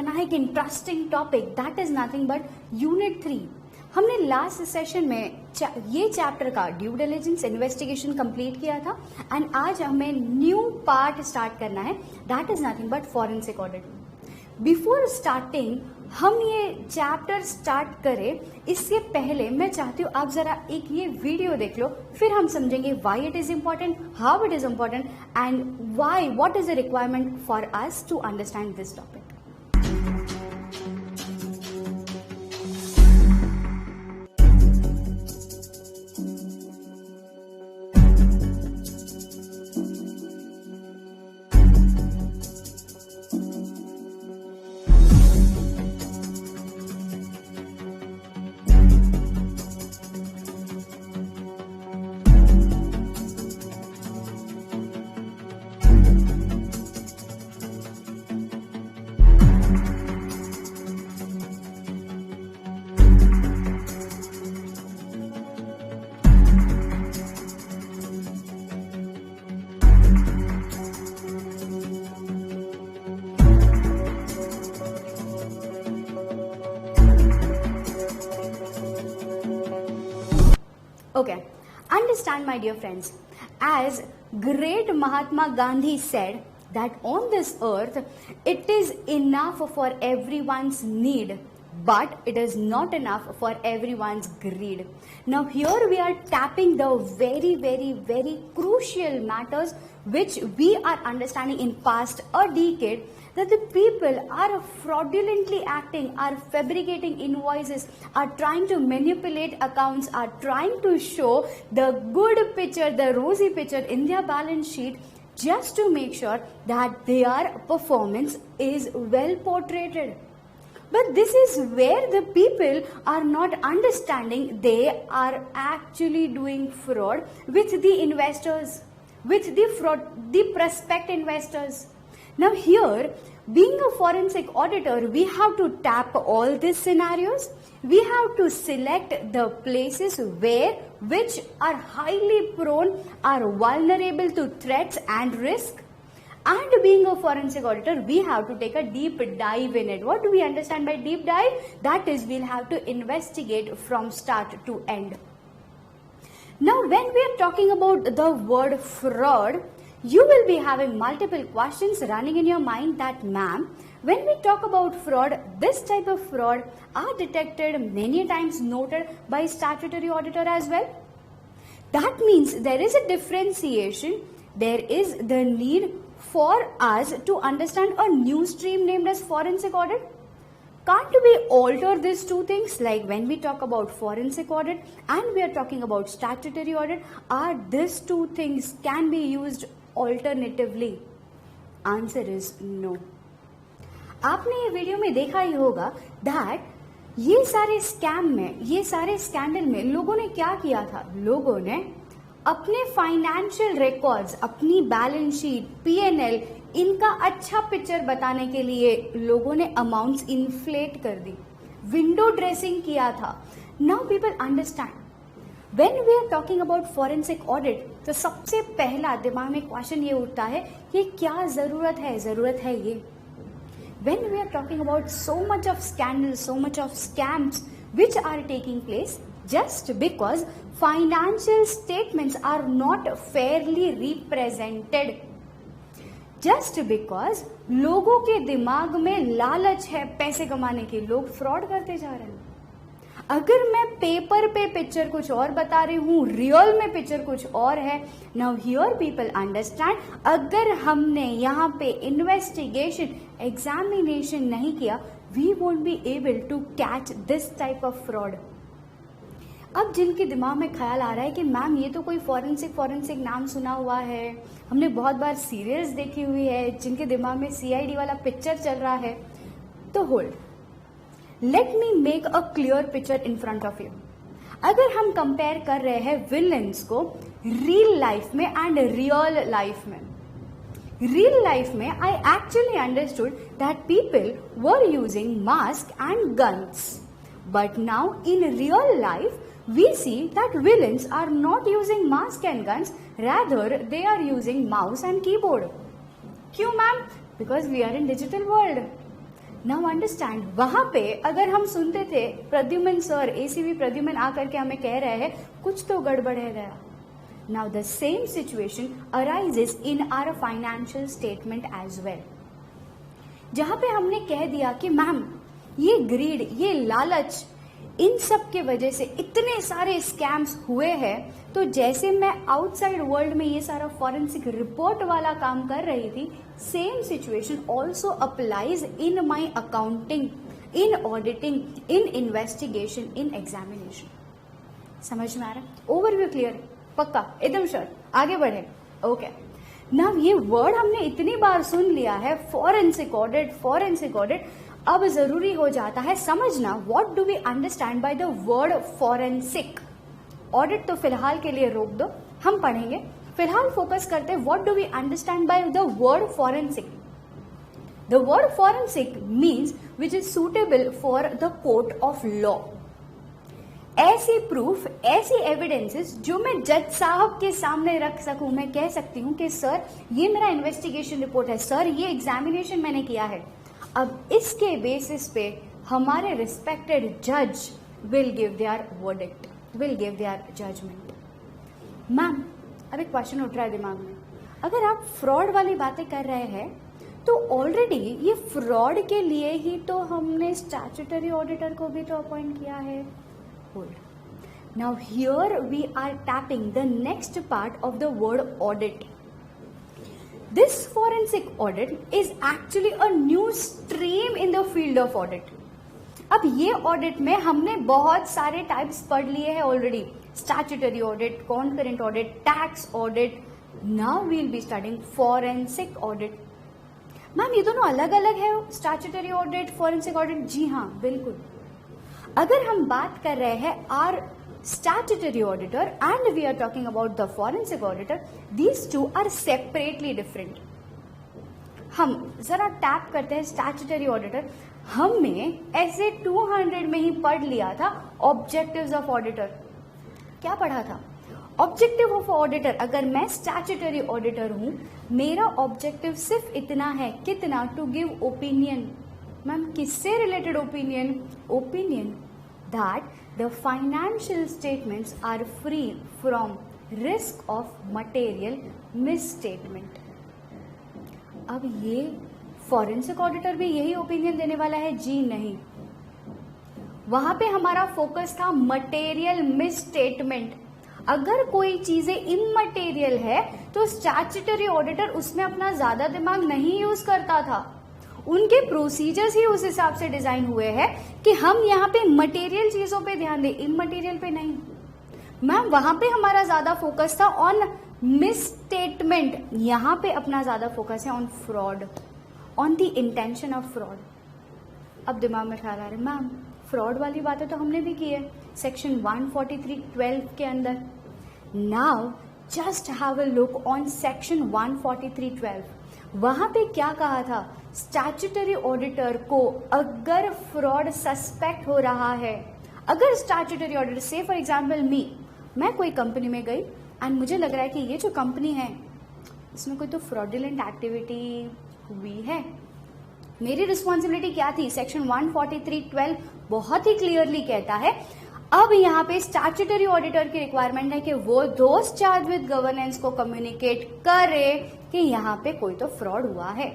करना है एक interesting topic, that is nothing but unit 3। हमने लास्ट सेशन में ये चैप्टर का ड्यू डिलिजेंस इन्वेस्टिगेशन कंप्लीट किया था एंड आज हमें न्यू पार्ट स्टार्ट करना है, that is nothing but forensic audit. Before starting हम ये चैप्टर स्टार्ट करें इससे पहले मैं चाहती हूँ आप जरा एक ये वीडियो देख लो, फिर हम समझेंगे why it is important, how it is important and why, what is the requirement for us to understand this topic. Okay, understand my dear friends, as great Mahatma Gandhi said that on this earth it is enough for everyone's need, but it is not enough for everyone's greed. Now here we are tapping the very crucial matters which we are understanding in past a decade, that the people are fraudulently acting, are fabricating invoices, are trying to manipulate accounts, are trying to show the good picture, the rosy picture in their balance sheet just to make sure that their performance is well portrayed. But this is where the people are not understanding they are actually doing fraud with the investors, with the prospect investors. Now here, being a forensic auditor, we have to tap all these scenarios. We have to select the places which are highly prone, are vulnerable to threats and risk. And being a forensic auditor, we have to take a deep dive in it. What do we understand by deep dive? That is, we'll have to investigate from start to end. Now, when we are talking about the word fraud, you will be having multiple questions running in your mind that, ma'am, when we talk about fraud, this type of fraud are detected many times, noted by statutory auditor as well. That means there is a differentiation, there is the need for us to understand a new stream named as forensic audit. Can't we alter these two things? Like when we talk about forensic audit and we are talking about statutory audit, are these two things can be used alternatively? Answer is no. आपने ये video में देखा ही होगा that ये सारे scam में, ये सारे स्कैंडल में लोगों ने क्या किया था? लोगों ने अपने फाइनेंशियल रिकॉर्ड्स, अपनी बैलेंस शीट, पीएनएल, इनका अच्छा पिक्चर बताने के लिए लोगों ने अमाउंट्स इन्फ्लेट कर दी, विंडो ड्रेसिंग किया था। Now people understand when we are talking about forensic audit, तो सबसे पहला दिमाग में क्वेश्चन ये उठता है कि क्या जरूरत है ये। When we are talking about so much of scandal, so much of scams which are taking place just because financial statements are not fairly represented, just because लोगों के दिमाग में लालच है पैसे कमाने की, लोग फ्रॉड करते जा रहे हैं। अगर मैं पेपर पे पिक्चर कुछ और बता रही हूँ, रियल में पिक्चर कुछ और है, नाउ हियर पीपल अंडरस्टैंड, अगर हमने यहाँ पे इन्वेस्टिगेशन, एग्जामिनेशन नहीं किया, we won't be able to catch this type of fraud. अब जिनके दिमाग में ख्याल आ रहा है कि मैम ये तो कोई फॉरेंसिक नाम सुना हुआ है, हमने बहुत बार सीरियल्स देखी हुई है, जिनके दिमाग में सीआईडी वाला पिक्चर चल रहा है, तो hold, let me make a clear picture in front of you. अगर हम कंपेयर कर रहे हैं विलन्स को रियल लाइफ में एंड रियल लाइफ में, real life mein I actually understood that people were using mask and guns, but now in real life we see that villains are not using mask and guns, rather they are using mouse and keyboard. Kyun ma'am? Because we are in digital world. Now understand, वहां पे अगर हम सुनते थे Pradyuman sir, ACV Pradyuman आकर के हमें कह रहे हैं कुछ तो गड़बड़ है गया. Now the same situation arises in our financial statement as well, जहां पे हमने कह दिया कि मैम ये ग्रीड, ये लालच, इन सब के वजह से इतने सारे स्कैम्स हुए हैं. तो जैसे मैं आउटसाइड वर्ल्ड में ये सारा फॉरेंसिक रिपोर्ट वाला काम कर रही थी, same situation also applies in my accounting, in auditing, in investigation, in examination. समझ में आ रहा है? Overview clear? पक्का एकदम श्योर? आगे बढ़े. ओके. नाउ ये वर्ड हमने इतनी बार सुन लिया है, फॉरेंसिक ऑडिट, फॉरेंसिक ऑडिट. अब जरूरी हो जाता है समझना what do we understand by the word forensic audit. तो फिलहाल के लिए रोक दो, हम पढ़ेंगे. फिलहाल फोकस करते हैं what do we understand by the word forensic. The word forensic means which is suitable for the court of law. ऐसी प्रूफ, ऐसी एविडेंसेस जो मैं जज साहब के सामने रख सकूं. मैं कह सकती हूं कि सर ये मेरा इन्वेस्टिगेशन रिपोर्ट है, सर ये एग्जामिनेशन मैंने किया है. अब इसके बेसिस पे हमारे रिस्पेक्टेड जज will give their verdict, will give their judgment. Ma'am अब एक क्वेश्चन उठ रहा है दिमाग में, अगर आप फ्रॉड वाली बातें कर रहे हैं तो ऑलरेडी ये फ्रॉड के लिए ही तो हमने स्टैट्यूटरी ऑडिटर को भी तो अपॉइंट किया है. Hold. Now here we are tapping the next part of the word audit. This forensic audit is actually a new stream in the field of audit. अब ये ऑडिट में हमने बहुत सारे टाइप्स पढ़ लिए हैं already. Statutory audit, concurrent audit, tax audit. Now we will be studying forensic audit. Ma'am ये दोनों अलग अलग है, स्टैट्यूटरी ऑडिट, फॉरेंसिक ऑडिट? जी हाँ बिल्कुल. अगर हम बात कर रहे हैं are statutory auditor and we are talking about the forensic auditor, these two are separately different. हम जरा टैप करते हैं स्टैट्यूटरी ऑडिटर. हमने ऐसे 200 में ही पढ़ लिया था ऑब्जेक्टिव्स ऑफ ऑडिटर. क्या पढ़ा था? Objective of auditor. अगर मैं स्टैट्यूटरी ऑडिटर हूं, मेरा ऑब्जेक्टिव सिर्फ इतना है, कितना? To give opinion. मैम किससे related opinion? Opinion that the financial statements are free from risk of material misstatement. अब ये फॉरेंसिक ऑडिटर भी यही ओपिनियन देने वाला है? जी नहीं. वहां पे हमारा फोकस था मटेरियल मिसस्टेटमेंट. अगर कोई चीजें इमटेरियल है तो स्टैट्यूटरी ऑडिटर उसमें अपना ज्यादा दिमाग नहीं यूज करता था. उनके प्रोसीजर्स ही उस हिसाब से डिजाइन हुए हैं कि हम यहाँ पे मटेरियल चीजों पे ध्यान दें, इमटेरियल पे नहीं. मैम वहां पे हमारा ज्यादा फोकस था ऑन मिसस्टेटमेंट. यहाँ पे अपना ज्यादा फोकस है on fraud, on the intention of fraud. अब दिमाग में ख्याल आ रहा है मैम फ्रॉड वाली बातें तो हमने भी की है सेक्शन 143(12) के अंदर. Now just have a look on section 143(12). वहां पे क्या कहा था? स्टैट्यूटरी ऑडिटर को अगर फ्रॉड सस्पेक्ट हो रहा है, अगर स्टैट्यूटरी ऑडिटर से फॉर एग्जांपल मैं कोई कंपनी में गई एंड मुझे लग रहा है कि ये जो कंपनी है इसमें कोई तो फ्रॉडुलेंट एक्टिविटी हुई है, मेरी रिस्पॉन्सिबिलिटी क्या थी? सेक्शन 143(12) बहुत ही क्लियरली कहता है. अब यहाँ पे स्टैट्यूटरी ऑडिटर की रिक्वायरमेंट है कि वो दोस्त चार्ज विद गवर्नेंस को कम्युनिकेट करे कि यहाँ पे कोई तो फ्रॉड हुआ है.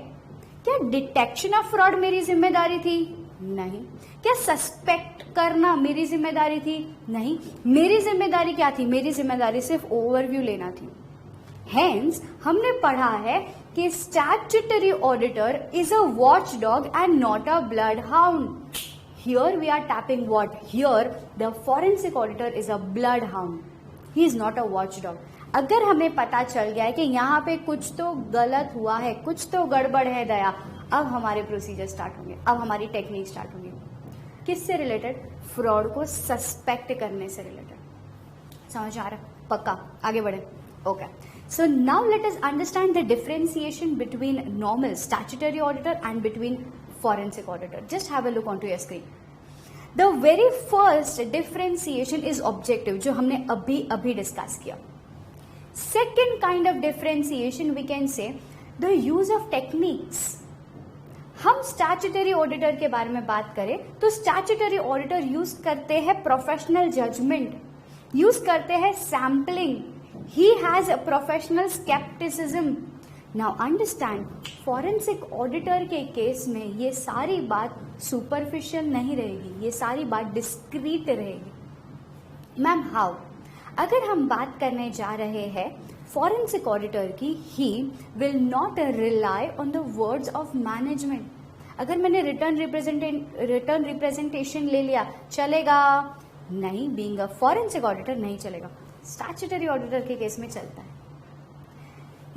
क्या डिटेक्शन ऑफ फ्रॉड मेरी जिम्मेदारी थी? नहीं. क्या सस्पेक्ट करना मेरी जिम्मेदारी थी? नहीं. मेरी जिम्मेदारी क्या थी? मेरी जिम्मेदारी सिर्फ ओवरव्यू लेना थी. हेंस हमने पढ़ा है कि statutory auditor is a watch dog and not a blood hound. Here we are tapping what? Here the forensic auditor is a bloodhound. He is not a watchdog. अगर हमें पता चल गया है कि यहाँ पे कुछ तो गलत हुआ है, कुछ तो गड़बड़ है दया, अब हमारे प्रोसीजर स्टार्ट होंगे, अब हमारी टेक्निक स्टार्ट होंगी. किससे रिलेटेड? फ्रॉड को सस्पेक्ट करने से रिलेटेड. समझ आ रहा? पक्का? आगे बढ़े. Okay. So now let us understand the differentiation between normal statutory auditor and between forensic auditor. Just have a look onto your screen. The very first differentiation is objective, जो हमने अभी डिस्कस किया. Second kind of differentiation we can say the use of techniques. हम statutory auditor के बारे में बात करें तो स्टैट्यूटरी ऑडिटर यूज करते हैं प्रोफेशनल जजमेंट, यूज करते हैं sampling, he has a professional scepticism. Now understand, forensic auditor के केस में ये सारी बात सुपरफिशियल नहीं रहेगी, ये सारी बात डिस्क्रीट रहेगी. Ma'am how? अगर हम बात करने जा रहे हैं फॉरेंसिक ऑडिटर की, he will not rely on the words of management. अगर मैंने रिटर्न रिप्रेजेंटेशन ले लिया चलेगा? नहीं, बीइंग अ फॉरेंसिक ऑडिटर नहीं चलेगा. स्टैट्यूटरी ऑडिटर के केस में चलता है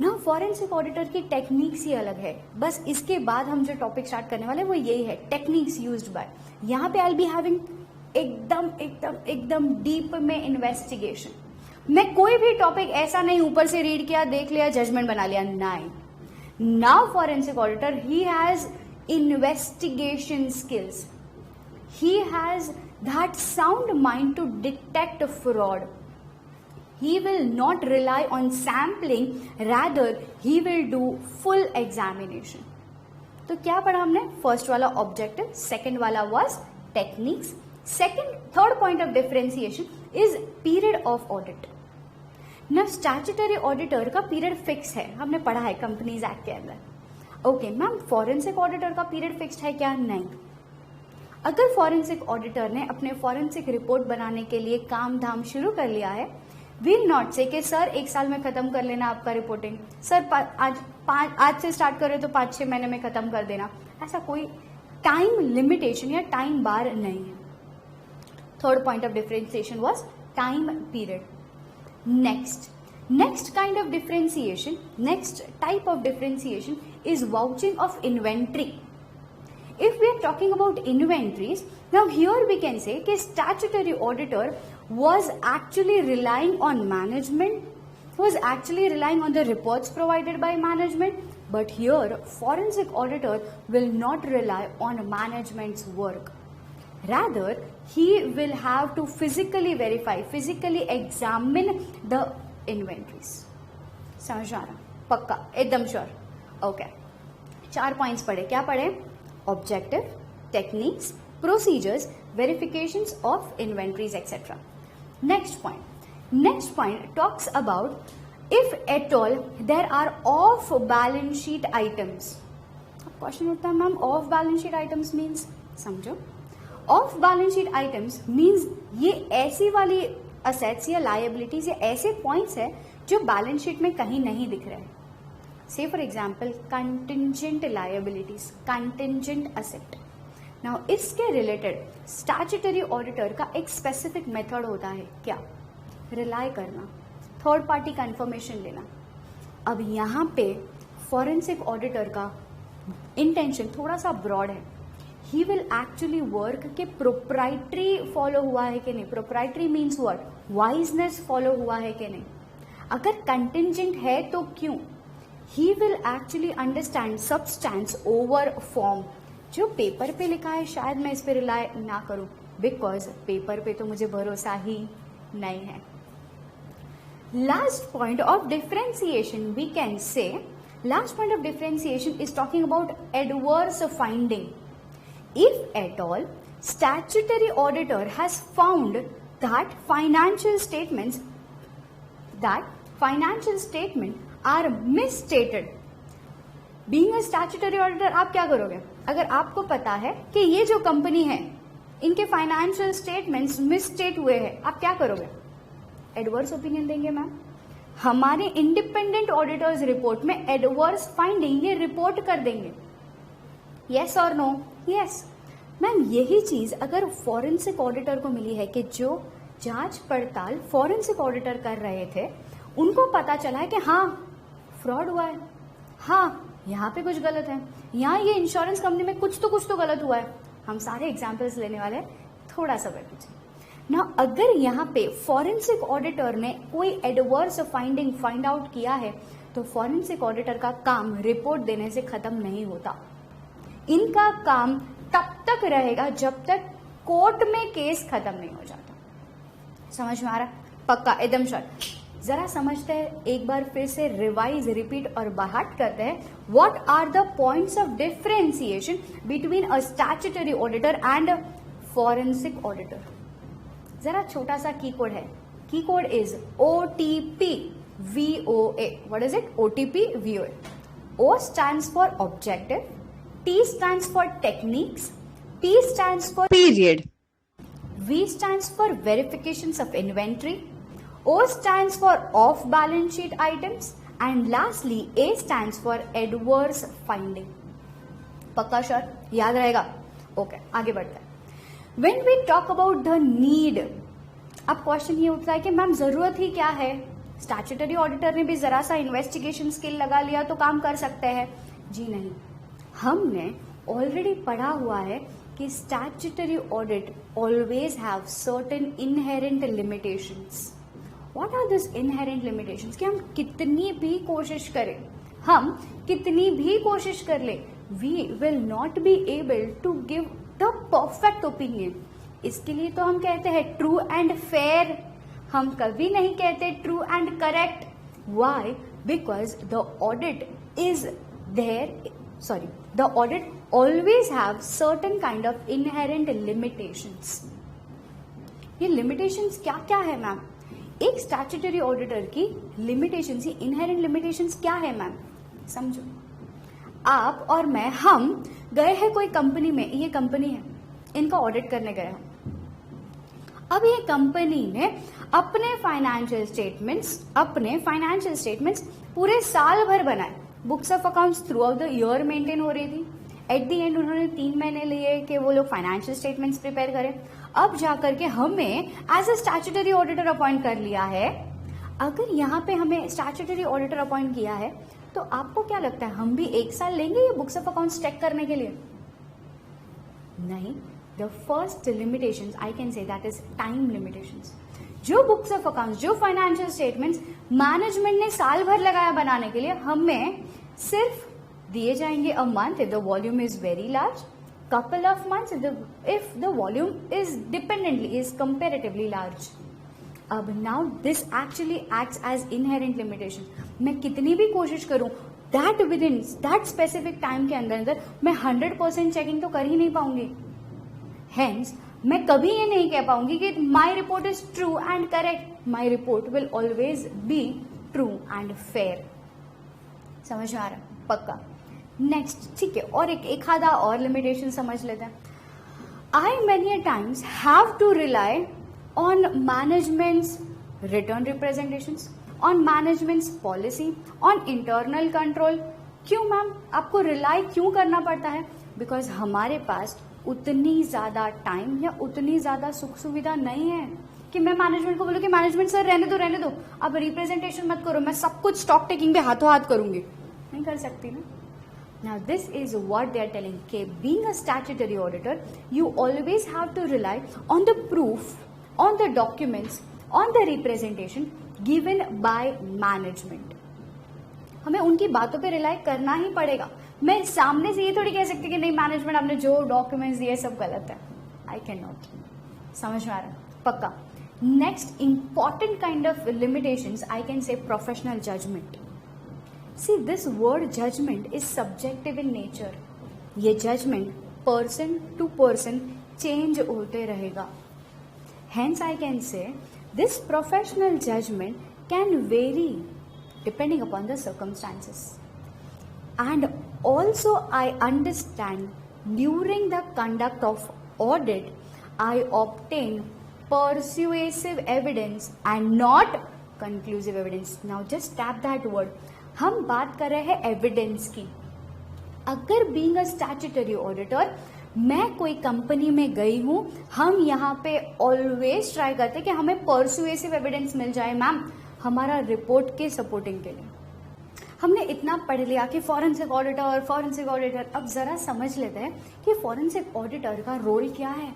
ना. फॉरेंसिक ऑडिटर की टेक्निक्स ही अलग है. बस इसके बाद हम जो टॉपिक स्टार्ट करने वाले वो यही है, टेक्निक्स यूज्ड बाय. यहाँ पे आई विल बी हैविंग एकदम एकदम एकदम डीप में इन्वेस्टिगेशन. मैं कोई भी टॉपिक ऐसा नहीं ऊपर से रीड किया, देख लिया, जजमेंट बना लिया, नहीं. Now forensic auditor, he has investigation skills, he has that sound mind to detect fraud. He will not rely on sampling, rather he will do full examination. तो क्या पढ़ा हमने? फर्स्ट वाला ऑब्जेक्टिव, सेकंड वाला was techniques, third point of differentiation is period of audit. ना statutory auditor का period fix है, हमने पढ़ा है कंपनीज एक्ट के अंदर. ओके मैम, फॉरेंसिक ऑडिटर का पीरियड फिक्स्ड है क्या? नहीं. अगर फॉरेंसिक ऑडिटर ने अपने फॉरेंसिक रिपोर्ट बनाने के लिए काम धाम शुरू कर लिया है, विल नॉट से कि सर 1 साल में खत्म कर लेना आपका रिपोर्टिंग, सर आज से स्टार्ट करो तो 5-6 महीने में खत्म कर देना. ऐसा कोई टाइम लिमिटेशन या टाइम बार नहीं है. Third point of differentiation was time period. Next kind of differentiation, next type of differentiation is vouching of inventory. If we are talking about inventories, now here we can say that statutory auditor was actually relying on management, was actually relying on the reports provided by management, but here forensic auditor will not rely on management's work. Rather, he will have to physically verify, physically examine the inventories. समझ आ रहा? पक्का, एकदम sure. Okay, 4 points पढ़े. क्या पढ़े? Objective, techniques, procedures, verifications of inventories, etc. Next point talks about if at all there are off balance sheet items. अब question होता है ma'am off balance sheet items means, समझो. Off balance sheet items means ये ऐसी वाली assets या liabilities या ऐसे पॉइंट्स है जो बैलेंस शीट में कहीं नहीं दिख रहे हैं. Say for example contingent liabilities, contingent asset. Now इसके रिलेटेड स्टैट्यूटरी ऑडिटर का एक स्पेसिफिक मेथड होता है. क्या? रिलाई करना, थर्ड पार्टी कंफर्मेशन लेना. अब यहाँ पे फॉरेंसिक ऑडिटर का इंटेंशन थोड़ा सा ब्रॉड है. ही विल एक्चुअली वर्क के प्रोप्राइटरी फॉलो हुआ है कि नहीं. Proprietary means what? वाइजनेस फॉलो हुआ है कि नहीं. अगर कंटिंजेंट है तो क्यों? He will actually understand substance over form. जो पेपर पे लिखा है शायद मैं इस पे रिलाई ना करूं, बिकॉज पेपर पे तो मुझे भरोसा ही नहीं है. Last point of differentiation we can say, last point of differentiation is talking about adverse finding. If at all statutory auditor has found that financial statement are misstated. Being a statutory auditor आप क्या करोगे? अगर आपको पता है कि ये जो कंपनी है इनके फाइनेंशियल स्टेटमेंट्स मिसस्टेट हुए हैं, आप क्या करोगे? एडवर्स ओपिनियन देंगे मैम. हमारे इंडिपेंडेंट ऑडिटर्स रिपोर्ट में एडवर्स फाइंडिंग ये रिपोर्ट कर देंगे. यस और नो? Yes ma'am. यही चीज अगर फॉरेंसिक ऑडिटर को मिली है कि जो जांच पड़ताल फॉरेंसिक ऑडिटर कर रहे थे उनको पता चला है कि हाँ फ्रॉड हुआ है, हाँ यहाँ पे कुछ गलत है, यहाँ ये इंश्योरेंस कंपनी में कुछ तो गलत हुआ है. हम सारे एग्जाम्पल्स लेने वाले हैं, थोड़ा सा बैठ पीछे ना. अगर यहाँ पे फॉरेंसिक ऑडिटर ने कोई एडवर्स फाइंडिंग फाइंड आउट किया है तो फॉरेंसिक ऑडिटर का काम रिपोर्ट देने से खत्म नहीं होता. इनका काम तब तक रहेगा जब तक कोर्ट में केस खत्म नहीं हो जाता. समझ में आ रहा? पक्का, एकदम श्योर. जरा समझते हैं, एक बार फिर से रिवाइज, रिपीट और बाहट करते हैं. What are the points of differentiation between a statutory auditor and forensic auditor. जरा छोटा सा की कोड है. Key code is OTP VOA. What is it? OTP VOA. O stands for objective, T stands for techniques, P stands for period, V stands for verifications of inventory, O stands for off balance sheet items, and lastly A stands for adverse finding. पक्का sure? याद रहेगा? Okay, आगे बढ़ते हैं. When we talk about the need, अब question ये उठता है कि मैम जरूरत ही क्या है? स्टैट्यूटरी ऑडिटर ने भी जरा सा इन्वेस्टिगेशन स्किल लगा लिया तो काम कर सकते हैं. जी नहीं, हमने ऑलरेडी पढ़ा हुआ है कि statutory audit always have certain inherent limitations. What are this inherent limitations? कि हम कितनी भी कोशिश करें, we will not be able to give the perfect opinion. इसके लिए तो हम कहते हैं ट्रू एंड फेयर. हम कभी नहीं कहते true and correct. Why? Because the audit always have certain kind of inherent limitations. ये लिमिटेशंस क्या क्या है मैम? एक स्टैट्यूटरी ऑडिटर की लिमिटेशंस, ये इनहेरेंट लिमिटेशंस क्या है मैम? समझो, आप और मैं, हम गए हैं कोई कंपनी में, ये कंपनी है, इनका ऑडिट करने गए हैं. अब ये कंपनी ने अपने फाइनेंशियल स्टेटमेंट्स पूरे साल भर बनाए. Books of accounts through out the year maintain हो रही थी. एट द एंड उन्होंने 3 महीने लिए कि वो लोग फाइनेंशियल स्टेटमेंट्स प्रिपेयर करें. अब जाकर के हमें as a statutory auditor appoint कर लिया है. अगर यहाँ पे हमें स्टैट्यूटरी ऑडिटर अपॉइंट किया है तो आपको क्या लगता है, हम भी 1 साल लेंगे ये बुक्स ऑफ अकाउंट्स चेक करने के लिए? नहीं. The first limitations I can say that is time limitations. जो बुक्स ऑफ अकाउंट्स, जो फाइनेंशियल स्टेटमेंट्स मैनेजमेंट ने साल भर लगाया बनाने के लिए, हमें सिर्फ दिए जाएंगे a month if the volume is very large, couple of months if the volume is comparatively large. अब now this actually acts as inherent limitation. मैं कितनी भी कोशिश करूं that within that specific time के अंदर मैं 100% चेकिंग तो कर ही नहीं पाऊंगी. Hence मैं कभी ये नहीं कह पाऊंगी कि my report is true and correct. My report will always be true and fair. समझ में आ रहा? पक्का. नेक्स्ट, ठीक है, और एक आधा और लिमिटेशन समझ लेते हैं. I many times have to rely on management's written representations, on management's policy, on internal control. क्यों मैम आपको रिलाई क्यों करना पड़ता है? बिकॉज हमारे पास उतनी ज्यादा टाइम या उतनी ज्यादा सुख सुविधा नहीं है कि मैं मैनेजमेंट को बोलूँ कि मैनेजमेंट सर रहने दो, अब रिप्रेजेंटेशन मत करो, मैं सब कुछ स्टॉक टेकिंग पे हाथों हाथ करूंगी. नहीं कर सकती ना. Now this is what they are telling. Okay, being a statutory auditor, you always have to rely on the proof, on the documents, on the representation given by management. हमें उनकी बातों पे रिलाई करना ही पड़ेगा. मैं सामने से ये थोड़ी कह सकती कि नहीं मैनेजमेंट आपने जो डॉक्यूमेंट्स दिए सब गलत है. I can not. समझ में आ रहा? पक्का. Next important kind of limitations I can say professional judgment. See, this word judgment is subjective in nature. ये judgment person to person change होते रहेगा. Hence, I can say this professional judgment can vary depending upon the circumstances. And also, I understand during the conduct of audit, I obtain persuasive evidence and not conclusive evidence. Now, just tap that word. हम बात कर रहे हैं evidence की. अगर being a statutory auditor मैं कोई company में गई हूं, हम यहाँ पे ऑलवेज ट्राई करते हैं कि हमें परसुएसिव एविडेंस मिल जाए मैम हमारा रिपोर्ट के सपोर्टिंग के लिए. हमने इतना पढ़ लिया कि फॉरेंसिक ऑडिटर. अब जरा समझ लेते हैं कि फॉरेंसिक ऑडिटर का रोल क्या है,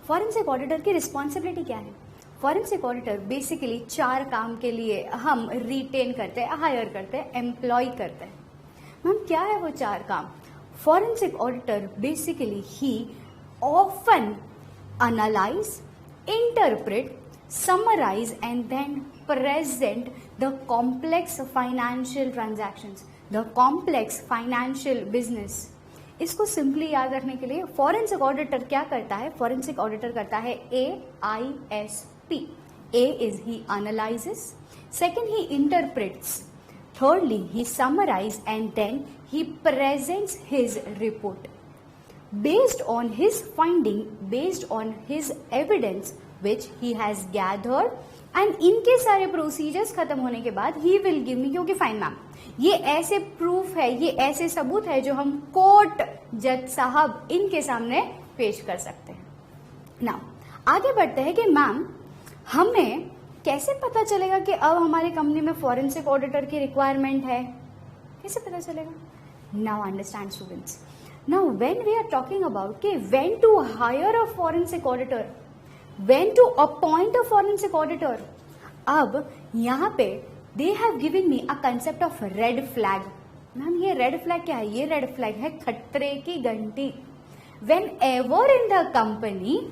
फॉरेंसिक ऑडिटर की रिस्पॉन्सिबिलिटी क्या है. फॉरेंसिक ऑडिटर बेसिकली 4 काम के लिए हम रिटेन करते हैं, हायर करते हैं, एम्प्लॉय करते हैं. मैम क्या है वो 4 काम? Forensic auditor basically he often analyse, interpret, summarize and then present the complex financial transactions, the complex financial business. इसको सिंपली याद रखने के लिए फॉरेंसिक ऑडिटर क्या करता है? फॉरेंसिक ऑडिटर करता है AISP. A is he analyzes, second he interprets, thirdly he summarizes, and then he presents his report. Based on his finding, based on his evidence which he has gathered, and इनके सारे procedures खत्म होने के बाद he will give me, क्योंकि fine ma'am ये ऐसे proof है, ये ऐसे सबूत है जो हम कोर्ट जज साहब इनके सामने पेश कर सकते हैं. नाउ आगे बढ़ते हैं कि मैम हमें कैसे पता चलेगा कि अब हमारी कंपनी में फॉरेंसिक ऑडिटर की रिक्वायरमेंट है? कैसे पता चलेगा? Now understand students, now when we are talking about कि when to hire a forensic auditor, when to appoint a forensic auditor, अब यहाँ पे they have given me a concept of red flag. Ma'am ये red flag क्या है? ये red flag है खतरे की घंटी. Whenever in the company,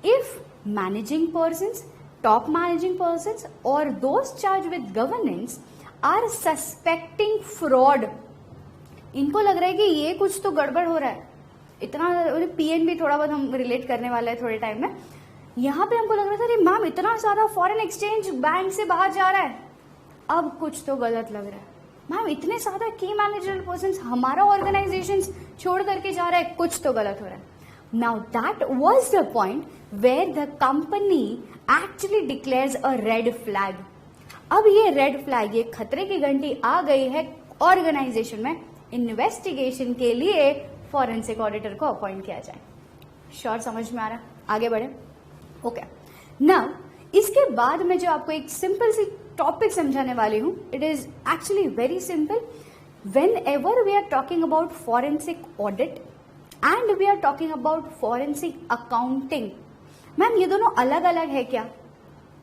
if managing persons, top managing persons, or those charged with governance are suspecting fraud, इनको लग रहा है कि ये कुछ तो गड़बड़ हो रहा है. इतना PNB थोड़ा बहुत हम रिलेट करने वाला है थोड़े टाइम में. यहाँ पे हमको लग रहा था अरे मैम इतना सारा फॉरेन एक्सचेंज बैंक से बाहर जा रहा है, अब कुछ तो गलत लग रहा है. मैम इतने सारा की मैनेजरल पर्सन हमारा ऑर्गेनाइजेशन छोड़ करके जा रहा है, कुछ तो गलत हो रहा है. Now that was the point where the company actually declares a red flag. अब ये रेड फ्लैग, ये खतरे की घंटी आ गई है ऑर्गेनाइजेशन में. इन्वेस्टिगेशन के लिए फॉरेंसिक ऑडिटर को अपॉइंट किया जाए. श्योर समझ में आ रहा? आगे बढ़े. ओके नाउ इसके बाद मैं जो आपको एक सिंपल सी टॉपिक समझाने वाली हूं, it is actually very simple. Whenever we are talking about forensic audit and we are talking about forensic accounting, ma'am ये दोनों अलग अलग है क्या?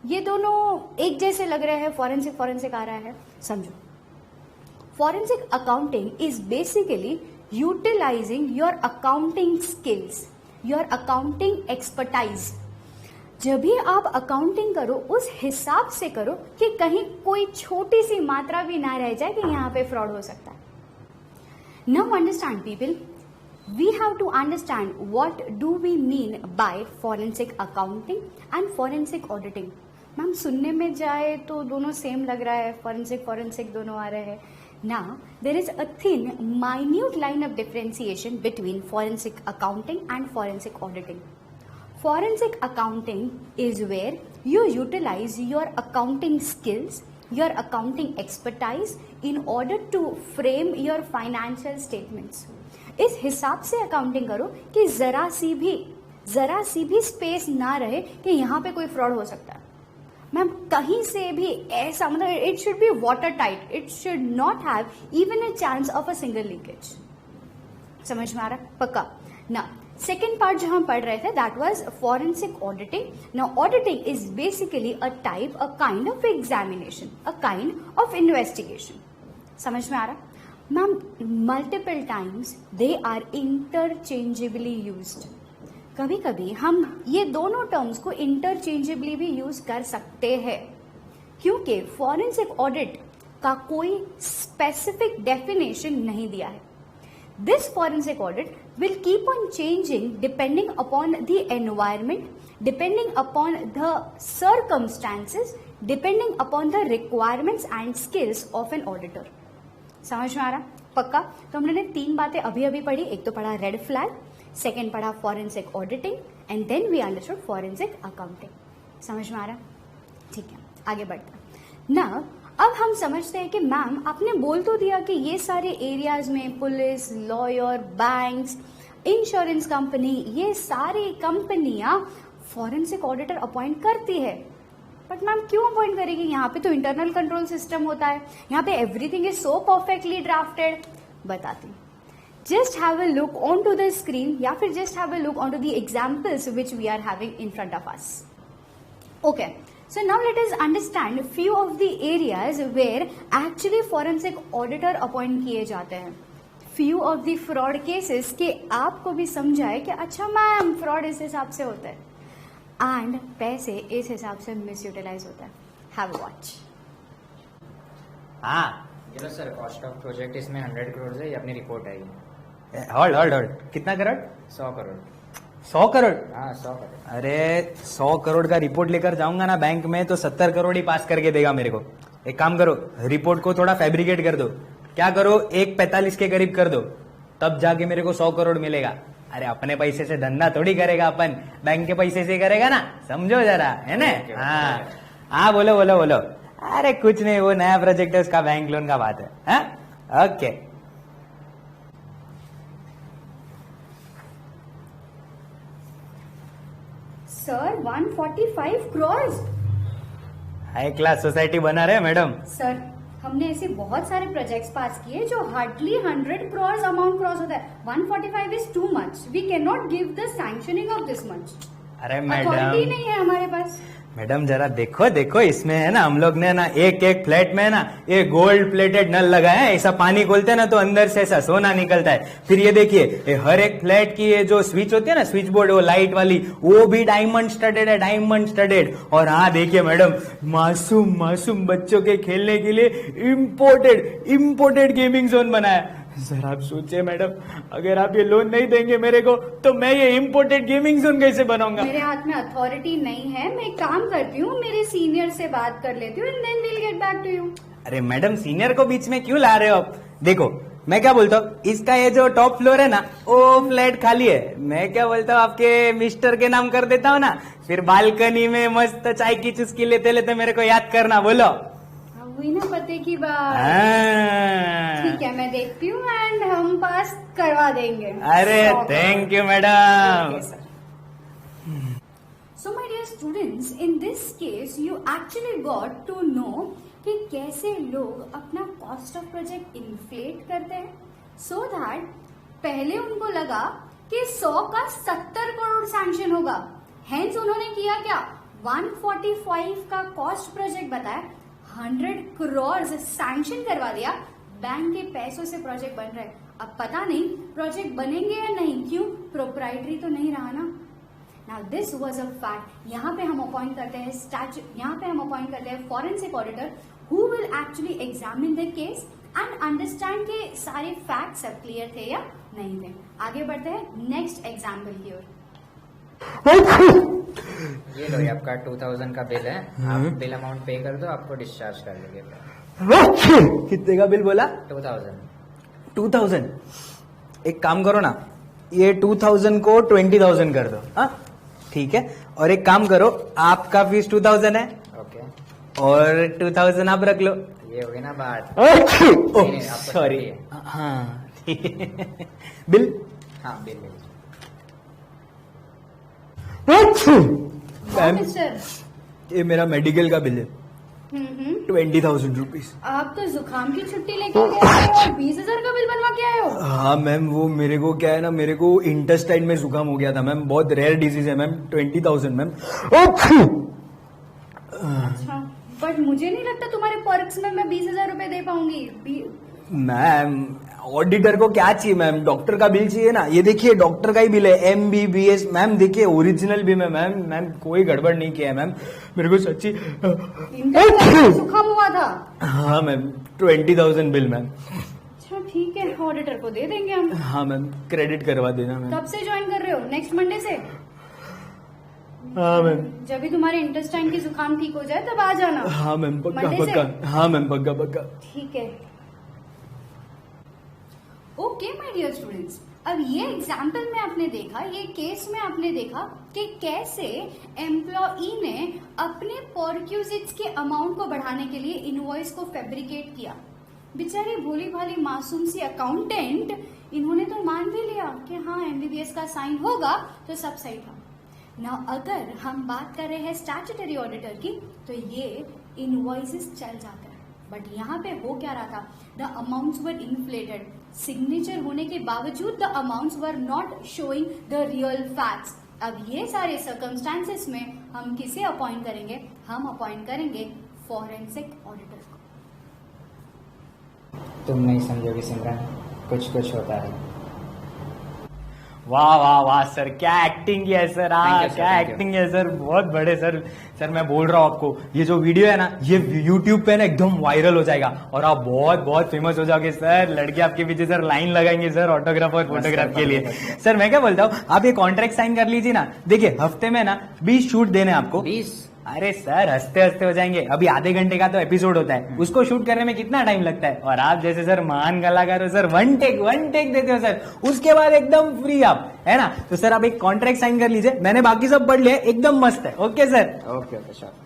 ये दोनों एक जैसे लग रहे हैं? फॉरेंसिक आ रहा है. समझो, forensic accounting is basically utilising your accounting skills, your accounting expertise. जब भी आप अकाउंटिंग करो उस हिसाब से करो कि कहीं कोई छोटी सी मात्रा भी ना रह जाए कि यहाँ पे फ्रॉड हो सकता है. Now understand people, we have to understand what do we mean by forensic accounting and forensic auditing. Ma'am सुनने में जाए तो दोनों सेम लग रहा है, फॉरेंसिक दोनों आ रहे हैं. Now, there is a thin, minute line of differentiation between forensic accounting and forensic auditing. Forensic accounting is where you utilize your accounting skills, your accounting expertise in order to frame your financial statements. इस हिसाब से accounting करो कि जरा सी भी space ना रहे कि यहाँ पे कोई फ्रॉड हो सकता है. मैम कहीं से भी ऐसा, मतलब it should be water tight, it should not have even a chance of a single leakage. समझ में आ रहा? पक्का ना. सेकेंड पार्ट जो हम पढ़ रहे थे that was forensic auditing. Now auditing is basically a type, a kind of examination, a kind of investigation. समझ में आ रहा? Ma'am multiple times they are interchangeably used. कभी कभी हम ये दोनों टर्म्स को इंटरचेंजेबली भी यूज कर सकते हैं क्योंकि फॉरेंसिक ऑडिट का कोई स्पेसिफिक डेफिनेशन नहीं दिया है. This forensic audit will keep on changing depending upon the environment, depending upon the circumstances, depending upon the requirements and skills of an auditor. समझ में आ रहा? पक्का. तो हम लोगों ने 3 बातें अभी पढ़ी. एक तो पढ़ा रेड फ्लैग, सेकेंड पढ़ा forensic auditing, and then we understood forensic accounting. समझ में आ रहा? ठीक है, आगे बढ़ते हैं. ना अब हम समझते हैं कि मैम आपने बोल तो दिया कि ये सारे एरियाज में police, lawyer, banks, insurance company, ये सारी कंपनियां फॉरेंसिक ऑडिटर अपॉइंट करती है. बट मैम क्यों अपॉइंट करेगी? यहाँ पे तो इंटरनल कंट्रोल सिस्टम होता है, यहाँ पे everything is so perfectly drafted. बताती हूँ. Just have a look onto the screen या फिर just have a look onto the examples which we are having in front of us. Okay, so now let us understand few of the areas where actually forensic auditor appoint किए जाते हैं. Few of the fraud cases के आपको भी समझाए कि अच्छा ma'am fraud इस हिसाब से होता है. एंड पैसे इस हिसाब से मिस यूटिलाइज होता है. Have a watch. हाँ ये लो सर, कॉस्ट ऑफ प्रोजेक्ट इसमें 100 करोड़ है, ये अपनी रिपोर्ट है ये. होल्ड होल्ड होल्ड, कितना करोड़? 100 करोड़. 100 करोड़? हाँ 100 करोड़. अरे 100 करोड़ का रिपोर्ट लेकर जाऊंगा ना बैंक में तो 70 करोड़ ही पास करके देगा मेरे को. एक काम करो, रिपोर्ट को थोड़ा फैब्रिकेट कर दो. क्या करो, 1.45 के करीब कर दो, तब जाके मेरे को 100 करोड़ मिलेगा. अरे अपने पैसे से धंधा थोड़ी करेगा अपन, बैंक के पैसे से करेगा ना, समझो जरा, है ना? हाँ हाँ, बोलो बोलो बोलो. अरे कुछ नहीं, वो नया प्रोजेक्ट है, उसका बैंक लोन का बात है. हाँ okay. Sir 145 crores. High class society बना रहे मैडम. सर हमने ऐसे बहुत सारे प्रोजेक्ट्स पास किए जो हार्डली 100 crores अमाउंट क्रॉस होता है. 145 is too much. We can not give the sanctioning of this much. अरे अथॉरिटी मैडम, नहीं है हमारे पास. मैडम जरा देखो देखो, इसमें है ना, हम लोग ने ना एक एक फ्लैट में ना ये गोल्ड प्लेटेड नल लगाए हैं. ऐसा पानी खोलते हैं ना तो अंदर से ऐसा सोना निकलता है. फिर ये देखिए, ये हर एक फ्लैट की ये जो स्विच होती है ना, स्विच बोर्ड, वो लाइट वाली, वो भी डायमंड स्टडेड है, डायमंड स्टडेड. और हाँ देखिए मैडम, मासूम मासूम बच्चों के खेलने के लिए इम्पोर्टेड गेमिंग जोन बनाया. सर आप सोचिए मैडम, अगर आप ये लोन नहीं देंगे मेरे को तो मैं ये इम्पोर्टेड गेमिंग जोन कैसे बनाऊंगा? मेरे हाथ में अथॉरिटी नहीं है. मैं एक काम करती हूँ, मेरे सीनियर से बात कर लेती हूँ and then we'll get back to you. अरे मैडम, सीनियर को बीच में क्यों ला रहे हो आप? देखो मैं क्या बोलता हूँ, इसका ये जो टॉप फ्लोर है ना, वो फ्लैट खाली है. मैं क्या बोलता हूँ, आपके मिस्टर के नाम कर देता हूँ ना, फिर बालकनी में मस्त चाय की चुस्की लेते लेते मेरे को याद करना. बोलो. हुई ना पते की बात. हाँ. ठीक है, मैं देखती हूँ एंड हम पास करवा देंगे. अरे thank you madam. So my dear students, in this case you actually got to know कि कैसे लोग अपना कॉस्ट ऑफ प्रोजेक्ट इन्फ्लेट करते हैं, so that पहले उनको लगा कि 100 का 70 करोड़ सैंक्शन होगा. हेंस उन्होंने किया क्या, 145 का कॉस्ट प्रोजेक्ट बताया, 100 करोड़ सैंक्शन करवा दिया. बैंक के पैसों से प्रोजेक्ट बन रहा है. अब पता नहीं प्रोजेक्ट बनेंगे या नहीं. क्यों? प्रोप्राइटरी तो नहीं रहा ना. Now this was a fact. यहाँ पे हम अपॉइंट करते हैं forensic auditor who will actually examine the case and understand के सारे फैक्ट्स सब क्लियर थे या नहीं थे. आगे बढ़ते हैं नेक्स्ट एग्जाम्पल की ओर. ये लो, ये आपका 2000 का बिल है. आप बिल अमाउंट पे कर दो, आपको डिस्चार्ज कर देंगे. कितने का बिल बोला? 2000. एक काम करो ना, ये 2000 को 20,000 कर दो. हाँ ठीक है. और एक काम करो, आपका फीस 2000 है ओके. और 2000 आप रख लो. ये हो गई ना बात. नहीं, आपको सॉरी. सही है. हाँ बिल. हाँ बिल मिल. मैम, मिस्टर, ये मेरा मेडिकल का बिल है, 20,000 रुपीज. आप तो जुकाम की छुट्टी लेके गए थे और 20,000 का बिल बनवा के आए हो. हाँ मैम, वो मेरे को क्या है ना, मेरे को इंटेस्टाइन में जुकाम हो गया था मैम, बहुत रेयर डिजीज है मैम. 20,000 मैम. अच्छा, बट मुझे नहीं लगता तुम्हारे पर्क्स में मैं 20,000 रुपए दे पाऊंगी. मैम ऑडिटर को क्या चाहिए मैम, डॉक्टर का बिल चाहिए ना. ये देखिए डॉक्टर का ही बिल है, MBBS. मैम देखिए ओरिजिनल बिल है मैम. मैम कोई गड़बड़ नहीं किया है मैम, मेरे को सच्ची जुकाम हुआ था. हाँ मैम, 20,000 बिल मैम. अच्छा ठीक है, ऑडिटर को दे देंगे हम. हाँ मैम, क्रेडिट करवा देना मैम. कब से ज्वाइन कर रहे हो? नेक्स्ट मंडे से. हाँ मैम. जब भी तुम्हारे इंटेस्टाइन की जुकाम ठीक हो जाए तब आ जाना. हाँ मैम, पक्का Monday से? पक्का. हाँ मैम, पक्का पक्का. ठीक है. ओके माय डियर स्टूडेंट्स, अब ये एग्जाम्पल में आपने देखा, ये केस में आपने देखा कि कैसे एम्प्लॉई ने अपने परक्यूजिट्स के अमाउंट को बढ़ाने के लिए इनवॉइस को फैब्रिकेट किया. बेचारी भोली भाली मासूम सी अकाउंटेंट, इन्होंने तो मान भी लिया कि हाँ MBBS का साइन होगा तो सब सही था. ना अगर हम बात कर रहे हैं स्टैट्यूटरी ऑडिटर की तो ये इनवॉइसेस चल जाते हैं. बट यहाँ पे हो क्या रहा था, the amounts were inflated. Signature होने के बावजूद the amounts were not showing the real facts. अब ये सारे सर्कमस्टांसेस में हम किसे अपॉइंट करेंगे? हम अपॉइंट करेंगे फॉरेंसिक ऑडिटर को. तुम नहीं समझोगी सिमरन, कुछ कुछ होता है. वाह वाह वाह सर, क्या एक्टिंग किया है सर, Thank हाँ you, sir, क्या thank you. एक्टिंग है सर, बहुत बड़े सर। सर मैं बोल रहा हूँ आपको, ये जो वीडियो है ना, ये यूट्यूब पे ना एकदम वायरल हो जाएगा और आप बहुत बहुत फेमस हो जाओगे सर। लड़के आपके पीछे सर लाइन लगाएंगे सर ऑटोग्राफ और फोटोग्राफ के लिए। सर मैं क्या बोलता हूँ, आप ये कॉन्ट्रैक्ट साइन कर लीजिए ना। देखिए हफ्ते में ना 20 शूट देने हैं आपको। 20? अरे सर हंसते हंसते हो जाएंगे। अभी आधे घंटे का तो एपिसोड होता है, उसको शूट करने में कितना टाइम लगता है, और आप जैसे सर महान कलाकार हो सर, वन टेक देते हो सर, उसके बाद एकदम फ्री आप, है ना। तो सर आप एक कॉन्ट्रैक्ट साइन कर लीजिए, मैंने बाकी सब पढ़ लिया, एकदम मस्त है। Okay sir. Okay okay sure.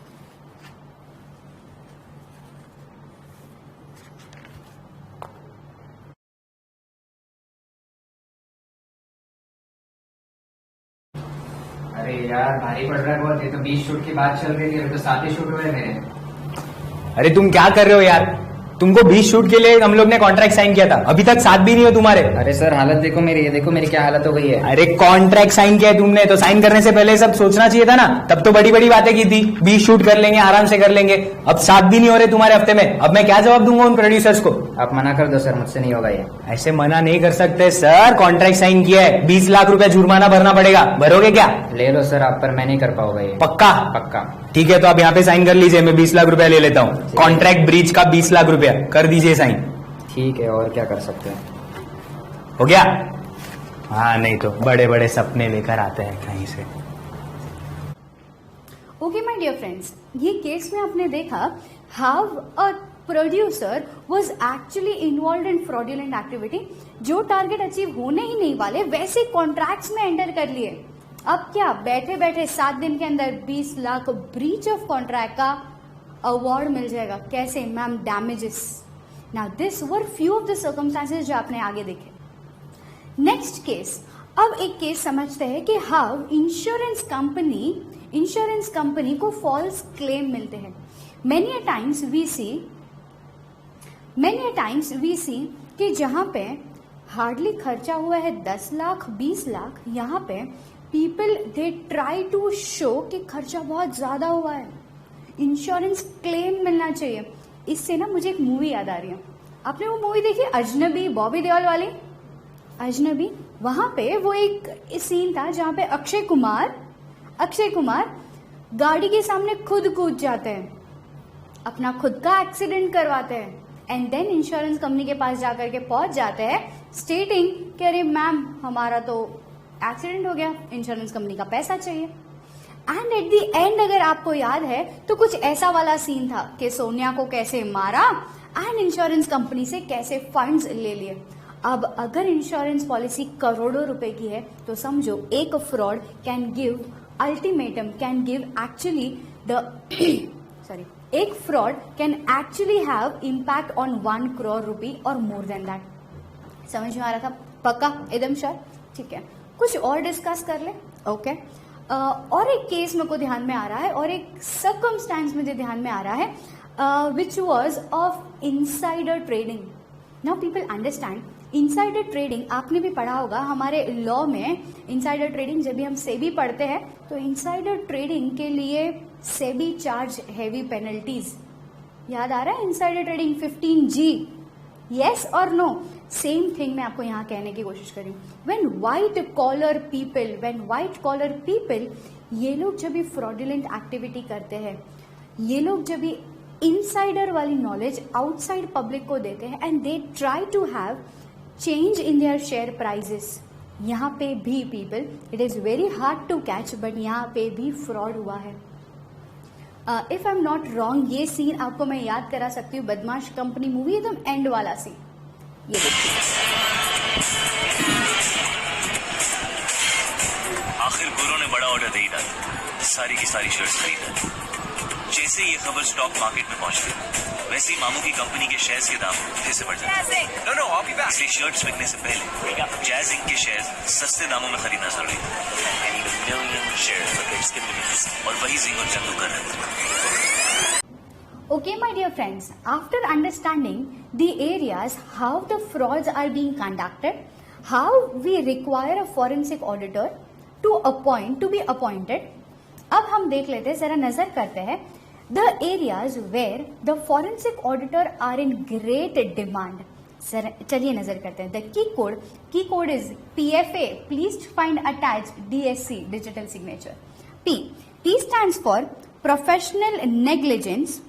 अरे यार भारी पड़ रहा है बहुत, ये तो 20 शूट की बात चल रही थी, अभी तो 7 ही शूट हुए मेरे। अरे तुम क्या कर रहे हो यार, तुमको 20 शूट के लिए हम लोग ने कॉन्ट्रैक्ट साइन किया था, अभी तक 7 भी नहीं हो तुम्हारे। अरे सर हालत देखो मेरी, ये देखो मेरी क्या हालत हो गई है। अरे कॉन्ट्रैक्ट साइन किया है तुमने, तो साइन करने से पहले सब सोचना चाहिए था ना, तब तो बड़ी बड़ी बातें की थी, 20 शूट कर लेंगे, आराम से कर लेंगे। अब 7 भी नहीं हो रहे तुम्हारे हफ्ते में, अब मैं क्या जवाब दूंगा उन प्रोड्यूसर्स को। आप मना कर दो सर, मुझसे नहीं होगा ये। ऐसे मना नहीं कर सकते सर, कॉन्ट्रैक्ट साइन किया है, 20 लाख रुपए जुर्माना भरना पड़ेगा, भरोगे क्या? ले लो सर आप, पर मैं नहीं कर पाऊंगा ये। पक्का? पक्का। ठीक है, तो आप यहाँ पे साइन कर लीजिए, मैं 20 लाख रुपया ले लेता हूँ, कॉन्ट्रैक्ट ब्रीच का 20 लाख रुपया कर दीजिए साइन। ठीक है, और क्या कर सकते हैं। हो गया? हाँ नहीं तो बड़े बड़े सपने लेकर आते हैं कहीं से। ओके माय डियर फ्रेंड्स, ये केस में आपने देखा how a producer was actually involve in fraudulent activity. जो टारगेट अचीव होने ही नहीं वाले वैसे कॉन्ट्रैक्ट्स में एंटर कर लिए। अब क्या बैठे बैठे 7 दिन के अंदर 20 लाख ब्रीच ऑफ कॉन्ट्रैक्ट का अवार्ड मिल जाएगा। कैसे ma'am? Damages. Now this were few of the circumstances जो आपने आगे देखे। नेक्स्ट केस, अब एक केस समझते हैं कि हाउ इंश्योरेंस कंपनी को फॉल्स क्लेम मिलते हैं। मेनी अ टाइम्स वी सी कि जहां पे हार्डली खर्चा हुआ है 10 लाख 20 लाख, यहाँ पे people they try to show कि खर्चा बहुत ज्यादा हुआ है, इंश्योरेंस क्लेम मिलना चाहिए। इससे ना मुझे एक मूवी याद आ रही है। आपने वो मूवी देखी अजनबी, बॉबी देओल वाली अजनबी? वहां पे वो एक सीन था जहां पे अक्षय कुमार गाड़ी के सामने खुद कूद जाते हैं, अपना खुद का एक्सीडेंट करवाते हैं, एंड देन इंश्योरेंस कंपनी के पास जाकर के पहुंच जाते हैं स्टेटिंग कि अरे मैम हमारा तो एक्सीडेंट हो गया, इंश्योरेंस कंपनी का पैसा चाहिए। एंड एट द एंड अगर आपको याद है तो कुछ ऐसा वाला सीन था कि सोनिया को कैसे मारा एंड इंश्योरेंस कंपनी से कैसे फंड्स ले लिए। अब अगर इंश्योरेंस पॉलिसी करोड़ों रुपए की है तो समझो एक fraud can give ultimatum, can give actually the एक fraud can actually have impact on 1 crore rupee और मोर देन दैट। समझ में आ रहा था? पक्का? एकदम श्योर? ठीक है, कुछ और डिस्कस कर ले। ओके और एक केस मेरे को ध्यान में आ रहा है और एक सर्कमस्टांस मुझे ध्यान में आ रहा है which was of insider trading. Now people understand insider trading, आपने भी पढ़ा होगा हमारे लॉ में। इनसाइडर ट्रेडिंग जब भी हम सेबी पढ़ते हैं तो इनसाइडर ट्रेडिंग के लिए सेबी चार्ज हैवी पेनल्टीज। याद आ रहा है? इनसाइडर ट्रेडिंग 15G, यस और नो? सेम थिंग मैं आपको यहाँ कहने की कोशिश करी। व्हेन व्हाइट कॉलर पीपल, ये लोग जब भी फ्रॉडुलेंट एक्टिविटी करते हैं, ये लोग जब भी इनसाइडर वाली नॉलेज आउटसाइड पब्लिक को देते हैं and they try to have change in their share prices, यहाँ पे भी people, it is very hard to catch but यहाँ पे भी फ्रॉड हुआ है। If I am not wrong, ये सीन आपको मैं याद करा सकती हूँ, बदमाश कंपनी मूवी एकदम एंड वाला सीन। ये देखिए, आखिर गुरु ने बड़ा ऑर्डर दे ही डाला, सारी की सारी शर्ट्स खरीद डाली। जैसे ये खबर स्टॉक मार्केट में पहुंचती है वैसे ही मामू की कंपनी के शेयर्स के दाम फिर से बढ़ जाते हैं। इसलिए शर्ट्स बिकने से पहले जैज इंक के शेयर्स सस्ते दामों में खरीदना जरूरी है। और वही जिंग और चंदू कर रहे थे। Okay, my dear friends, after understanding the areas how the frauds are being conducted, how we require a forensic auditor to be appointed, अब हम देख लेते हैं, जरा नजर करते हैं the areas where the forensic auditor are in great demand. Sir चलिए नजर करते हैं. The key code is PFA. Please find attach DSC, digital signature. P stands for professional negligence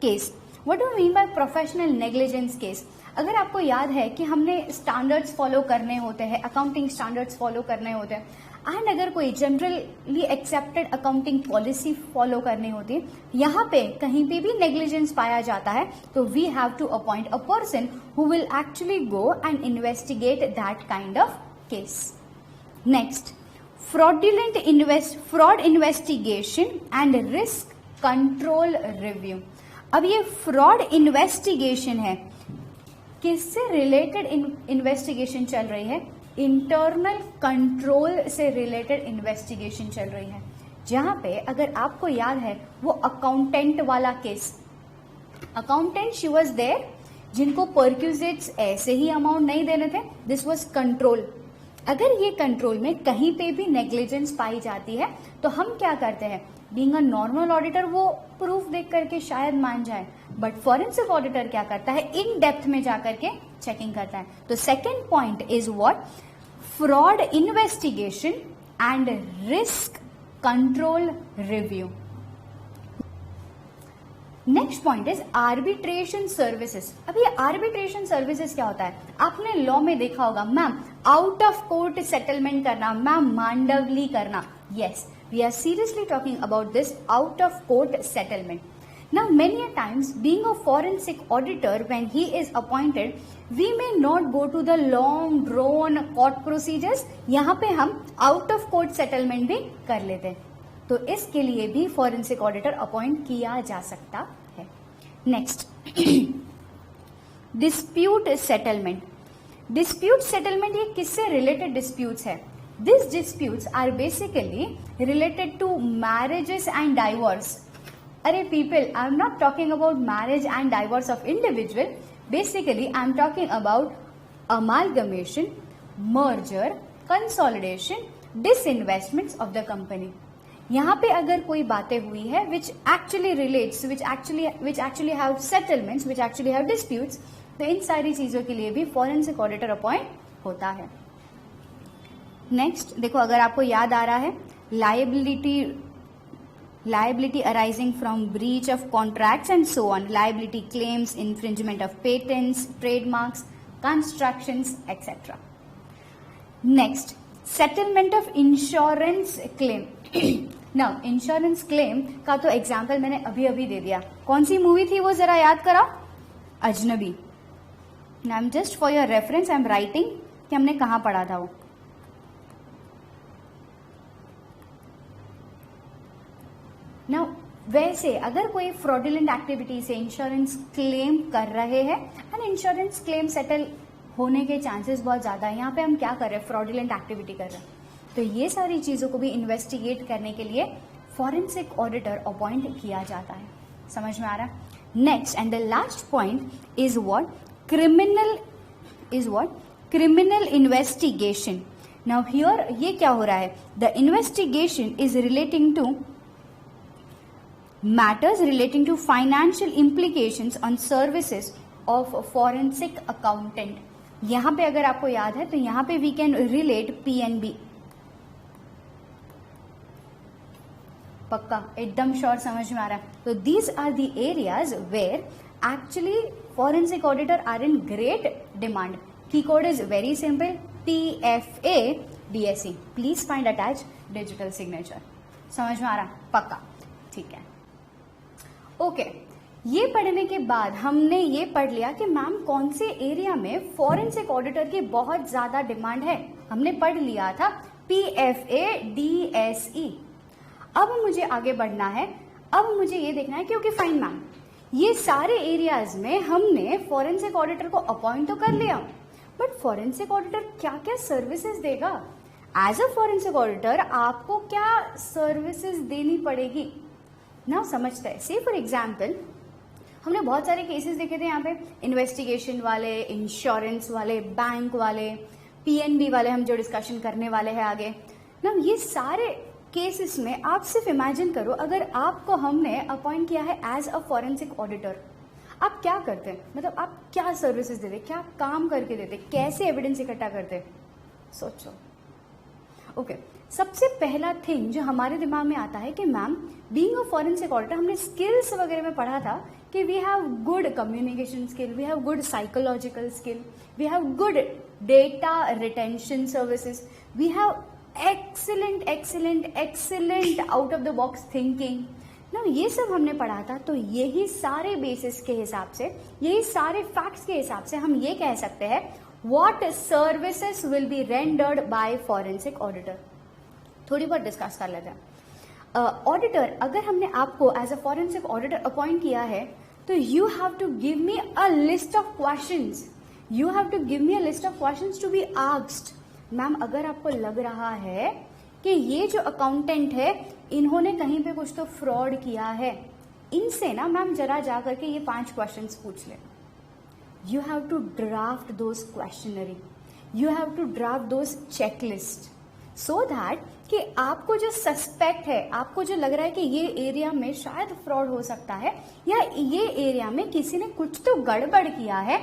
case. What do mean by professional negligence case? अगर आपको याद है कि हमने स्टैंडर्ड्स फॉलो करने होते हैं, अकाउंटिंग स्टैंडर्ड्स फॉलो करने होते हैं, एंड अगर कोई generally accepted accounting policy follow करनी होती है, यहाँ पे कहीं पे भी नेग्लिजेंस पाया जाता है, तो we have to appoint a person who will actually go and investigate that kind of case. Next, fraud investigation and risk control review. अब ये फ्रॉड इन्वेस्टिगेशन है, किससे रिलेटेड इन्वेस्टिगेशन चल रही है? इंटरनल कंट्रोल से रिलेटेड इन्वेस्टिगेशन चल रही है, जहां पे अगर आपको याद है वो अकाउंटेंट वाला case, accountant she was there, जिनको परक्यूजिट्स ऐसे ही अमाउंट नहीं देने थे. This was control. अगर ये कंट्रोल में कहीं पे भी नेग्लिजेंस पाई जाती है तो हम क्या करते हैं? बीइंग अ नॉर्मल ऑडिटर वो प्रूफ देख करके शायद मान जाए, बट फॉरेंसिक ऑडिटर क्या करता है? इन डेप्थ में जाकर के चेकिंग करता है. तो second point is what? Fraud investigation and risk control review. Next point is arbitration services. अब ये आर्बिट्रेशन सर्विसेज क्या होता है? आपने लॉ में देखा होगा, ma'am out of court settlement करना, मैम मांडवली करना. Yes, we are seriously talking about this out of court settlement. Now many a times, being a forensic auditor, when he is appointed, we may not go to the long drawn court procedures. यहाँ पे हम out of court settlement भी कर लेते हैं, तो इसके लिए भी forensic auditor appoint किया जा सकता है. Next, dispute settlement. Dispute settlement ये किससे related disputes है? These disputes are basically related to marriages and divorce. Arey people, I am not talking about marriage and divorce of individual. Basically, I am talking about amalgamation, merger, consolidation, disinvestments of the company. यहाँ पे अगर कोई बातें हुई है which actually relates, which actually have settlements, which actually have disputes, तो इन सारी चीजों के लिए भी forensic auditor अपॉइंट होता है. नेक्स्ट देखो, अगर आपको याद आ रहा है, liability arising from breach of contracts and so on, liability claims, infringement of patents, trademarks, constructions, etc. Next, settlement of insurance claim. Now insurance claim का तो एग्जाम्पल मैंने अभी अभी दे दिया. कौन सी मूवी थी वो जरा याद कराओ? अजनबी. I am just for your reference I am writing कि हमने कहाँ पढ़ा था वो. Now, वैसे अगर कोई फ्रॉडुलेंट एक्टिविटी से इंश्योरेंस क्लेम कर रहे हैं एंड इंश्योरेंस क्लेम सेटल होने के चांसेस बहुत ज्यादा है, यहाँ पे हम क्या कर रहे हैं? फ्रॉडुलेंट एक्टिविटी कर रहे हैं. तो ये सारी चीजों को भी इन्वेस्टिगेट करने के लिए फॉरेंसिक ऑडिटर अपॉइंट किया जाता है. समझ में आ रहा है? Next and the last point is what? Criminal investigation. Now here ये क्या हो रहा है? The investigation is relating to matters relating to financial implications on services of forensic accountant. यहाँ पे अगर आपको याद है तो यहाँ पे we can relate PNB. पक्का एकदम श्योर समझ में आ रहा है? तो these are the areas where actually forensic auditor are in great demand. Key code is very simple, PFA DSC. Please find attached digital signature. समझ में आ रहा? पक्का, ठीक है. ओके, ये पढ़ने के बाद हमने ये पढ़ लिया कि मैम कौन से एरिया में फॉरेंसिक ऑडिटर की बहुत ज्यादा डिमांड है. हमने पढ़ लिया था PFA DSE. अब मुझे आगे बढ़ना है. अब मुझे ये देखना है क्योंकि फाइन मैम ये सारे एरियाज में हमने फॉरेंसिक ऑडिटर को अपॉइंट तो कर लिया, बट फॉरेंसिक ऑडिटर क्या क्या सर्विसेज देगा? एज अ फॉरेंसिक ऑडिटर आपको क्या सर्विसेज देनी पड़ेगी ना, समझते हैं. सी फॉर एग्जाम्पल, हमने बहुत सारे केसेस देखे थे यहाँ पे, इन्वेस्टिगेशन वाले, इंश्योरेंस वाले, बैंक वाले, PNB वाले, हम जो डिस्कशन करने वाले हैं आगे ना. ये सारे केसेस में आप सिर्फ इमेजिन करो, अगर आपको हमने अपॉइंट किया है एज अ फॉरेंसिक ऑडिटर, आप क्या करते हैं, मतलब आप क्या सर्विसेज देते, क्या काम करके देते, कैसे एविडेंस इकट्ठा करते, सोचो। ओके, सबसे पहला थिंग जो हमारे दिमाग में आता है कि ma'am being a forensic auditor, हमने स्किल्स वगैरह में पढ़ा था कि we have good communication skill, we have good psychological skill, we have good data retention services, we have excellent out of the box thinking ना, ये सब हमने पढ़ा था। तो यही सारे बेसिस के हिसाब से, यही सारे फैक्ट्स के हिसाब से हम ये कह सकते हैं what services will be rendered by forensic auditor. थोड़ी बहुत डिस्कस कर लेते हैं। ऑडिटर, अगर हमने आपको as a forensic auditor appoint किया है तो you have to give me a list of questions, you have to give me a list of questions to be asked. Ma'am अगर आपको लग रहा है कि ये जो अकाउंटेंट है इन्होंने कहीं पे कुछ तो फ्रॉड किया है, इनसे ना मैम जरा जा करके ये 5 क्वेश्चंस पूछ ले। You have to draft those questionnaire, you have to draft those checklist, so that कि आपको जो सस्पेक्ट है, आपको जो लग रहा है कि ये एरिया में शायद फ्रॉड हो सकता है या ये एरिया में किसी ने कुछ तो गड़बड़ किया है,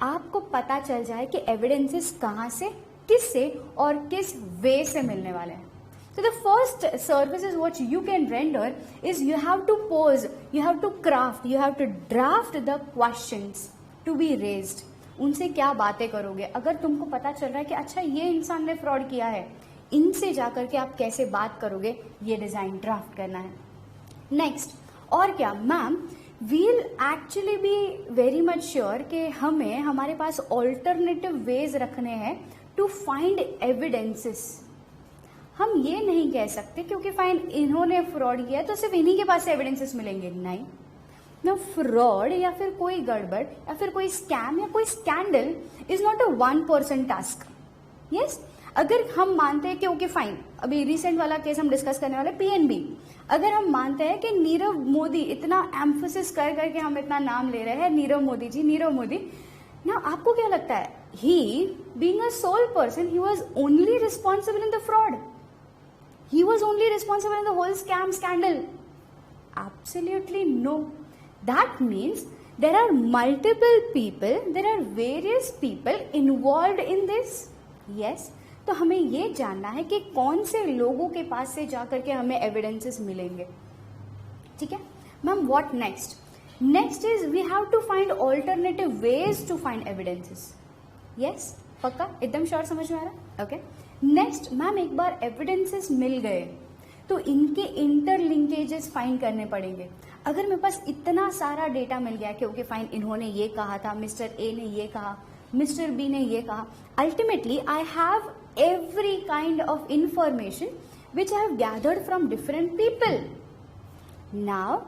आपको पता चल जाए कि एविडेंसेस कहाँ से, किससे और किस वे से मिलने वाले हैं। So the first services what you can render is you have to pose, you have to craft, you have to draft the questions to be raised. उनसे क्या बातें करोगे अगर तुमको पता चल रहा है कि अच्छा ये इंसान ने फ्रॉड किया है, इनसे जाकर के आप कैसे बात करोगे, ये डिजाइन ड्राफ्ट करना है। नेक्स्ट और क्या ma'am, we'll actually be very much sure कि हमें हमारे पास ऑल्टरनेटिव वेज रखने हैं टू फाइंड एविडेंसेस। हम ये नहीं कह सकते क्योंकि फाइन इन्होंने फ्रॉड किया तो सिर्फ इन्हीं के पास एविडेंसेस मिलेंगे, नहीं ना। फ्रॉड या फिर कोई गड़बड़ या फिर कोई स्कैम या कोई scandal is not a 1% task. Yes, अगर हम मानते हैं कि ओके फाइन, अभी रिसेंट वाला केस हम डिस्कस करने वाले पीएनबी, अगर हम मानते हैं कि नीरव मोदी, इतना एम्फोसिस कर करके हम इतना नाम ले रहे हैं नीरव मोदी जी, नीरव मोदी ना, आपको क्या लगता है he being a sole person he was only responsible in the fraud, he was only responsible in the whole scandal? Absolutely no. That means there are multiple people, there are various people involved in this. Yes, तो हमें ये जानना है कि कौन से लोगों के पास से जाकर के हमें एविडेंसेस मिलेंगे। ठीक है ma'am, what next? Next is we have to find alternative ways to find evidences. Yes, पक्का एकदम श्योर समझ में आ रहा? ओके। नेक्स्ट मैम, एक बार एविडेंसेस मिल गए तो इनके इंटरलिंकेजेस फाइंड करने पड़ेंगे। अगर मेरे पास इतना सारा डेटा मिल गया कि ओके फाइन इन्होंने ये कहा था, मिस्टर ए ने ये कहा, मिस्टर बी ने ये कहा, ultimately I have every kind of information which I have gathered from different people. Now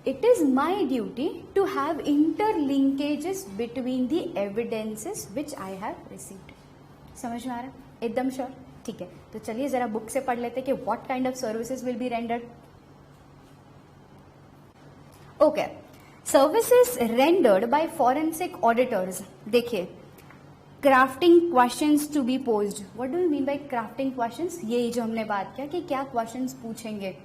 it is my duty to have interlinkages between the evidences which I have received. समझ में आ रहा? एकदम sure? ठीक है, तो चलिए जरा बुक से पढ़ लेते कि what kind of services will be rendered. Okay, services rendered by forensic auditors. देखिए, crafting questions to be posed. What do you mean by crafting questions? यही जो हमने बात किया कि क्या questions पूछेंगे.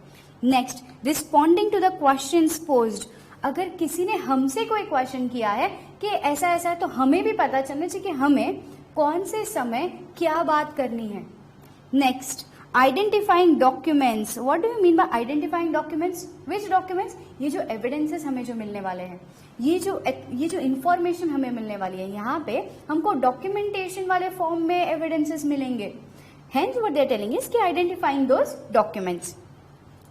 Next, responding to the questions posed. अगर किसी ने हमसे कोई क्वेश्चन किया है कि ऐसा ऐसा है तो हमें भी पता चलना चाहिए कि हमें कौन से समय क्या बात करनी है। Next, identifying documents. What do you mean bye identifying documents? Which documents? ये जो एविडेंसेस हमें जो मिलने वाले हैं, ये जो इंफॉर्मेशन हमें मिलने वाली है, यहाँ पे हमको डॉक्यूमेंटेशन वाले फॉर्म में एविडेंसेस मिलेंगे। Hence what they are telling is कि identifying those documents.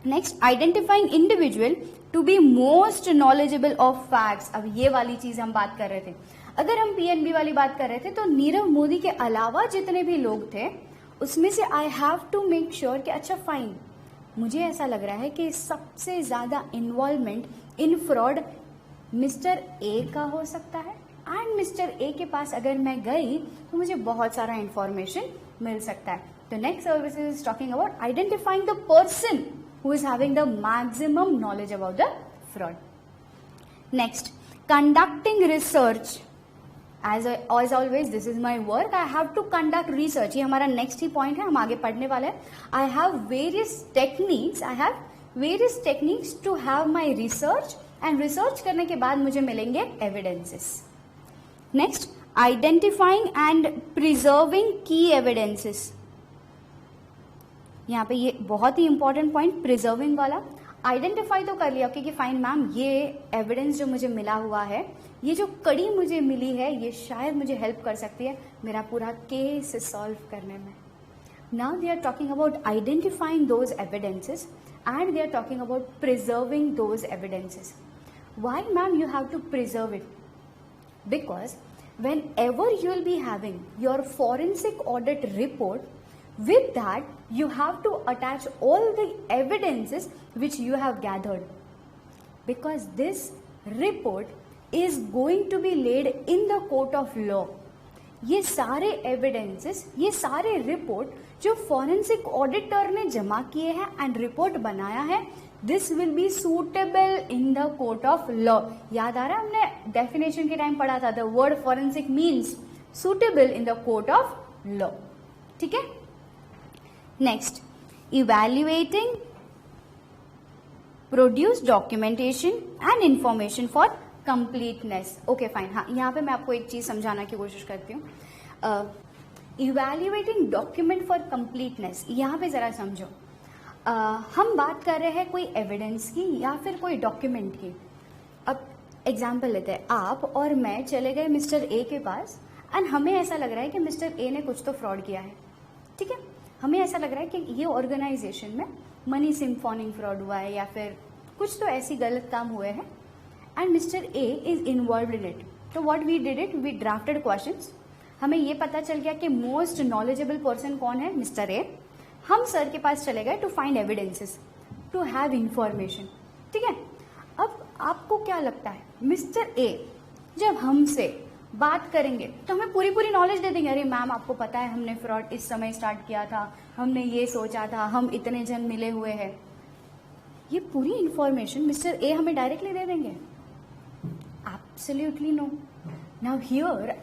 Next, identifying individual to be most knowledgeable of facts. अब ये वाली चीज हम बात कर रहे थे, अगर हम पीएनबी वाली बात कर रहे थे तो नीरव मोदी के अलावा जितने भी लोग थे उसमें से I have to make sure कि अच्छा फाइन, मुझे ऐसा लग रहा है कि सबसे ज्यादा involvement in fraud mister A का हो सकता है, एंड मिस्टर ए के पास अगर मैं गई तो मुझे बहुत सारा इंफॉर्मेशन मिल सकता है। तो next service is talking about identifying the person who is having the maximum knowledge about the fraud. Next, conducting research. As always, this is my work. I have to conduct research. ये हमारा next ही point है, हम आगे पढ़ने वाले हैं. I have various techniques. I have various techniques to have my research and research करने के बाद मुझे मिलेंगे evidences. Next, identifying and preserving की एविडेंसेस. यहाँ पे ये बहुत ही इंपॉर्टेंट पॉइंट, प्रिजर्विंग वाला. आइडेंटिफाई तो कर लिया कि फाइन मैम, ये एविडेंस जो मुझे मिला हुआ है, ये जो कड़ी मुझे मिली है, ये शायद मुझे हेल्प कर सकती है मेरा पूरा केस सॉल्व करने में. Now they are talking about identifying those evidences and they are talking about preserving those evidences. Why ma'am you have to preserve it? Because whenever you will be having your forensic audit report, with that you have to attach all the evidences which you have gathered, because this report is going to be laid in the court of law. ये सारे evidences, ये सारे report जो forensic auditor ने जमा किए हैं and report बनाया है, this will be suitable in the court of law. याद आ रहा है, हमने डेफिनेशन के टाइम पढ़ा था, the word forensic means suitable in the court of law. ठीक है. Next, evaluating produce documentation and information for completeness. Okay fine. हाँ, यहाँ पे मैं आपको एक चीज समझाना की कोशिश करती हूँ. इवैल्यूएटिंग डॉक्यूमेंट फॉर कंप्लीटनेस, यहाँ पे जरा समझो. हम बात कर रहे हैं कोई एविडेंस की या फिर कोई डॉक्यूमेंट की. अब एग्जाम्पल लेते हैं, आप और मैं चले गए मिस्टर ए के पास एंड हमें ऐसा लग रहा है कि मिस्टर ए ने कुछ तो फ्रॉड किया है. ठीक है, हमें ऐसा लग रहा है कि ये ऑर्गेनाइजेशन में मनी सिम्फोनिंग फ्रॉड हुआ है या फिर कुछ तो ऐसी गलत काम हुए हैं, and Mr. A is involved in it. So what we did it, we drafted questions. हमें ये पता चल गया कि मोस्ट नॉलेजेबल पर्सन कौन है, मिस्टर ए. हम सर के पास चले गए to find evidences, to have information. ठीक है. अब आपको क्या लगता है, मिस्टर ए जब हमसे बात करेंगे तो हमें पूरी पूरी नॉलेज दे देंगे. अरे मैम, आपको पता है हमने फ्रॉड इस समय स्टार्ट किया था, हमने ये सोचा था, हम इतने जन मिले हुए हैं. ये पूरी इंफॉर्मेशन मिस्टर ए हमें डायरेक्टली दे देंगे? Absolutely no. Now here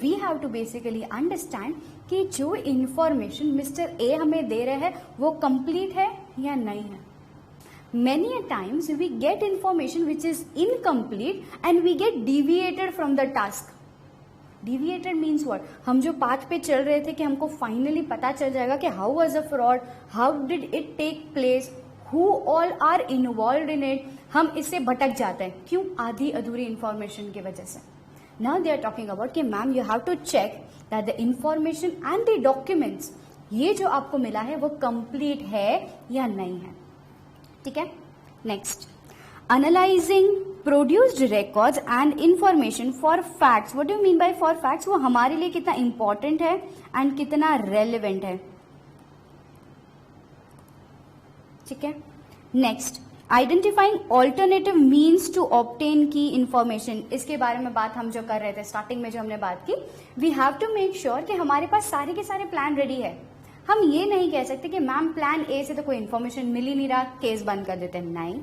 we have to basically understand कि जो information Mr. A हमें दे रहे हैं वो complete है या नहीं है. Many a times we get information which is incomplete and we get deviated from the task. Deviated means what? हम जो पाथ पे चल रहे थे कि हमको फाइनली पता चल जाएगा कि how was the fraud, how did it take place, who all are involved in it, हम इससे भटक जाते हैं. क्यों? आधी अधूरी इंफॉर्मेशन की वजह से. Now they are talking about कि ma'am you have to check that the information and the documents, ये जो आपको मिला है वो कंप्लीट है या नहीं है. ठीक है. Next, analysing produced records and information for facts. What do you mean bye for facts? वो हमारे लिए कितना इंपॉर्टेंट है एंड कितना रेलिवेंट है. ठीक है. Next, identifying alternative means to obtain key information. इसके बारे में बात हम जो कर रहे थे स्टार्टिंग में, जो हमने बात की, we have to make sure कि हमारे पास सारे के सारे प्लान रेडी है. हम ये नहीं कह सकते कि मैम प्लान ए से तो कोई इंफॉर्मेशन मिल ही नहीं रहा, केस बंद कर देते हैं. नहीं,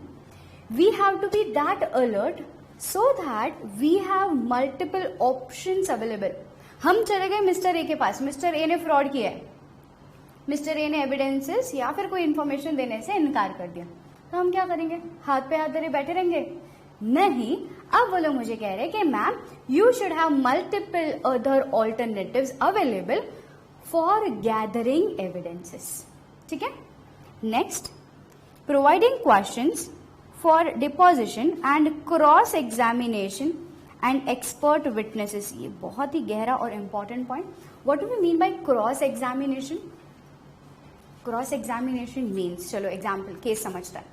we have to be that alert so that we have multiple options available. हम चले गए मिस्टर ए के पास, मिस्टर ए ने फ्रॉड किया है, मिस्टर ए ने एविडेंसेस या फिर कोई इंफॉर्मेशन देने से इनकार कर दिया, तो हम क्या करेंगे? हाथ पे हाथ धरे बैठे रहेंगे? नहीं. अब वो लोग मुझे कह रहे हैं कि ma'am you should have multiple other alternatives available for gathering evidences. ठीक है. Next, providing questions for deposition and cross examination and expert witnesses. ये बहुत ही गहरा और important point. What do we mean by cross examination? Cross examination means, चलो example case समझता है,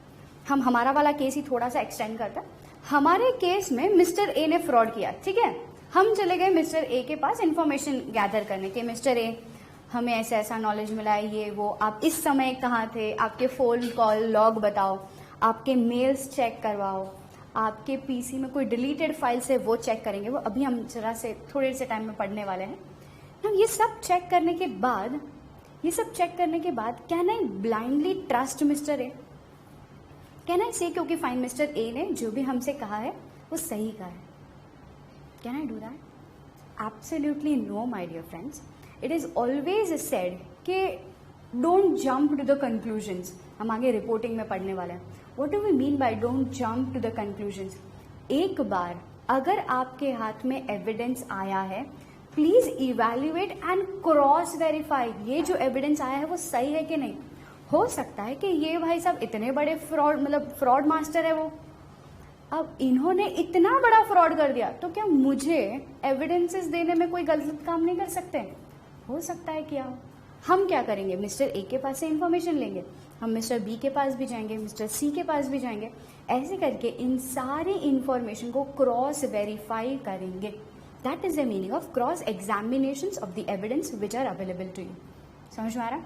हम हमारा वाला केस ही थोड़ा सा एक्सटेंड करता है. हमारे केस में मिस्टर ए ने फ्रॉड किया. ठीक है. हम चले गए मिस्टर ए के पास इंफॉर्मेशन गैदर करने के, मिस्टर ए हमें ऐसा ऐसा नॉलेज मिला है, ये वो, आप इस समय कहाँ थे, आपके फोन कॉल लॉग बताओ, आपके मेल्स चेक करवाओ, आपके पीसी में कोई डिलीटेड फाइल्स है वो चेक करेंगे. वो अभी हम जरा से थोड़े से टाइम में पढ़ने वाले हैं. ये सब चेक करने के बाद can I blindly trust mister A? Can I से क्योंकि फाइन मिस्टर ए ने जो भी हमसे कहा है वो सही कहा है? Can I do that? Absolutely no my dear friends. It is always said कि don't jump to the conclusions, हम आगे रिपोर्टिंग में पढ़ने वाले हैं. What do we mean by don't jump to the conclusions? एक बार अगर आपके हाथ में एविडेंस आया है, please evaluate and cross verify. ये जो एविडेंस आया है वो सही है कि नहीं. हो सकता है कि ये भाई साहब इतने बड़े फ्रॉड, मतलब फ्रॉड मास्टर है वो, अब इन्होंने इतना बड़ा फ्रॉड कर दिया, तो क्या मुझे एविडेंसेस देने में कोई गलत काम नहीं कर सकते? हो सकता है क्या. हम क्या करेंगे, मिस्टर ए के पास से इंफॉर्मेशन लेंगे, हम मिस्टर बी के पास भी जाएंगे, मिस्टर सी के पास भी जाएंगे, ऐसे करके इन सारी इंफॉर्मेशन को क्रॉस वेरीफाई करेंगे. That is the meaning of cross examination of the evidence which are available to you. समझ में आ रहा?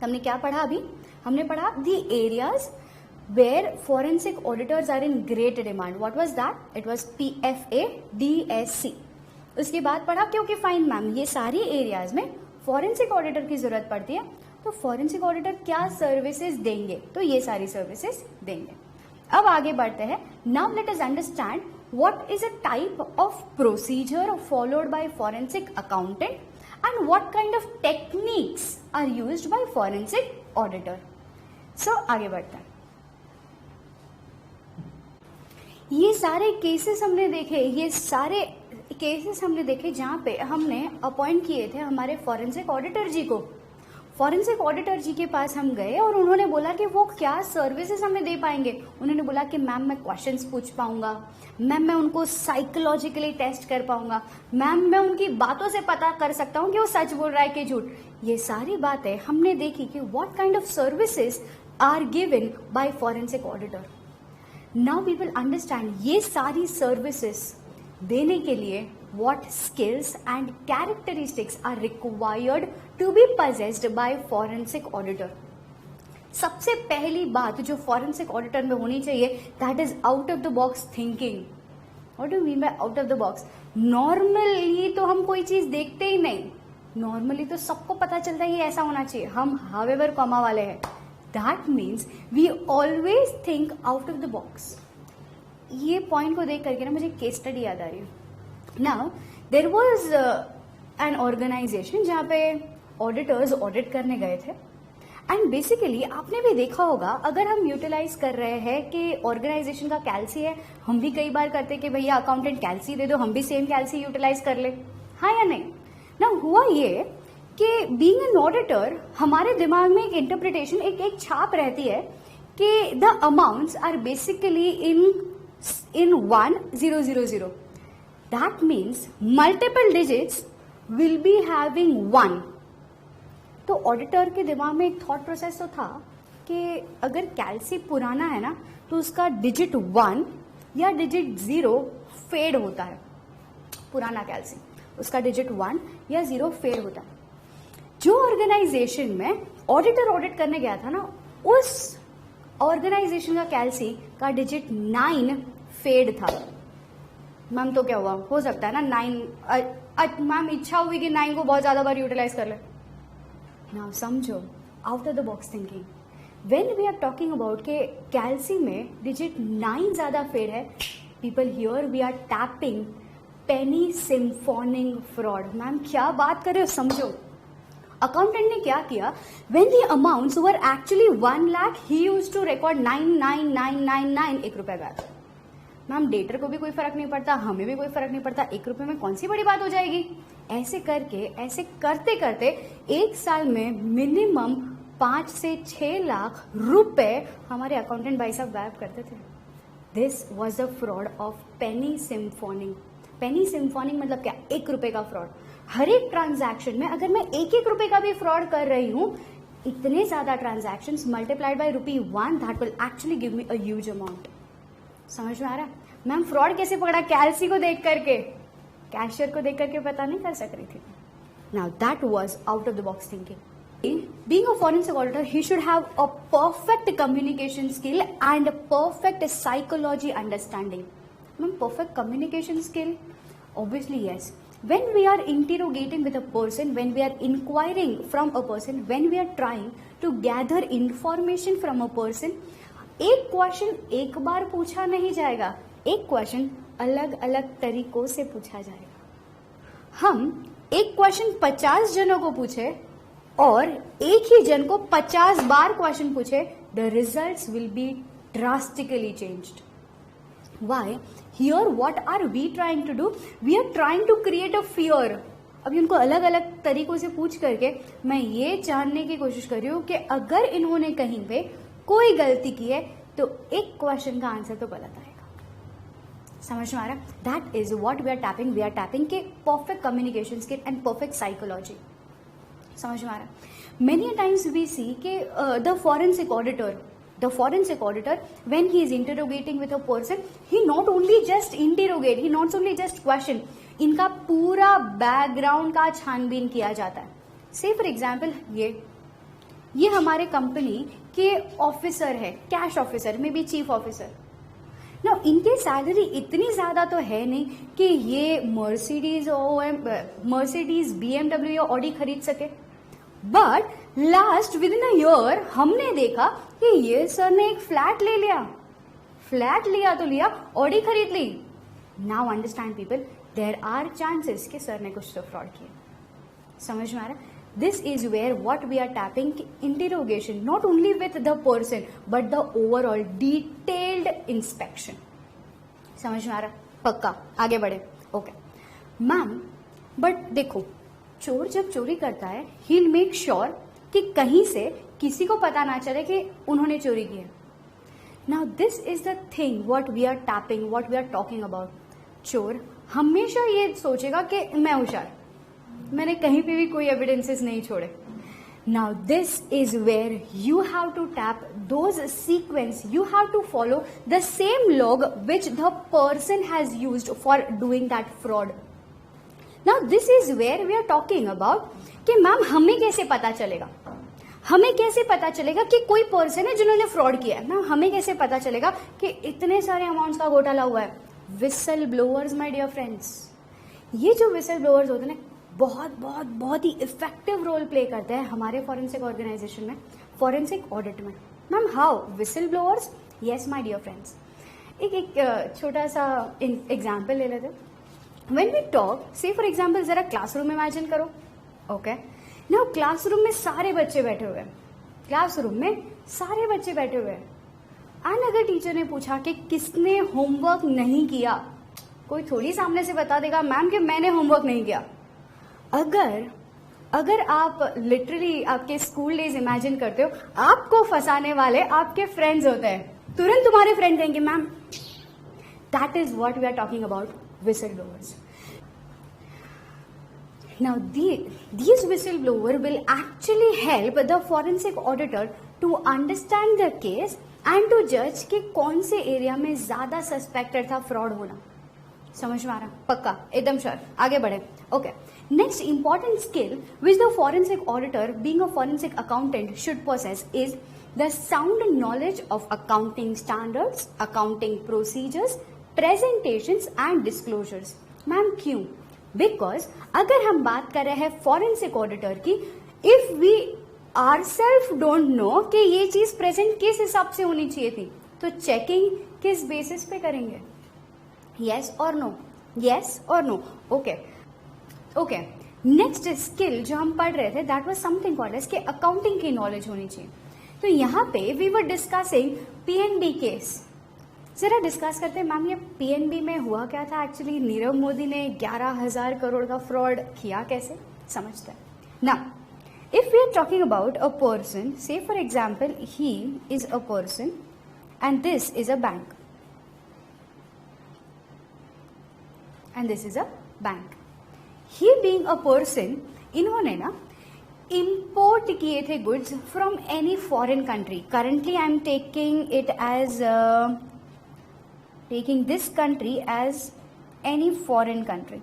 हमने क्या पढ़ा अभी? हमने पढ़ा the areas where forensic auditors are in great demand. What was that? It was PFA DSC. उसके बाद पढ़ा क्योंकि फाइन मैम ये सारी एरियाज में फॉरेंसिक ऑडिटर की जरूरत पड़ती है, तो फॉरेंसिक ऑडिटर क्या सर्विसेज देंगे, तो ये सारी सर्विसेज देंगे. अब आगे बढ़ते हैं. Now let us understand what is a type of procedure followed by forensic accountant and what kind of techniques are used by forensic auditor. So आगे बढ़ते हैं. ये सारे केसेस हमने देखे, ये सारे केसेस हमने देखे जहां पे हमने अपॉइंट किए थे हमारे फॉरेंसिक ऑडिटर जी को. फॉरेंसिक ऑडिटर जी के पास हम गए और उन्होंने बोला कि वो क्या सर्विसेज हमें दे पाएंगे. उन्होंने बोला कि मैम मैं क्वेश्चंस पूछ पाऊंगा, मैम मैं उनको साइकोलॉजिकली टेस्ट कर पाऊंगा, मैम मैं उनकी बातों से पता कर सकता हूं कि वो सच बोल रहा है कि झूठ. ये सारी बातें हमने देखी कि what kind of services are given by forensic auditor. Now we will understand ये सारी सर्विसेज देने के लिए what skills and characteristics are required to be possessed by forensic auditor. सबसे पहली बात जो forensic auditor में होनी चाहिए, that is out of the box thinking. What do you mean by out of the box? Normally तो हम कोई चीज देखते ही नहीं, normally तो सबको पता चलता है ये ऐसा होना चाहिए, हम however comma वाले हैं. That means we always think out of the box. ये पॉइंट को देख करके ना मुझे केस स्टडी याद आ रही है. Now there was an organisation जहाँ पे ऑडिटर्स ऑडिट करने गए थे एंड बेसिकली आपने भी देखा होगा, अगर हम यूटिलाइज कर रहे हैं कि ऑर्गेनाइजेशन का कैल्सी है, हम भी कई बार करते कि भैया अकाउंटेंट कैल्सी दे दो, हम भी सेम कैल्सी यूटिलाइज कर ले, हाँ या नहीं. ना हुआ ये कि बीइंग एन ऑडिटर हमारे दिमाग में एक इंटरप्रिटेशन, एक छाप रहती है कि the amounts are basically in 1000. That means multiple digits will be having 1. तो ऑडिटर के दिमाग में एक थॉट प्रोसेस तो था कि अगर कैल्सी पुराना है ना तो उसका डिजिट 1 या डिजिट 0 फेड होता है. पुराना कैल्सी उसका डिजिट 1 या 0 फेड होता है. जो ऑर्गेनाइजेशन में ऑडिटर ऑडिट करने गया था ना, उस ऑर्गेनाइजेशन का कैल्सी का डिजिट 9 फेड था. मैम तो क्या हुआ, हो सकता है ना 9, मैम इच्छा हुई कि 9 को बहुत ज्यादा बार यूटिलाइज कर ले. नाउ समझो out of the box thinking. When we are talking about के कैल्सी में डिजिट 9 ज्यादा फेड है, people here we are tapping penny symphonic fraud. Ma'am क्या बात कर रहे हो, समझो. अकाउंटेंट ने क्या किया, when the amounts were actually 1 lakh ही यूज्ड टू रिकॉर्ड 99999 1 रुपए बैक. मैम डेटर को भी कोई फर्क नहीं पड़ता, हमें भी कोई फर्क नहीं पड़ता, 1 रुपए में कौन सी बड़ी बात हो जाएगी. ऐसे करके ऐसे करते करते एक साल में मिनिमम 5 से 6 लाख रुपए हमारे अकाउंटेंट भाई साहब गायब करते थे. This was the fraud of Penney symphonic. Penney symphonic मतलब क्या, 1 रुपए का फ्रॉड. हर एक ट्रांजैक्शन में अगर मैं 1 रुपए का भी फ्रॉड कर रही हूं, इतने ज्यादा transactions multiplied by ₹1, that will actually give me a huge amount. समझ में आ रहा है. मैम फ्रॉड कैसे पकड़ा, कैल्सी को देख करके, कैशियर को देख करके पता नहीं कर सक रही थी. Now that was out of the box thinking. Being a forensic auditor, he should have a perfect communication skill and a perfect psychology understanding. Ma'am, perfect communication skill? Obviously, yes. When we are interrogating with a person, when we are inquiring from a person, when we are trying to gather information from a person, एक question एक बार पूछा नहीं जाएगा, एक question अलग अलग तरीकों से पूछा जाएगा. हम एक क्वेश्चन 50 जनों को पूछे और एक ही जन को 50 बार क्वेश्चन पूछे, the results will be drastically changed. Why? Here what are we trying to do? We are trying to create a fear. अभी उनको अलग अलग तरीकों से पूछ करके मैं ये जानने की कोशिश कर रही हूँ कि अगर इन्होंने कहीं पे कोई गलती की है तो एक क्वेश्चन का आंसर तो गलत आएगा. समझ में आ रहा? That is what we are tapping. We are tapping के perfect communication skill and perfect psychology. समझ में आ रहा? मेनी टाइम्स वी सी के the forensic auditor, when he is interrogating with a person, he not only just interrogate, he not only just question, इनका पूरा background का छानबीन किया जाता है. से फॉर एग्जाम्पल ये हमारे कंपनी के ऑफिसर है, cash officer, may be chief officer. ना इनकी सैलरी इतनी ज्यादा तो है नहीं कि ये मर्सिडीज BMW या ऑडी खरीद सके. But last with in a year हमने देखा कि ये सर ने एक फ्लैट ले लिया. फ्लैट लिया तो लिया, ऑडी खरीद ली. Now understand people, there are chances कि सर ने कुछ तो फ्रॉड किया. समझ में आ रहा? This is where what we are tapping interrogation, not only with the person but the overall detailed inspection. समझ में आ रहा? पक्का आगे बढ़े. ओके मैम, बट देखो चोर जब चोरी करता है he'll मेक श्योर कि कहीं से किसी को पता ना चले कि उन्होंने चोरी की है. Now this is the thing what we are tapping, what we are talking about. चोर हमेशा ये सोचेगा कि मैं होशियार, मैंने कहीं पे भी कोई एविडेंसेस नहीं छोड़े. Now this is where you have to tap those sequence. You have to follow the same log which the person has used for doing that fraud. Now this is where we are talking about कि ma'am हमें कैसे पता चलेगा, हमें कैसे पता चलेगा कि कोई पर्सन है जिन्होंने फ्रॉड किया है. मैम हमें कैसे पता चलेगा कि इतने सारे अमाउंट्स का घोटाला हुआ है. Whistle blowers my dear friends, ये जो विसल ब्लोअर्स होते हैं ना बहुत बहुत बहुत ही इफेक्टिव रोल प्ले करते हैं हमारे फॉरेंसिक ऑर्गेनाइजेशन में, फॉरेंसिक ऑडिट में. Ma'am how? Whistle blowers, yes my dear friends. एक छोटा सा एग्जाम्पल ले लेते हैं. When we talk, say for example, जरा क्लासरूम इमेजिन करो. ओके नाउ क्लासरूम में सारे बच्चे बैठे हुए हैं, क्लासरूम में सारे बच्चे बैठे हुए हैं. एंड अगर टीचर ने पूछा कि किसने होमवर्क नहीं किया, कोई थोड़ी सामने से बता देगा मैम कि मैंने होमवर्क नहीं किया. अगर आप लिटरली आपके स्कूल डेज इमेजिन करते हो, आपको फंसाने वाले आपके फ्रेंड्स होते हैं, तुरंत तुम्हारे फ्रेंड कहेंगे ma'am. That is what we are talking about whistleblowers. Now these whistleblower will actually help the forensic auditor to understand the case and to judge कि कौन से एरिया में ज्यादा सस्पेक्टेड था फ्रॉड होना. समझ में आ रहा? पक्का एकदम श्योर. आगे बढ़े. Okay next important skill which the forensic auditor being a forensic accountant should possess is the sound knowledge of accounting standards, accounting procedures, presentations and disclosures. Ma'am क्यों? बिकॉज अगर हम बात कर रहे हैं फॉरेंसिक ऑडिटर की, if we ourselves don't know कि ये चीज प्रेजेंट किस हिसाब से होनी चाहिए थी, तो चेकिंग किस बेसिस पे करेंगे? यस और नो, यस और नो. ओके नेक्स्ट स्किल जो हम पढ़ रहे थे that was something called as कि अकाउंटिंग की नॉलेज होनी चाहिए. तो यहाँ पे we were discussing PNB case. जरा डिस्कस करते हैं मैम ये PNB में हुआ क्या था एक्चुअली. नीरव मोदी ने 11,000 करोड़ का फ्रॉड किया कैसे, समझते हैं ना. If we are talking about a person, say for example he is a person and this is a bank, and this is a bank. He being a person, इन्होंने ना इंपोर्ट किए थे goods from any foreign country. Currently I am taking it as taking this country as any foreign country.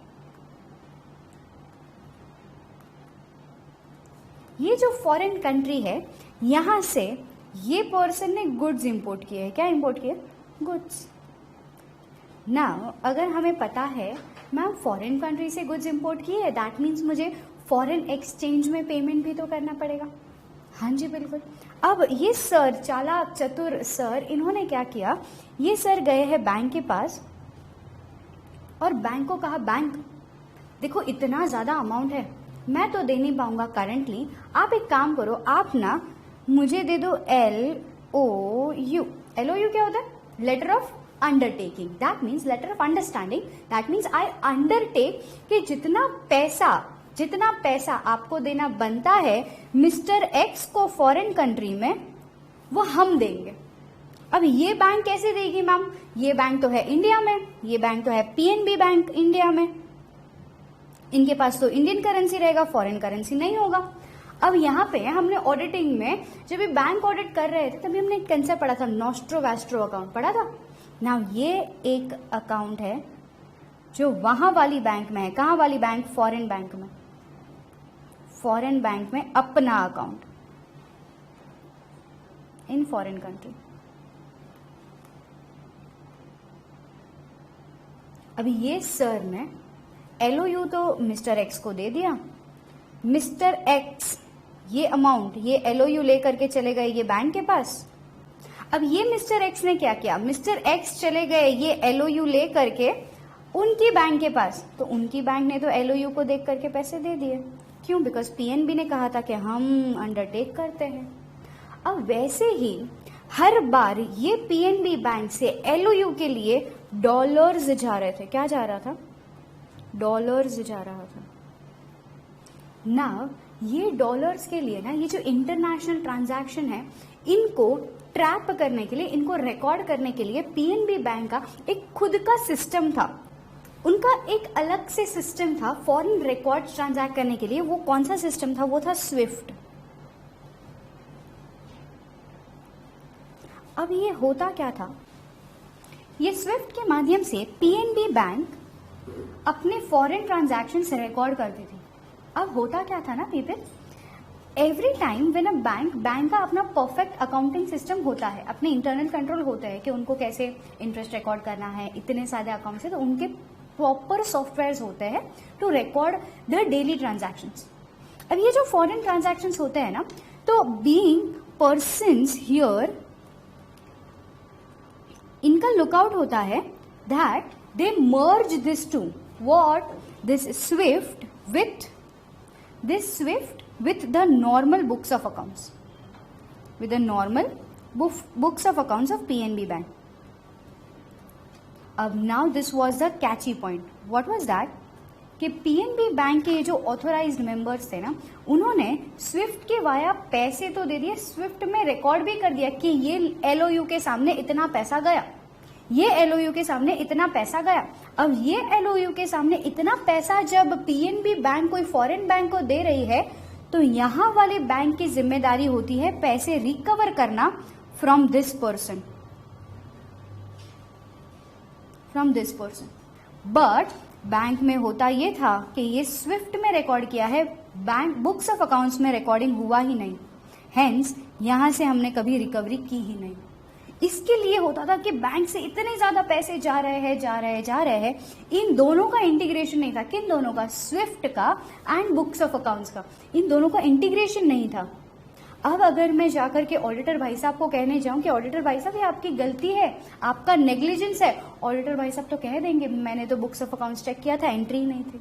ये जो foreign country है यहां से ये पर्सन ने गुड्स इंपोर्ट किए हैं. क्या इंपोर्ट किए? गुड्स. नाउ अगर हमें पता है मैम फॉरेन कंट्री से गुड्स इंपोर्ट किए है, दैट मीन्स मुझे फॉरेन एक्सचेंज में पेमेंट भी तो करना पड़ेगा. हाँ जी बिल्कुल. अब ये सर, चालाक चतुर सर, इन्होंने क्या किया, ये सर गए हैं बैंक के पास और बैंक को कहा बैंक देखो इतना ज्यादा अमाउंट है, मैं तो दे नहीं पाऊंगा करंटली, आप एक काम करो, आप ना मुझे दे दो LOU। LOU क्या होता है? Letter of undertaking. That means letter of understanding. That means I undertake कि जितना पैसा आपको देना बनता है मिस्टर एक्स को फॉरेन कंट्री में, वो हम देंगे। अब ये बैंक कैसे देगी मैम? ये बैंक तो है इंडिया में, ये बैंक तो है PNB बैंक इंडिया में, इनके पास तो इंडियन करेंसी रहेगा, फॉरेन करेंसी नहीं होगा। अब यहाँ पे हमने ऑडिटिंग में जब ये बैंक ऑडिट कर रहे थे तभी हमने एक कंसेप्ट पढ़ा था, नॉस्ट्रो वैस्ट्रो अकाउंट पढ़ा था ना। ये एक अकाउंट है जो वहां वाली बैंक में है। कहाँ वाली बैंक? फॉरेन बैंक में। फॉरेन बैंक में अपना अकाउंट इन फॉरेन कंट्री। अभी ये सर ने LOU तो मिस्टर एक्स को दे दिया। मिस्टर एक्स ये अमाउंट, ये LOU लेकर के चले गए ये बैंक के पास। अब ये मिस्टर एक्स ने क्या किया? मिस्टर एक्स चले गए ये LOU ले करके उनकी बैंक के पास, तो उनकी बैंक ने तो LOU को देख करके पैसे दे दिए। क्यों? बिकॉज PNB ने कहा था कि हम अंडरटेक करते हैं। अब वैसे ही हर बार ये PNB बैंक से LOU के लिए डॉलर्स जा रहे थे। क्या जा रहा था? डॉलर्स जा रहा था ना। ये डॉलर्स के लिए ना, ये जो इंटरनेशनल ट्रांजैक्शन है, इनको ट्रैप करने के लिए, इनको रिकॉर्ड करने के लिए PNB बैंक का एक खुद का सिस्टम था। उनका एक अलग से सिस्टम था फॉरेन रिकॉर्ड्स ट्रांजैक्ट करने के लिए। वो कौन सा सिस्टम था? वो था स्विफ्ट। अब ये होता क्या था? ये स्विफ्ट के माध्यम से PNB बैंक अपने फॉरेन ट्रांजैक्शन से रिकॉर्ड करती थी। अब होता क्या था ना people, every time when a bank का अपना परफेक्ट अकाउंटिंग सिस्टम होता है, अपने इंटरनल कंट्रोल होता है कि उनको कैसे इंटरेस्ट रिकॉर्ड करना है, इतने सारे अकाउंट है, तो उनके प्रॉपर सॉफ्टवेयर होते हैं to record the daily transactions. अब ये जो फॉरेन ट्रांजैक्शंस होते हैं ना, तो बीइंग पर्सन्स हियर, इनका लुकआउट होता है that they merge this to what this SWIFT with the normal books of accounts, with the normal books of accounts of PNB bank. अब now this was the catchy point. What was that? कि PNB bank के जो authorised members थे ना, उन्होंने Swift के via पैसे तो दे दिए, स्विफ्ट में रिकॉर्ड भी कर दिया कि ये LOU के सामने इतना पैसा गया, ये LOU के सामने इतना पैसा गया। अब ये LOU के सामने इतना पैसा जब PNB बैंक कोई फॉरेन बैंक को दे रही है, तो यहां वाले बैंक की जिम्मेदारी होती है पैसे रिकवर करना from this person, but bank में होता ये था कि ये स्विफ्ट में रिकॉर्ड किया है, बैंक बुक्स ऑफ अकाउंट्स में रिकॉर्डिंग हुआ ही नहीं, हेंस यहां से हमने कभी रिकवरी की ही नहीं। इसके लिए होता था कि बैंक से इतने ज्यादा पैसे जा रहे हैं, इन दोनों का इंटीग्रेशन नहीं था। किन दोनों का? स्विफ्ट का एंड बुक्स ऑफ अकाउंट्स का, इन दोनों का इंटीग्रेशन नहीं था। अब अगर मैं जाकर के ऑडिटर भाई साहब को कहने जाऊं कि ऑडिटर भाई साहब ये आपकी गलती है, आपका नेग्लिजेंस है, ऑडिटर भाई साहब तो कह देंगे मैंने तो बुक्स ऑफ अकाउंट्स चेक किया था, एंट्री नहीं थी।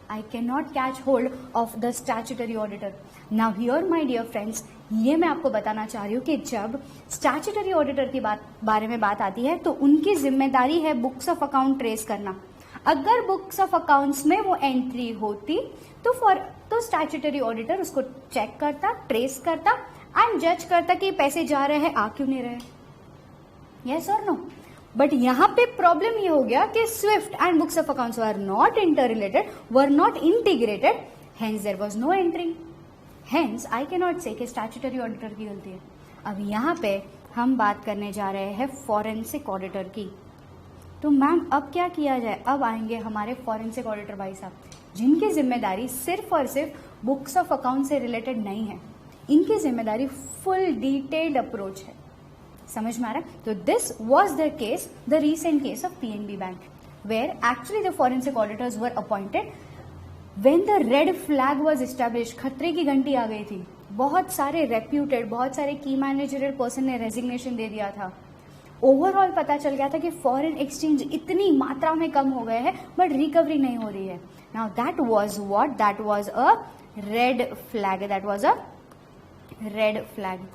I cannot catch hold of the statutory auditor. Now here my dear friends, ये मैं आपको बताना चाह रही हूँ कि जब स्टैट्यूटरी ऑडिटर की बारे में बात आती है तो उनकी जिम्मेदारी है बुक्स ऑफ अकाउंट ट्रेस करना। अगर बुक्स ऑफ अकाउंट्स में वो एंट्री होती तो स्टैट्यूटरी ऑडिटर उसको चेक करता, ट्रेस करता एंड जज करता कि पैसे जा रहे हैं, आ क्यों नहीं रहे, यस और नो। बट यहाँ पे प्रॉब्लम ये हो गया कि SWIFT and books of accounts were not interrelated, were not integrated, hence there was no entry, hence I can not say कि स्टैट्यूटरी ऑडिटर की गलती है। अब यहाँ पे हम बात करने जा रहे हैं फॉरेंसिक ऑडिटर की। तो मैम अब क्या किया जाए? अब आएंगे हमारे फॉरेंसिक ऑडिटर भाई साहब, जिनकी जिम्मेदारी सिर्फ और सिर्फ बुक्स ऑफ अकाउंट से रिलेटेड नहीं है, इनकी जिम्मेदारी फुल डिटेल्ड अप्रोच है। समझ में आ रहा है? तो this was the case, the recent case of PNB bank, where actually the forensic auditors were appointed when the red flag was establish. खतरे की घंटी आ गई थी, बहुत सारे रेप्यूटेड, बहुत सारे की मैनेजरियल पर्सन ने रेजिग्नेशन दे दिया था, ओवरऑल पता चल गया था कि फॉरेन एक्सचेंज इतनी मात्रा में कम हो गए हैं बट रिकवरी नहीं हो रही है. Now that was what? That was a red flag. That was a red flag.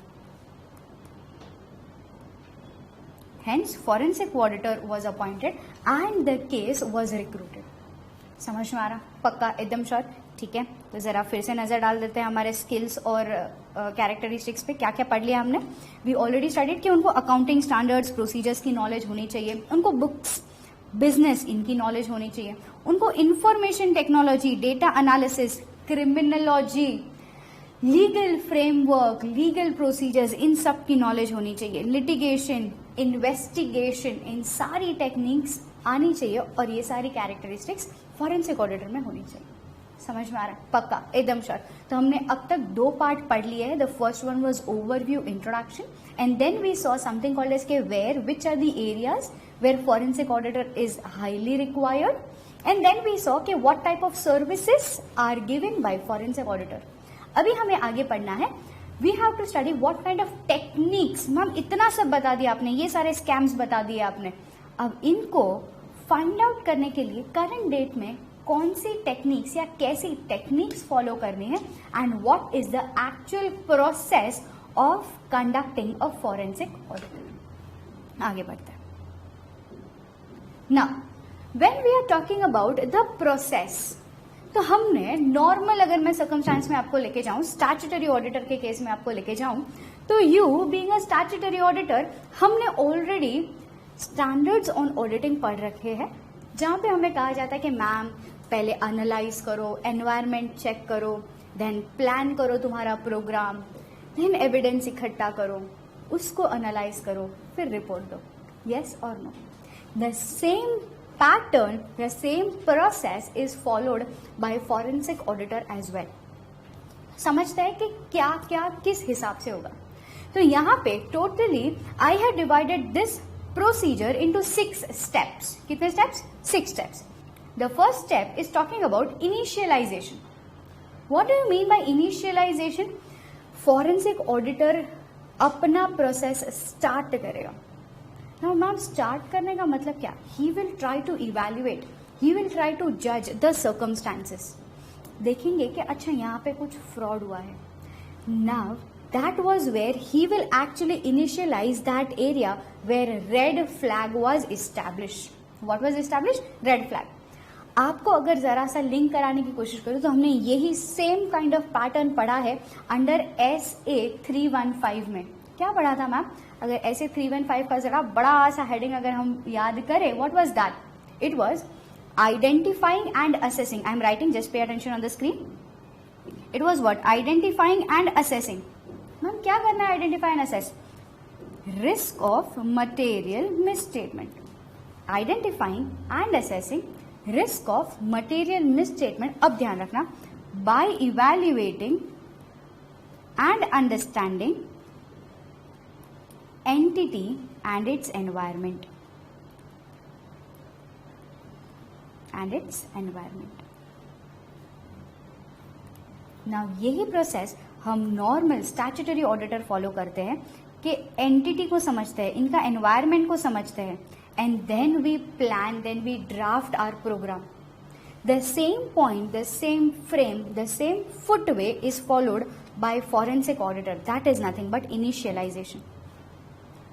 Hence, forensic auditor was appointed and the case was recruited. समझ में आ रहा? पक्का एकदम श्योर? ठीक है, तो जरा फिर से नजर डाल देते हैं हमारे स्किल्स और कैरेक्टरिस्टिक्स पे. क्या क्या पढ़ लिया हमने? वी ऑलरेडी स्टडीड कि उनको अकाउंटिंग स्टैंडर्ड्स, प्रोसीजर्स की नॉलेज होनी चाहिए, उनको बुक्स, बिजनेस इनकी नॉलेज होनी चाहिए, उनको information technology, data analysis, criminology, legal framework, legal procedures, इन सब की नॉलेज होनी चाहिए, लिटिगेशन, इन्वेस्टिगेशन, इन सारी टेक्निक्स आनी चाहिए और ये सारी कैरेक्टरिस्टिक्स फॉरेंसिक ऑडिटर में होनी चाहिए. समझ में आ रहा है? पक्का एकदम श्योर. तो हमने अब तक 2 पार्ट पढ़ लिए हैं. The first one was overview, introduction, and then we saw something called as के where, which are the areas where forensic auditor is highly required, and then we saw कि what type of services are given by forensic auditor. अभी हमें आगे पढ़ना है. We have to study what kind of techniques. Ma'am इतना सब बता दिया आपने, ये सारे स्कैम्स बता दिए आपने. अब इनको फाइंड आउट करने के लिए करंट डेट में कौन सी टेक्निक्स या कैसी टेक्निक्स फॉलो करनी है and what is the actual process of conducting a forensic audit. आगे बढ़ते हैं. Now when we are talking about the process, तो हमने नॉर्मल, अगर मैं सर्कमस्टांस में आपको लेके जाऊं, स्टैट्यूटरी ऑडिटर के केस में आपको लेके जाऊं, तो you being a statutory auditor, हमने ऑलरेडी स्टैंडर्ड्स ऑन ऑडिटिंग पढ़ रखे हैं, जहां पे हमें कहा जाता है कि मैम पहले एनालाइज करो, एनवायरमेंट चेक करो, देन प्लान करो तुम्हारा प्रोग्राम, देन एविडेंस इकट्ठा करो, उसको एनालाइज करो, फिर रिपोर्ट दो. यस और no? The same pattern, the same process is followed by forensic auditor as well. समझते हैं कि क्या क्या किस हिसाब से होगा. तो यहाँ पे totally I have divided this procedure into 6 steps. कितने steps? 6 steps. The first step is talking about initialization. What do you mean by initialization? Forensic auditor अपना process start करेगा. Now, मैम स्टार्ट करने का मतलब क्या? He will try to evaluate, he will try to judge the circumstances. देखेंगे कि अच्छा यहाँ पे कुछ फ्रॉड हुआ है. Now, that was where he will actually initialize that area where red flag was established. What was established? Red flag. आपको अगर जरा सा लिंक कराने की कोशिश करूं तो हमने यही सेम काइंड ऑफ पैटर्न पढ़ा है अंडर SA 315 में. क्या पढ़ा था मैम? अगर ऐसे 315 का जरा बड़ा सा हेडिंग अगर हम याद करें, what was that? It was identifying and assessing. I am writing, just pay attention on the screen. It was what? Identifying and assessing. Ma'am क्या करना है identify and assess? Risk of material misstatement. Identifying and assessing risk of material misstatement. अब ध्यान रखना, by evaluating and understanding entity and its environment. Now यही process हम normal statutory auditor follow करते हैं कि एंटिटी को समझते हैं, इनका एनवायरमेंट को समझते हैं, and then we plan, then we draft our programme. The same point, the same frame, the same footway is followed by forensic auditor. That is nothing but initialization.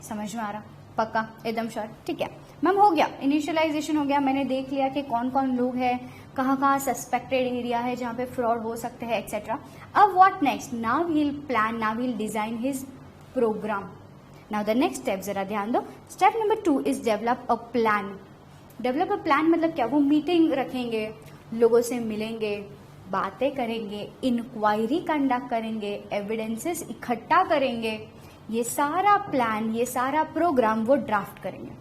समझ में आ रहा? पक्का एकदम श्योर? ठीक है मैम, हो गया इनिशियलाइजेशन, हो गया. मैंने देख लिया कि कौन कौन लोग हैं, कहाँ कहाँ सस्पेक्टेड एरिया है जहाँ पे फ्रॉड हो सकते हैं, एक्सेट्रा. अब what next? Now we'll plan, now we'll design his programme. Now the next step जरा ध्यान दो. Step number 2 is develop a plan. Develop a plan मतलब क्या? वो मीटिंग रखेंगे, लोगों से मिलेंगे, बातें करेंगे, इंक्वायरी कंडक्ट करेंगे, एविडेंसेस इकट्ठा करेंगे, ये सारा प्लान, ये सारा प्रोग्राम वो ड्राफ्ट करेंगे.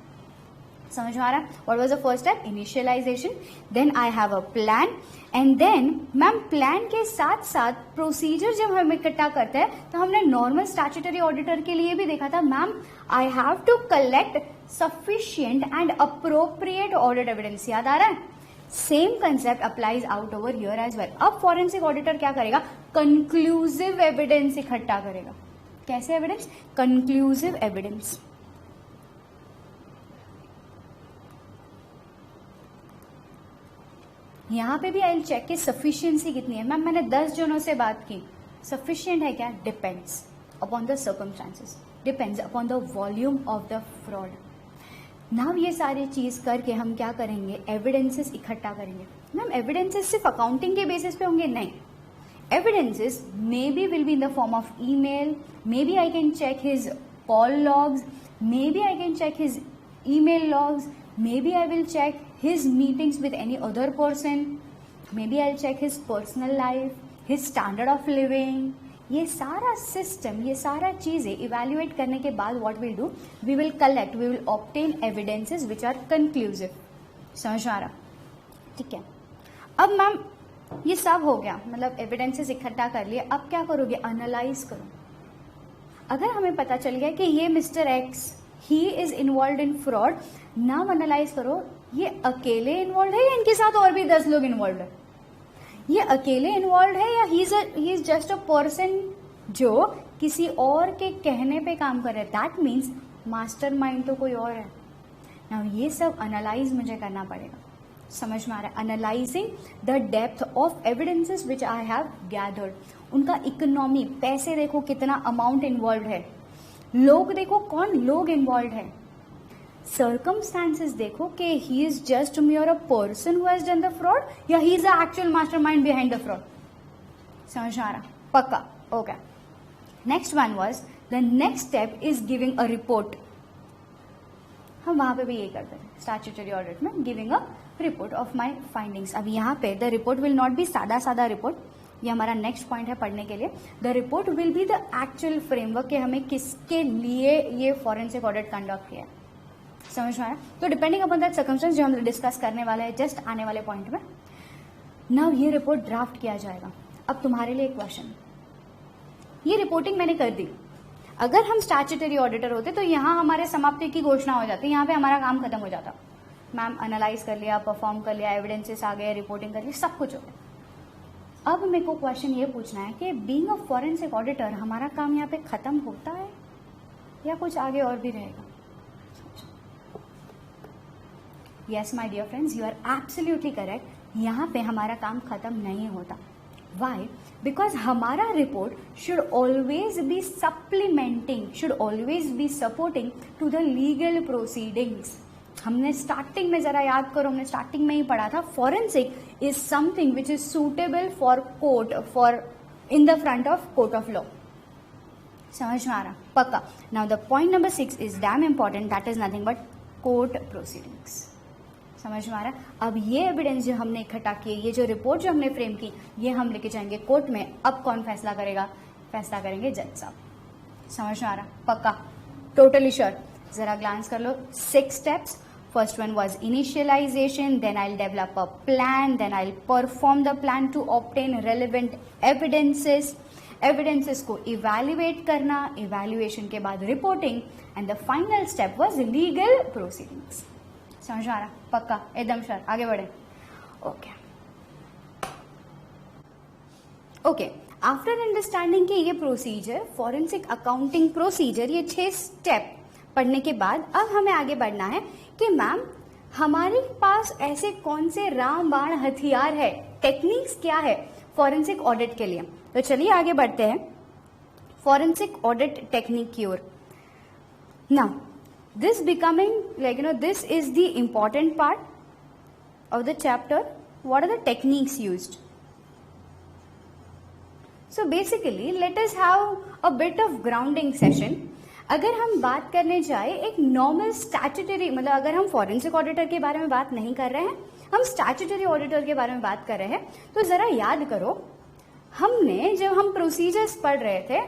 समझ में आ रहा? What was the first step? Initialisation. Then I have a plan, and then ma'am plan के साथ साथ प्रोसीजर जब हम इकट्ठा करते हैं तो हमने नॉर्मल स्टैट्यूटरी ऑडिटर के लिए भी देखा था, ma'am I have to collect sufficient and appropriate audit evidence. याद आ रहा है? Same concept applies out over here as well. अब फॉरेंसिक ऑडिटर क्या करेगा? कंक्लूसिव एविडेंस इकट्ठा करेगा. कैसे एविडेंस? Conclusive evidence. यहाँ पे भी आई विल चेक कि सफिशिएंसी कितनी है। मैम मैंने 10 जनों से बात की, सफिशिएंट है क्या? Depends upon the circumstances, depends upon the volume of the fraud. Now ये सारी चीज करके हम क्या करेंगे? एविडेंसेस इकट्ठा करेंगे। मैम एविडेंसेस सिर्फ अकाउंटिंग के बेसिस पे होंगे? नहीं, evidences maybe will be in the form of email, maybe I can check his call logs, maybe I can check his email logs, maybe I will check his meetings with any other person, maybe I'll check his personal life, his standard of living। ये सारा system, ये सारा चीजें evaluate करने के बाद what will do, we will collect, we will obtain evidences which are conclusive. समझ आ रहा? ठीक है। अब मैम ये सब हो गया, मतलब एविडेंसेस इकट्ठा कर लिए, अब क्या करोगे? एनालाइज करो। अगर हमें पता चल गया कि ये mister x he is involve in fraud, now analyse करो ये अकेले इन्वॉल्व है या इनके साथ और भी 10 लोग इन्वॉल्व है? ये अकेले इन्वॉल्व है या he is just a person जो किसी और के कहने पे काम कर रहा है? दैट मीन्स मास्टरमाइंड तो कोई और है। नाउ ये सब एनालाइज मुझे करना पड़ेगा। समझ में आ रहा है? Analysing the depth of evidences which I have gathered. उनका इकोनॉमी, पैसे देखो कितना अमाउंट इन्वॉल्व है, लोग देखो कौन लोग इन्वॉल्व है, सर्कमस्टांसेस देखो कि he is just mere a person who has done the fraud या he is the actual mastermind behind the fraud. समझ आ रहा? पक्का? Okay. Next one was the next step is giving a report. हम वहां पे भी ये करते हैं स्टैट्यूटरी ऑडिट में, giving a report of my findings. अब यहाँ पे the report will not be सादा सादा रिपोर्ट, ये हमारा नेक्स्ट पॉइंट है पढ़ने के लिए। The report will be the actual framework कि हमें किसके लिए ये फॉरेंसिक ऑडिट कंडक्ट किया है। समझ में आया? तो डिपेंडिंग अपॉन दैट सर्कमस्टेंस जो हम डिस्कस करने वाले हैं जस्ट आने वाले पॉइंट में। नाउ ये रिपोर्ट ड्राफ्ट किया जाएगा। अब तुम्हारे लिए एक क्वेश्चन, ये रिपोर्टिंग मैंने कर दी, अगर हम स्टैट्यूटरी ऑडिटर होते तो यहाँ हमारे समाप्ति की घोषणा हो जाती, यहाँ पे हमारा काम खत्म हो जाता। मैम एनालाइज कर लिया, परफॉर्म कर लिया, एविडेंसेस आ गए, रिपोर्टिंग कर ली, सब कुछ हो गया। अब मेरे को क्वेश्चन ये पूछना है कि बीइंग अ फॉरेंसिक ऑडिटर हमारा काम यहाँ पे खत्म होता है या कुछ आगे और भी रहेगा? Yes my dear friends, you are absolutely correct. यहाँ पे हमारा काम खत्म नहीं होता। वाई? बिकॉज हमारा report should always be supplementing, should always be supporting to the legal proceedings. हमने स्टार्टिंग में जरा याद करो, हमने स्टार्टिंग में ही पढ़ा था forensic is something which is suitable for court, for in the front of court of law. समझ में आ रहा? पक्का। Now the point number 6 is damn important, that is nothing but court proceedings. समझ में आ रहा? अब ये एविडेंस जो हमने इकट्ठा किए, ये जो रिपोर्ट जो हमने फ्रेम की, ये हम लेके जाएंगे कोर्ट में। अब कौन फैसला करेगा? फैसला करेंगे जज साहब। समझ में आ रहा? पक्का, टोटली श्योर। जरा ग्लांस कर लो। 6 steps. First one was initialization, then I'll develop a plan, then I'll perform the plan to obtain relevant evidences. Evidences को evaluate करना, evaluation के बाद reporting, and the final step was legal proceedings. समझ आ रहा? पक्का, एकदम श्योर। आगे बढ़े। Okay okay. आफ्टर अंडरस्टैंडिंग कि ये प्रोसीजर, फॉरेंसिक अकाउंटिंग प्रोसीजर, ये 6 स्टेप पढ़ने के बाद अब हमें आगे बढ़ना है कि मैम हमारे पास ऐसे कौन से रामबाण हथियार है, टेक्निक्स क्या है फॉरेंसिक ऑडिट के लिए। तो चलिए आगे बढ़ते हैं फॉरेंसिक ऑडिट टेक्निक की ओर। Now this becoming like this is the important part of the chapter. What are the techniques used? So basically let us have a bit of grounding session. अगर हम बात करने जाए एक नॉर्मल स्टैट्यूटरी, मतलब अगर हम फॉरेंसिक ऑडिटर के बारे में बात नहीं कर रहे हैं, हम स्टैट्यूटरी ऑडिटर के बारे में बात कर रहे हैं, तो जरा याद करो हमने जब हम प्रोसीजर्स पढ़ रहे थे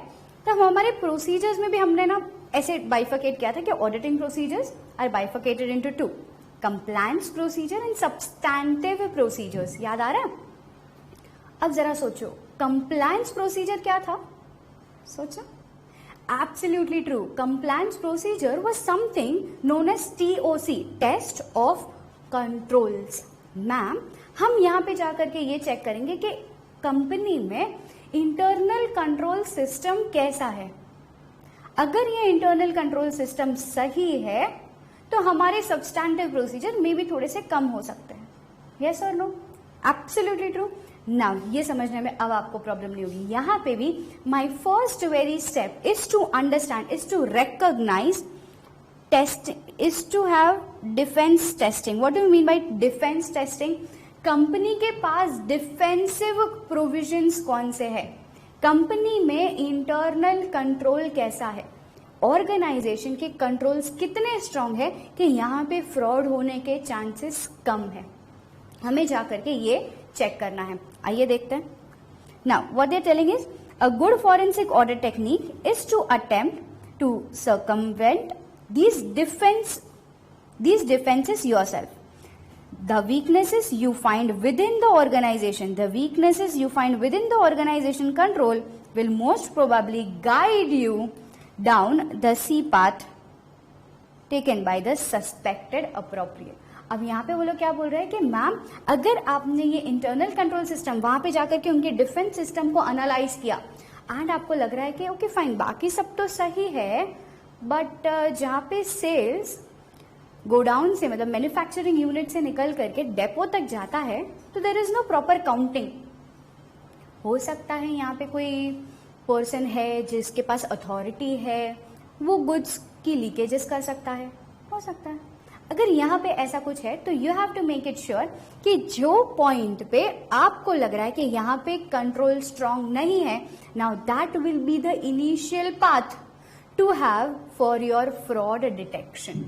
तब हमारे प्रोसीजर्स में भी हमने ना ऐसे बाइफिकेट किया था कि auditing procedures are bifurcated into 2, compliance procedure and substantive procedures. याद आ रहा है? अब जरा सोचो कंप्लायंस प्रोसीजर क्या था? सोचो। Absolutely true. Compliance procedure was something known as TOC, Test of Controls. Ma'am हम यहाँ पे जाकर के ये चेक करेंगे कि कंपनी में इंटरनल कंट्रोल सिस्टम कैसा है। अगर ये इंटरनल कंट्रोल सिस्टम सही है तो हमारे सब्सटैंटिव प्रोसीजर में भी थोड़े से कम हो सकते हैं। यस और नो? Absolutely true. नाउ ये समझने में अब आपको प्रॉब्लम नहीं होगी। यहाँ पे भी my first very step is to understand, is to recognise test, is to have defence testing. What do you mean by defence testing? Company के पास डिफेंसिव प्रोविजंस कौन से है, कंपनी में इंटरनल कंट्रोल कैसा है, ऑर्गेनाइजेशन के कंट्रोल्स कितने स्ट्रांग है कि यहाँ पे फ्रॉड होने के चांसेस कम है। हमें जाकर के ये चेक करना है। आइए देखते हैं। Now what they are telling is a good forensic audit technique is to attempt to circumvent these defenses yourself. The weaknesses you find within the organization control will most probably guide you down the C path taken by the suspected appropriate. अब यहाँ पे वो लोग क्या बोल रहे हैं कि मैम अगर आपने ये इंटरनल कंट्रोल सिस्टम वहां पे जाकर के उनके डिफेंस सिस्टम को एनालाइज किया एंड आपको लग रहा है कि ओके फाइन बाकी सब तो सही है, बट जहाँ पे सेल्स गोडाउन से मतलब मैन्युफैक्चरिंग यूनिट से निकल करके डेपो तक जाता है तो there is no proper counting. हो सकता है यहाँ पे कोई पर्सन है जिसके पास अथॉरिटी है, वो गुड्स की लीकेजेस कर सकता है, हो सकता है। अगर यहाँ पे ऐसा कुछ है तो you have to make it sure कि जो पॉइंट पे आपको लग रहा है कि यहाँ पे कंट्रोल स्ट्रांग नहीं है, now that will be the initial path to have for your fraud detection.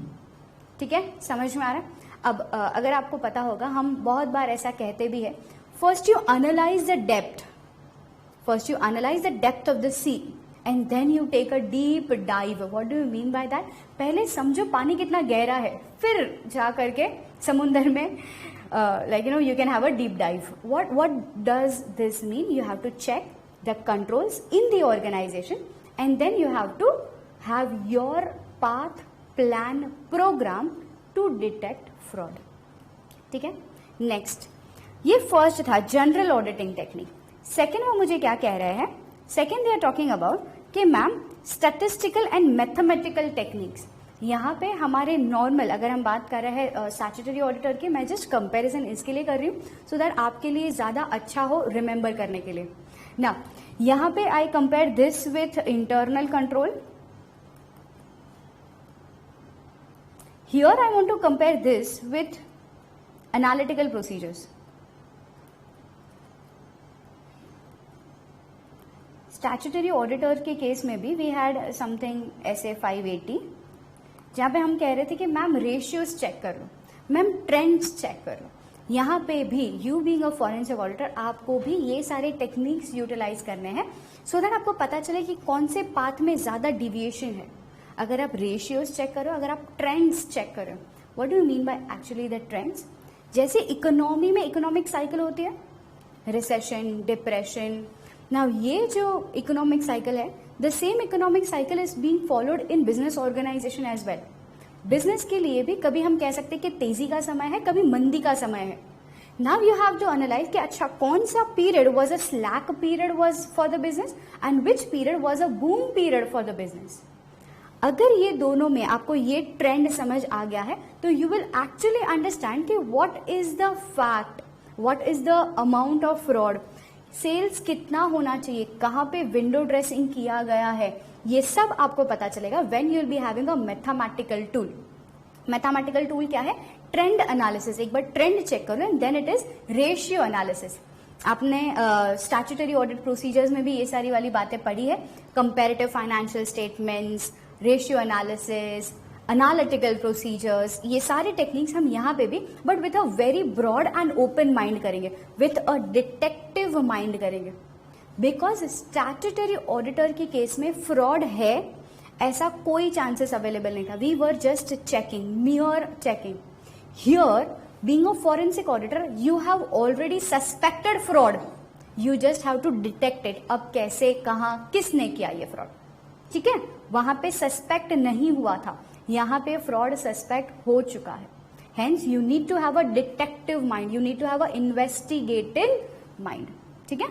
ठीक है, समझ में आ रहा है? अब अगर आपको पता होगा हम बहुत बार ऐसा कहते भी है, first you analyse the depth of the sea and then you take a deep dive. What do you mean by that? पहले समझो पानी कितना गहरा है, फिर जा करके समुद्र में like you can have a deep dive. What does this mean? You have to check the controls in the organisation and then you have to have your path plan program to detect fraud. ठीक है, next ये first था general auditing technique. Second वो मुझे क्या कह रहे हैं? Second they are talking about कि ma'am statistical and mathematical techniques. यहाँ पे हमारे नॉर्मल अगर हम बात कर रहे हैं स्टैट्यूटरी ऑडिटर की, मैं जस्ट कंपैरिजन इसके लिए कर रही हूँ सो दैट आपके लिए ज्यादा अच्छा हो रिमेंबर करने के लिए ना। यहाँ पे I compare this with internal control, here I want to compare this with analytical procedures. Statutory auditor के केस में भी वी हैड समथिंग ऐसे 580 जहां पे हम कह रहे थे कि मैम रेशियोज चेक कर लो, मैम ट्रेंड्स चेक कर लो। यहाँ पे भी you being a forensic auditor आपको भी ये सारे टेक्निक्स यूटिलाइज करने हैं सो दैट आपको पता चले कि कौन से पाथ में ज्यादा डिविएशन है। अगर आप रेशियोज चेक करो, अगर आप ट्रेंड्स चेक करो, what do you mean by actually the trends? जैसे इकोनॉमी में इकोनॉमिक साइकिल होती है, रिसेशन, डिप्रेशन। नाउ ये जो इकोनॉमिक साइकिल है, the same economic cycle is being followed in business organisation as well. Business के लिए भी कभी हम कह सकते हैं कि तेजी का समय है, कभी मंदी का समय है। Now you have to analyse कि अच्छा कौन सा period was a slack period was for the business and which period was a boom period for the business. अगर ये दोनों में आपको ये ट्रेंड समझ आ गया है तो यू विल एक्चुअली अंडरस्टैंड कि what is the fact, what is the amount of fraud, sales कितना होना चाहिए, कहाँ पे विंडो ड्रेसिंग किया गया है, ये सब आपको पता चलेगा when you will be having a mathematical tool. Mathematical tool क्या है? Trend analysis. एक बार ट्रेंड चेक करो and then it is ratio analysis. आपने स्टैट्यूटरी ऑडिट प्रोसीजर्स में भी ये सारी वाली बातें पढ़ी है, comparative financial statements, ratio analysis, analytical procedures, ये सारे टेक्निक्स हम यहाँ पे भी but with a very broad and open mind करेंगे, विथ अ डिटेक्टिव माइंड करेंगे। बिकॉज स्टैट्यूटरी ऑडिटर के केस में फ्रॉड है ऐसा कोई चांसेस अवेलेबल नहीं था। We were just checking, mere checking. Here being a forensic auditor you have already suspected fraud, you just have to detect it. अब कैसे, कहाँ, किसने किया ये फ्रॉड, ठीक है? वहां पे सस्पेक्ट नहीं हुआ था, यहाँ पे फ्रॉड सस्पेक्ट हो चुका है। Hence you need to have a detective mind, you need to have an investigative mind. ठीक है,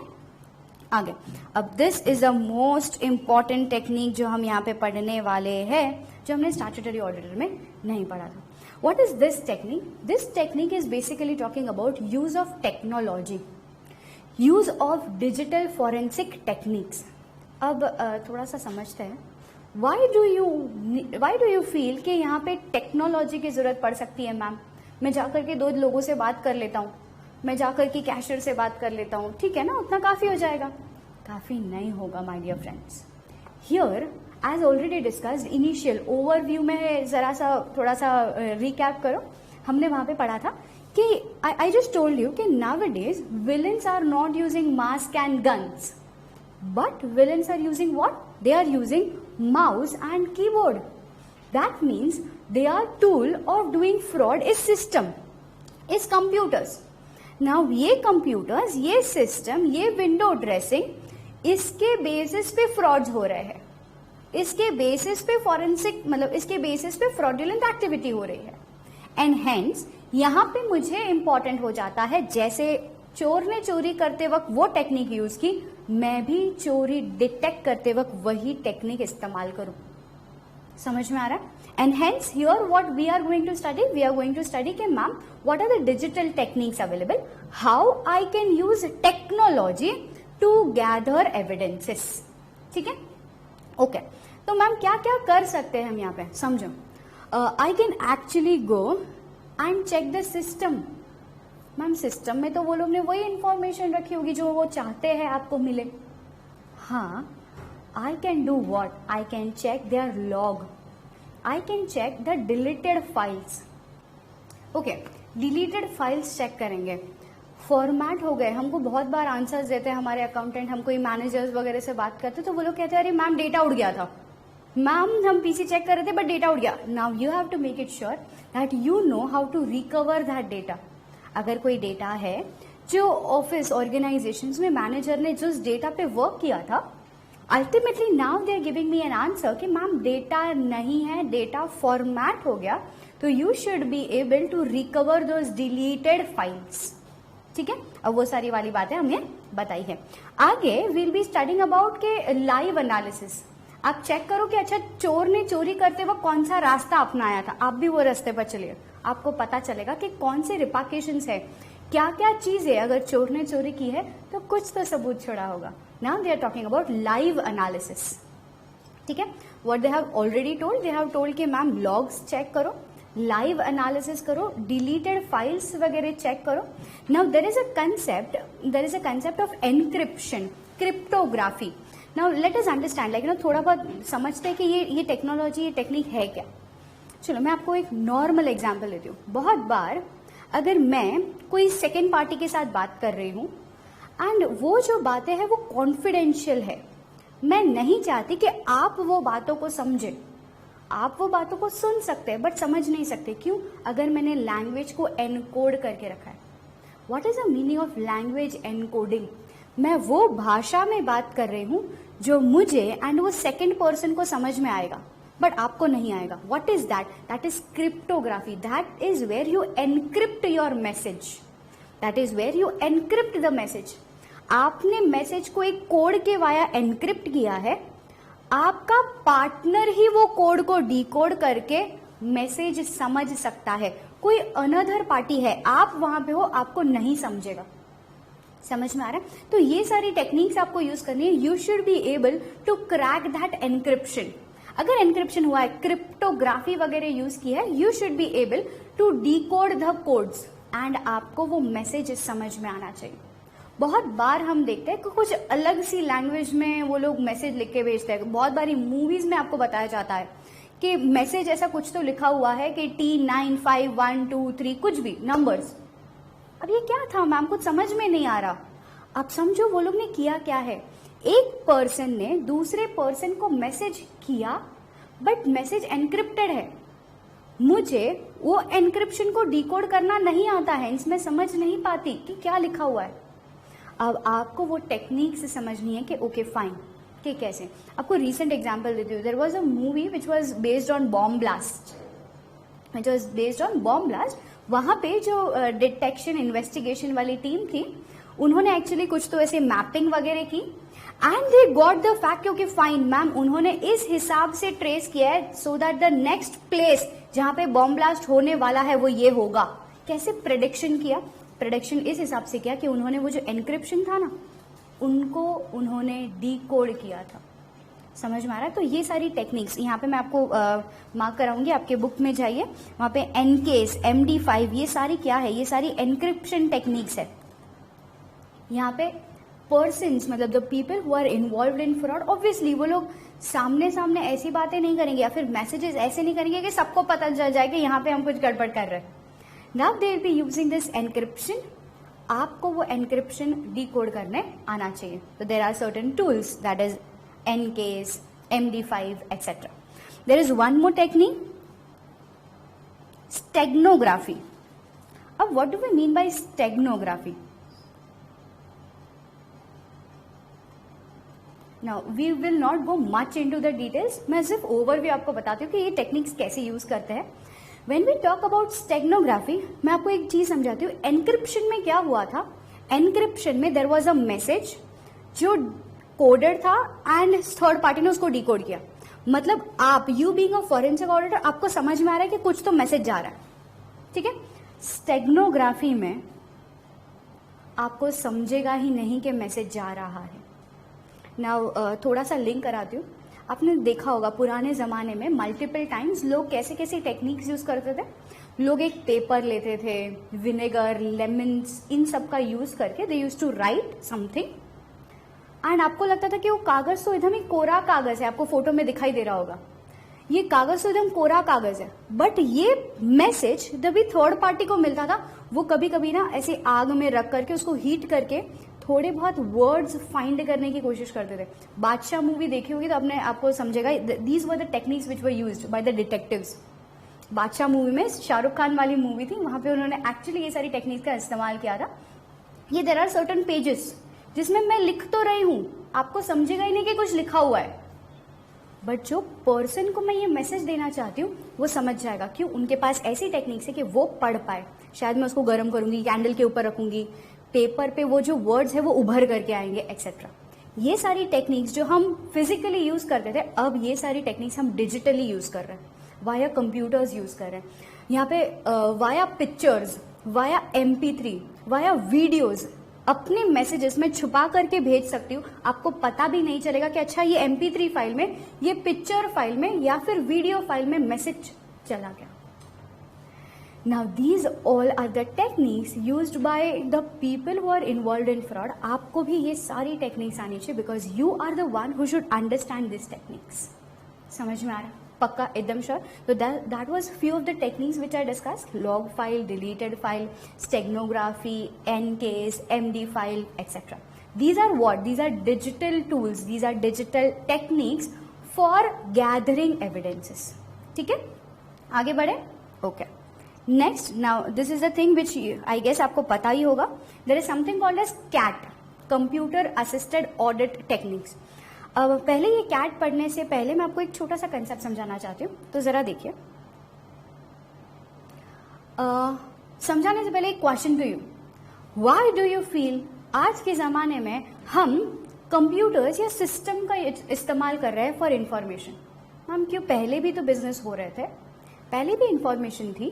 आगे। अब this is the most important technique जो हम यहाँ पे पढ़ने वाले हैं, जो हमने स्टैट्यूटरी ऑडिटर में नहीं पढ़ा था. What is this technique? This technique is basically talking about use of technology, use of digital forensic techniques. अब थोड़ा सा समझते हैं. वाई डू यू फील कि यहाँ पे टेक्नोलॉजी की जरूरत पड़ सकती है मैम? मैं जाकर के 2 लोगों से बात कर लेता हूँ, मैं जाकर के कैशियर से बात कर लेता हूँ, ठीक है ना, उतना काफी हो जाएगा. काफी नहीं होगा my dear friends. Here as already discussed initial overview में जरा सा थोड़ा सा रिकैप करो. हमने वहां पे पढ़ा था कि आई जस्ट टोल्ड यू कि nowadays villains are not using mask and guns, but villains are using what? They are using mouse and keyboard. That means their tool of doing fraud is system, is computers. Now ये computers, ये system, ये window dressing, इसके basis पे frauds हो रहे हैं, इसके basis पे forensic मतलब इसके basis पे fraudulent activity हो रही है. And hence यहाँ पे मुझे important हो जाता है, जैसे चोर ने चोरी करते वक्त वो टेक्निक यूज की, मैं भी चोरी डिटेक्ट करते वक्त वही टेक्निक इस्तेमाल करूं. समझ में आ रहा है? And hence here what we are going to study? We are going to study कि ma'am what are the digital techniques available? How I can use technology to gather evidences. ठीक है? Okay. तो मैम क्या क्या कर सकते हैं हम यहाँ पे? समझो. I can actually go and check the system. Ma'am system में तो वो लोग ने वही इंफॉर्मेशन रखी होगी जो वो चाहते हैं आपको मिले. हाँ, I can do what? I can check their log. I can check the deleted files. Okay, deleted files चेक करेंगे. फॉर्मेट हो गए, हमको बहुत बार आंसर्स देते हैं हमारे अकाउंटेंट, हम कोई मैनेजर्स वगैरह से बात करते हैं तो वो लोग कहते हैं अरे मैम डेटा उड़ गया था, मैम हम पीसी चेक कर रहे थे बट डेटा उड़ गया. Now you have to make it sure that you know how to recover that data. अगर कोई डेटा है जो ऑफिस ऑर्गेनाइजेशंस में मैनेजर ने जिस डेटा पे वर्क किया था, ultimately now they are giving me an answer कि मैम डेटा नहीं है, डेटा फॉर्मेट हो गया, तो you should be able to recover those deleted files. ठीक है, अब वो सारी वाली बातें हमने बताई है. आगे विल बी स्टडिंग अबाउट के लाइव एनालिसिस. आप चेक करो कि अच्छा चोर ने चोरी करते वक्त कौन सा रास्ता अपनाया था, आप भी वो रास्ते पर चलिए, आपको पता चलेगा कि कौन से रिपाकेशंस है, क्या क्या चीजें अगर चोर ने चोरी की है तो कुछ तो सबूत छोड़ा होगा. Now they are talking about live analysis. ठीक है, what they have already told, they have told कि मैम लॉग्स चेक करो, लाइव एनालिसिस करो, डिलीटेड फाइल्स वगैरह चेक करो. Now there is a concept of encryption, cryptography. Now let us understand, like थोड़ा बहुत समझते हैं कि ये टेक्नोलॉजी, ये टेक्निक है क्या. चलो मैं आपको एक नॉर्मल एग्जांपल देती हूँ. बहुत बार अगर मैं कोई सेकेंड पार्टी के साथ बात कर रही हूँ एंड वो जो बातें हैं वो कॉन्फिडेंशियल है, मैं नहीं चाहती कि आप वो बातों को समझे. आप वो बातों को सुन सकते हैं बट समझ नहीं सकते. क्यों? अगर मैंने लैंग्वेज को एनकोड करके रखा है. What is the meaning of language encoding? मैं वो भाषा में बात कर रही हूँ जो मुझे एंड वो सेकेंड पर्सन को समझ में आएगा बट आपको नहीं आएगा. What is that? That is cryptography. That is where you encrypt your message. That is where you encrypt the message. आपने मैसेज को एक कोड के वाया एनक्रिप्ट किया है, आपका पार्टनर ही वो कोड को डिकोड करके मैसेज समझ सकता है. कोई अनदर पार्टी है, आप वहां पे हो, आपको नहीं समझेगा. समझ में आ रहा है? तो ये सारी टेक्निक्स आपको यूज करनी है. You should be able to crack that encryption. अगर एनक्रिप्शन हुआ है, क्रिप्टोग्राफी वगैरह यूज की है, you should be able to decode the codes and आपको वो मैसेज समझ में आना चाहिए. बहुत बार हम देखते हैं कि कुछ अलग सी लैंग्वेज में वो लोग मैसेज लिख के भेजते हैं. बहुत बारी मूवीज में आपको बताया जाता है कि मैसेज ऐसा कुछ तो लिखा हुआ है कि T9512 कुछ भी नंबर्स. अब ये क्या था मैम, कुछ समझ में नहीं आ रहा. अब समझो वो लोग ने किया क्या है. एक पर्सन ने दूसरे पर्सन को मैसेज किया बट मैसेज एनक्रिप्टेड है. मुझे वो एनक्रिप्शन को डिकोड करना नहीं आता है, इसमें समझ नहीं पाती कि क्या लिखा हुआ है. अब आपको वो टेक्निक से समझनी है कि ओके फाइन कि कैसे. आपको रीसेंट एग्जांपल देती हूँ. There was a movie which was based on bomb blast. वहां पे जो डिटेक्शन इन्वेस्टिगेशन वाली टीम थी, उन्होंने एक्चुअली कुछ तो ऐसे मैपिंग वगैरह की and they got the fact, क्योंकि फाइन मैम उन्होंने इस हिसाब से ट्रेस किया है so that the next place जहां पे बॉम्ब ब्लास्ट होने वाला है वो ये होगा। कैसे प्रेडिक्शन किया? प्रेडिक्शन इस हिसाब से किया कि उन्होंने वो जो एनक्रिप्शन था ना उनको उन्होंने डीकोड किया था। समझ में आ रहा है? तो ये सारी टेक्निक्स यहाँ पे मैं आपको मार्क कराऊंगी, आपके बुक में जाइए, वहां पे एनकेस, MD5, ये सारी क्या है? ये सारी एनक्रिप्शन टेक्निक्स है। यहाँ पे पर्सन्स मतलब the people who are involve in fraud, obviously वो लोग सामने सामने ऐसी बातें नहीं करेंगे या फिर मैसेजेस ऐसे नहीं करेंगे कि सबको पता चल जाए कि यहाँ पे हम कुछ गड़बड़ कर रहे हैं। Now they will be using this encryption. आपको वो एनक्रिप्शन डीकोड करने आना चाहिए। तो there are certain tools, that is EnCase, MD5, etc. There is one more technique, steganography. अब what do we mean by steganography? Now we will not go much into the details. मैं सिर्फ overview आपको बताती हूँ कि ये techniques कैसे use करते हैं। When we talk about steganography, मैं आपको एक चीज समझाती हूँ। एनक्रिप्शन में क्या हुआ था? एनक्रिप्शन में देयर वाज अ मैसेज जो कोडेड था एंड थर्ड पार्टी ने उसको डिकोड किया। मतलब आप, you being a forensic auditor, आपको समझ में आ रहा है कि कुछ तो मैसेज जा रहा है, ठीक है। स्टेगनोग्राफी में आपको समझेगा ही नहीं कि मैसेज जा रहा है। नाउ थोड़ा सा लिंक कराती हूँ। आपने देखा होगा पुराने जमाने में मल्टीपल टाइम्स लोग कैसे कैसे टेक्निक्स यूज करते थे। लोग एक पेपर लेते थे, विनेगर, लेमन्स, इन सब का यूज करके they use to write something and आपको लगता था कि वो कागज तो एकदम ही कोरा कागज है। आपको फोटो में दिखाई दे रहा होगा, ये कागज तो एकदम कोरा कागज है, बट ये मैसेज जब भी थर्ड पार्टी को मिलता था वो कभी कभी ना ऐसे आग में रख करके उसको हीट करके थोड़े बहुत वर्ड्स फाइंड करने की कोशिश करते थे। बादशाह मूवी देखी होगी तो आपने आपको समझेगा, these were the techniques which were used by the detectives. बादशाह मूवी में, शाहरुख खान वाली मूवी थी, वहां पे उन्होंने एक्चुअली ये सारी टेक्निक्स का इस्तेमाल किया था। ये देयर आर सर्टेन पेजेस जिसमें मैं लिख तो रही हूं, आपको समझेगा ही नहीं कि कुछ लिखा हुआ है, बट जो पर्सन को मैं ये मैसेज देना चाहती हूँ वो समझ जाएगा। क्यों? उनके पास ऐसी टेक्निक्स है कि वो पढ़ पाए। शायद मैं उसको गर्म करूंगी, कैंडल के ऊपर रखूंगी, पेपर पे वो जो वर्ड्स है वो उभर करके आएंगे, एक्सेट्रा। ये सारी टेक्निक्स जो हम फिजिकली यूज करते थे, अब ये सारी टेक्निक्स हम डिजिटली यूज कर रहे हैं, वाया कंप्यूटर्स यूज कर रहे हैं। यहाँ पे via pictures, via MP3, via videos अपने मैसेजेस में छुपा करके भेज सकती हूँ। आपको पता भी नहीं चलेगा कि अच्छा ये MP3 फाइल में, ये पिक्चर फाइल में या फिर वीडियो फाइल में मैसेज चला गया। Now these all are the techniques used by the people who are involved in fraud. आपको भी ये सारी टेक्निक्स आनी चाहिए because you are the one who should understand this techniques. समझ में आ रहा है? पक्का, एकदम श्योर। तो that was few of the techniques which I discussed, log file, deleted file, steganography, EnCase, MD file, etcetera. These are what? These are digital tools. These are digital techniques for gathering evidences. ठीक है, आगे बढ़े। Okay, next, now this is the thing which I guess आपको पता ही होगा। There is something called as CAT, computer assisted audit techniques. पहले ये CAT पढ़ने से पहले मैं आपको एक छोटा सा कंसेप्ट समझाना चाहती हूँ, तो जरा देखिए। समझाने से पहले एक question to you, why do you feel आज के जमाने में हम कंप्यूटर्स या सिस्टम का इस्तेमाल कर रहे हैं फॉर इंफॉर्मेशन? हम क्यों? पहले भी तो बिजनेस हो रहे थे, पहले भी इंफॉर्मेशन थी,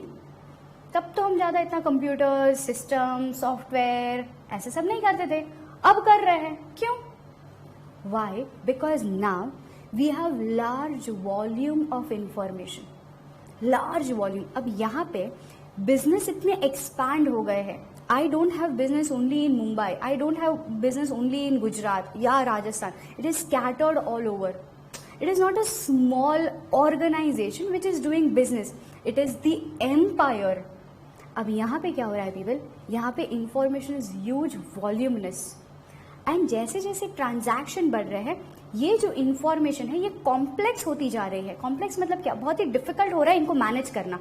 तब तो हम ज्यादा इतना कंप्यूटर, सिस्टम, सॉफ्टवेयर ऐसे सब नहीं करते थे, अब कर रहे हैं। क्यों? Why? Because now we have large volume of information, large volume. अब यहाँ पे बिजनेस इतने एक्सपैंड हो गए हैं। I don't have business only in Mumbai. I don't have business only in Gujarat या Rajasthan. It is scattered all over. It is not a small organization which is doing business. It is the empire. अब यहाँ पे क्या हो रहा है people? यहाँ पे information is huge, voluminous. And जैसे जैसे ट्रांजैक्शन बढ़ रहे हैं, ये जो इंफॉर्मेशन है ये कॉम्प्लेक्स होती जा रही है। कॉम्प्लेक्स मतलब क्या? बहुत ही डिफिकल्ट हो रहा है इनको मैनेज करना।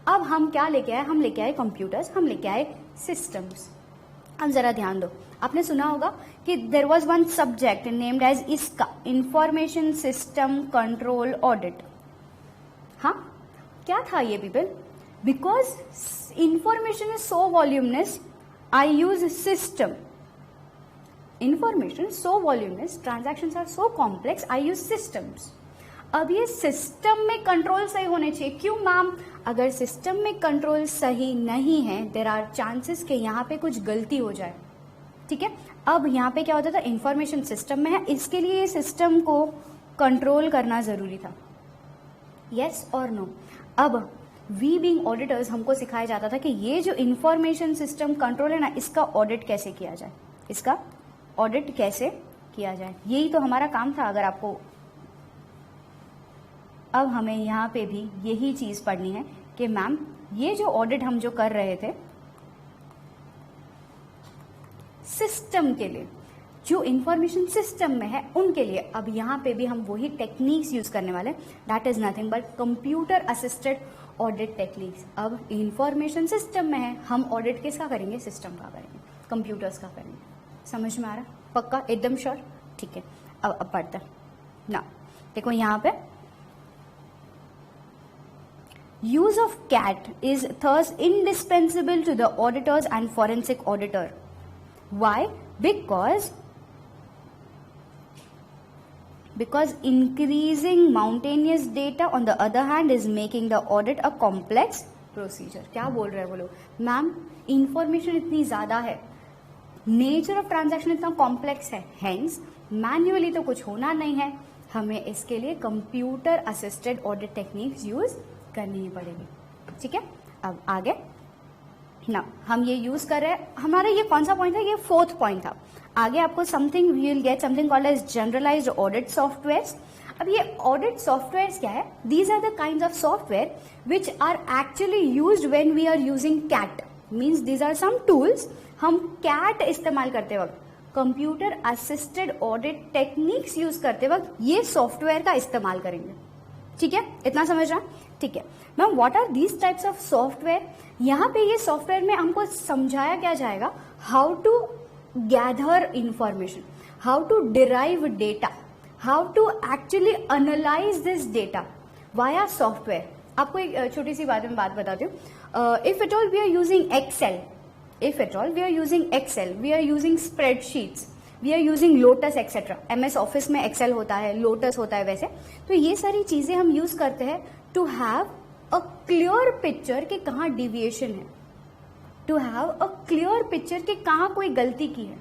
अब हम क्या लेके आए? हम लेके आए कंप्यूटर्स, हम लेके आए सिस्टम्स। अब जरा ध्यान दो, आपने सुना होगा कि there was one subject named as इसका, इंफॉर्मेशन सिस्टम कंट्रोल ऑडिट। हाँ, क्या था ये people? Because information is so voluminous, I use system. information so voluminous, transactions are so complex, I use systems. अब ये सिस्टम में कंट्रोल सही होने चाहिए. क्यों मैम? अगर सिस्टम में कंट्रोल सही नहीं है, देर आर चांसेस कि यहाँ पे कुछ गलती हो जाए. ठीक है. अब यहाँ पे क्या होता था, इंफॉर्मेशन सिस्टम में है, इसके लिए ये सिस्टम को कंट्रोल करना जरूरी था. यस और नो? अब वी बीइंग ऑडिटर्स हमको सिखाया जाता था कि ये जो इंफॉर्मेशन सिस्टम कंट्रोल है ना, इसका ऑडिट कैसे किया जाए, इसका ऑडिट कैसे किया जाए, यही तो हमारा काम था. अगर आपको अब हमें यहाँ पे भी यही चीज पढ़नी है कि मैम ये जो ऑडिट हम जो कर रहे थे सिस्टम के लिए, जो इंफॉर्मेशन सिस्टम में है उनके लिए, अब यहाँ पे भी हम वही टेक्निक्स यूज करने वाले. That is nothing but computer assisted audit techniques. अब इंफॉर्मेशन सिस्टम में है, हम ऑडिट किसका करेंगे, सिस्टम का करेंगे, कंप्यूटर्स का करेंगे. समझ में आ रहा? पक्का? एकदम श्योर? ठीक है. अब पढ़ते ना. देखो यहाँ पे use of CAT is thus indispensable to the auditors and forensic auditor. Why? Because increasing mountainous data on the other hand is making the audit a complex procedure. क्या बोल रहे हैं वो लोग? मैम इंफॉर्मेशन इतनी ज्यादा है, नेचर ऑफ ट्रांजैक्शन इतना कॉम्प्लेक्स है, हेंस मैन्युअली तो कुछ होना नहीं है, हमें इसके लिए computer assisted audit techniques use करनी ही पड़ेगी. ठीक है. अब आगे ना हम ये यूज कर रहे हैं. हमारा ये कौन सा पॉइंट था? ये 4th पॉइंट था. आगे आपको something we will get something called as generalised audit softwares. अब ये ऑडिट सॉफ्टवेयर्स क्या है? These are the kinds of software which are actually used when we are using CAT. Means these are some tools. हम CAT इस्तेमाल करते वक्त, computer assisted audit techniques use करते वक्त ये सॉफ्टवेयर का इस्तेमाल करेंगे. ठीक है. इतना समझ रहा? ठीक है. Ma'am what are these types of software? यहाँ पे ये सॉफ्टवेयर में हमको समझाया क्या जाएगा, how to gather information, how to derive data, how to actually analyse this data via software. आपको एक छोटी सी बात में बात बताती हूँ. If at all we are using Excel, if at all we are using Excel, we are using spreadsheets, we are using Lotus etc. MS Office में Excel होता है, Lotus होता है वैसे. तो ये सारी चीजें हम यूज करते हैं to have a clear picture कि कहाँ deviation है, to have a clear picture कि कहाँ कोई गलती की है,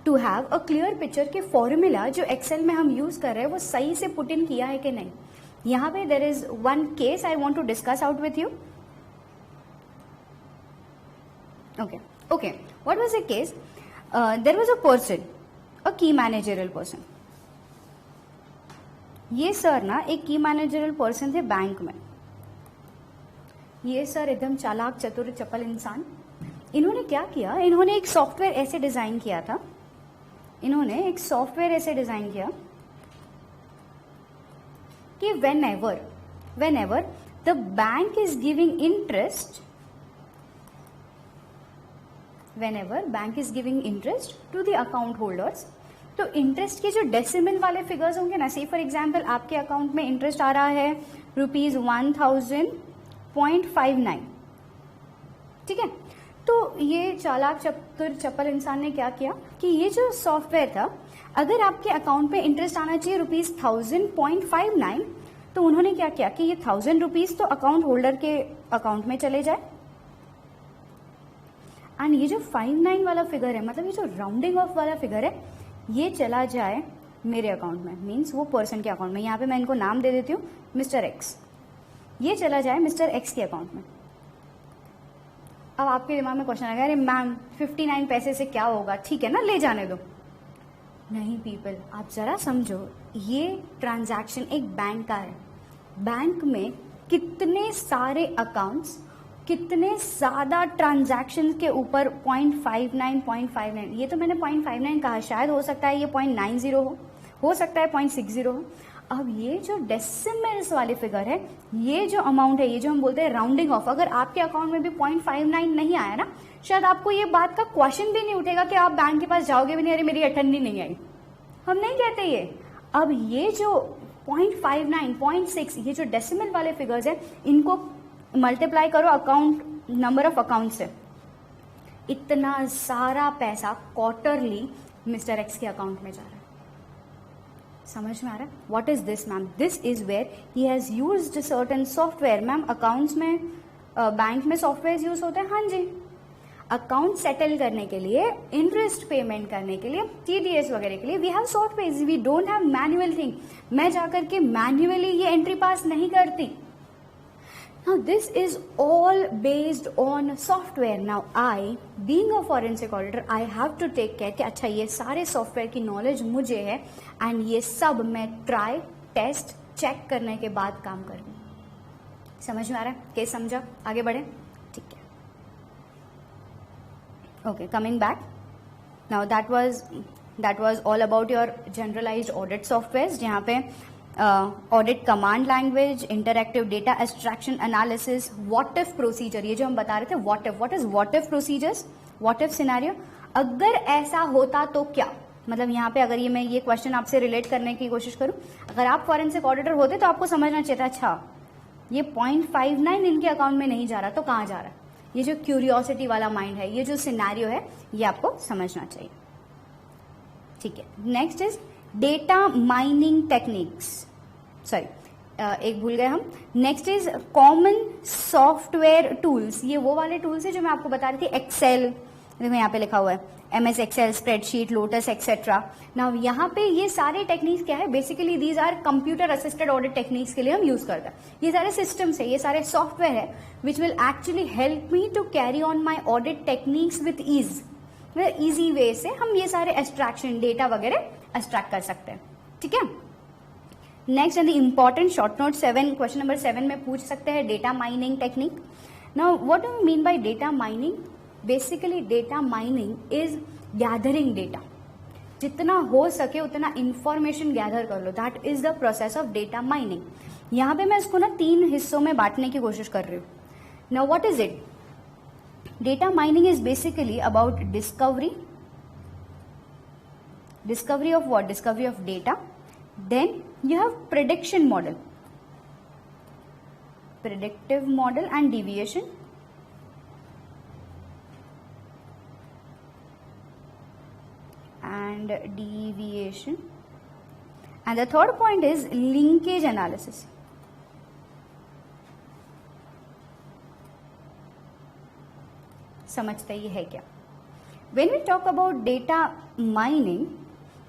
to have a clear picture कि फॉर्मूला जो Excel में हम यूज कर रहे हैं वो सही से पुट इन किया है कि नहीं. यहाँ पे there is one case I want to discuss out with you. Okay. What was the case? There was a person, a key managerial person. ये सर ना एक की मैनेजरल पर्सन थे बैंक में. ये सर एकदम चालाक चतुर चपल इंसान. इन्होंने क्या किया, इन्होंने एक सॉफ्टवेयर ऐसे डिजाइन किया था, इन्होंने एक सॉफ्टवेयर ऐसे डिजाइन किया कि whenever the bank is giving interest, whenever bank is giving interest to the account holders, तो इंटरेस्ट के जो डेसिमल वाले फिगर्स होंगे ना, सी फॉर एग्जाम्पल आपके अकाउंट में इंटरेस्ट आ रहा है ₹1000.59. ठीक है. तो ये चालाक चतुर चपल इंसान ने क्या किया कि ये जो सॉफ्टवेयर था, अगर आपके अकाउंट में इंटरेस्ट आना चाहिए ₹1000.59, तो उन्होंने क्या किया कि ये ₹1000 तो अकाउंट होल्डर के अकाउंट में चले जाए, एंड ये जो 59 वाला फिगर है, मतलब ये जो राउंडिंग ऑफ वाला फिगर है, ये चला जाए मेरे अकाउंट में, मींस वो पर्सन के अकाउंट में. यहाँ पे मैं इनको नाम दे देती हूँ मिस्टर एक्स. ये चला जाए मिस्टर एक्स के अकाउंट में. अब आपके दिमाग में क्वेश्चन आएगा, अरे मैम 59 पैसे से क्या होगा, ठीक है ना, ले जाने दो. नहीं पीपल, आप जरा समझो, ये ट्रांजैक्शन एक बैंक का है. बैंक में कितने सारे अकाउंट्स, कितने ज्यादा ट्रांजैक्शन के ऊपर 0.59, ये तो मैंने 0.59 कहा, शायद हो सकता है ये 0.90 हो सकता है 0.60 हो. अब ये जो डेसिमल्स वाले फिगर है, ये जो अमाउंट है, ये जो हम बोलते हैं राउंडिंग ऑफ, अगर आपके अकाउंट में भी 0.59 नहीं आया ना, शायद आपको ये बात का क्वेश्चन भी नहीं उठेगा कि आप बैंक के पास जाओगे भी नहीं, अरे मेरी अठन्नी नहीं आई. हम नहीं कहते ये. अब ये जो 0.59, 0.6, ये जो डेसिमल वाले फिगर्स है, इनको मल्टीप्लाई करो अकाउंट नंबर ऑफ अकाउंट से, इतना सारा पैसा क्वार्टरली मिस्टर एक्स के अकाउंट में जा रहा है। समझ में आ रहा है? What is this ma'am? This is where he has used certain software. Ma'am accounts में बैंक में सॉफ्टवेयर यूज होते हैं। हाँ जी, अकाउंट सेटल करने के लिए, इंटरेस्ट पेमेंट करने के लिए, टीडीएस वगैरह के लिए we have software, we don't have manual thing. मैं जाकर के मैन्युअली ये एंट्री पास नहीं करती। Now this is all based on software. Now I, being a forensic auditor, I have to take care कि अच्छा ये सारे सॉफ्टवेयर की नॉलेज मुझे है एंड ये सब मैं ट्राई, टेस्ट, चेक करने के बाद काम कर रही हूँ। समझ में आ रहा है? केस समझा? आगे बढ़े? ठीक है। Okay, coming back. Now that was all about your generalised audit software, जहाँ पे audit command language, interactive data extraction analysis, what if procedure, ये जो हम बता रहे थे what is what if procedures, what if scenario, अगर ऐसा होता तो क्या। मतलब यहाँ पे अगर मैं ये क्वेश्चन आपसे रिलेट करने की कोशिश करूं, अगर आप फॉरेंसिक ऑडिटर होते तो आपको समझना चाहिए था अच्छा ये 0.59 इनके अकाउंट में नहीं जा रहा तो कहाँ जा रहा है। ये जो क्यूरियोसिटी वाला माइंड है, ये जो सिनेरियो है, ये आपको समझना चाहिए। ठीक है, next is data mining techniques, sorry एक भूल गए हम। Next is common software tools. ये वो वाले टूल्स है जो मैं आपको बता रही थी, एक्सेल, देखो यहाँ पे लिखा हुआ है MS Excel, spreadsheet, Lotus etcetera. Now यहाँ पे ये सारे टेक्निक्स क्या है, basically these are computer assisted audit techniques के लिए हम यूज करते हैं। ये सारे सिस्टम्स है, ये सारे सॉफ्टवेयर है which will actually help me to carry on my audit techniques with ease. Easy way से हम ये सारे एक्सट्रैक्शन, डेटा वगैरह एक्सट्रैक्ट कर सकते हैं। ठीक है, next and the important short note 7, question number 7 में पूछ सकते हैं data mining technique. Now what do you mean by data mining? Basically data mining is gathering data, जितना हो सके उतना इंफॉर्मेशन गैदर कर लो, that is the process of data mining. यहां पे मैं इसको ना 3 हिस्सों में बांटने की कोशिश कर रही हूं। Now what is it? Data mining is basically about discovery of what? Discovery of data. Then you have prediction model, predictive model and deviation. And the third point is linkage analysis. समझते ये है क्या? When we talk about data mining,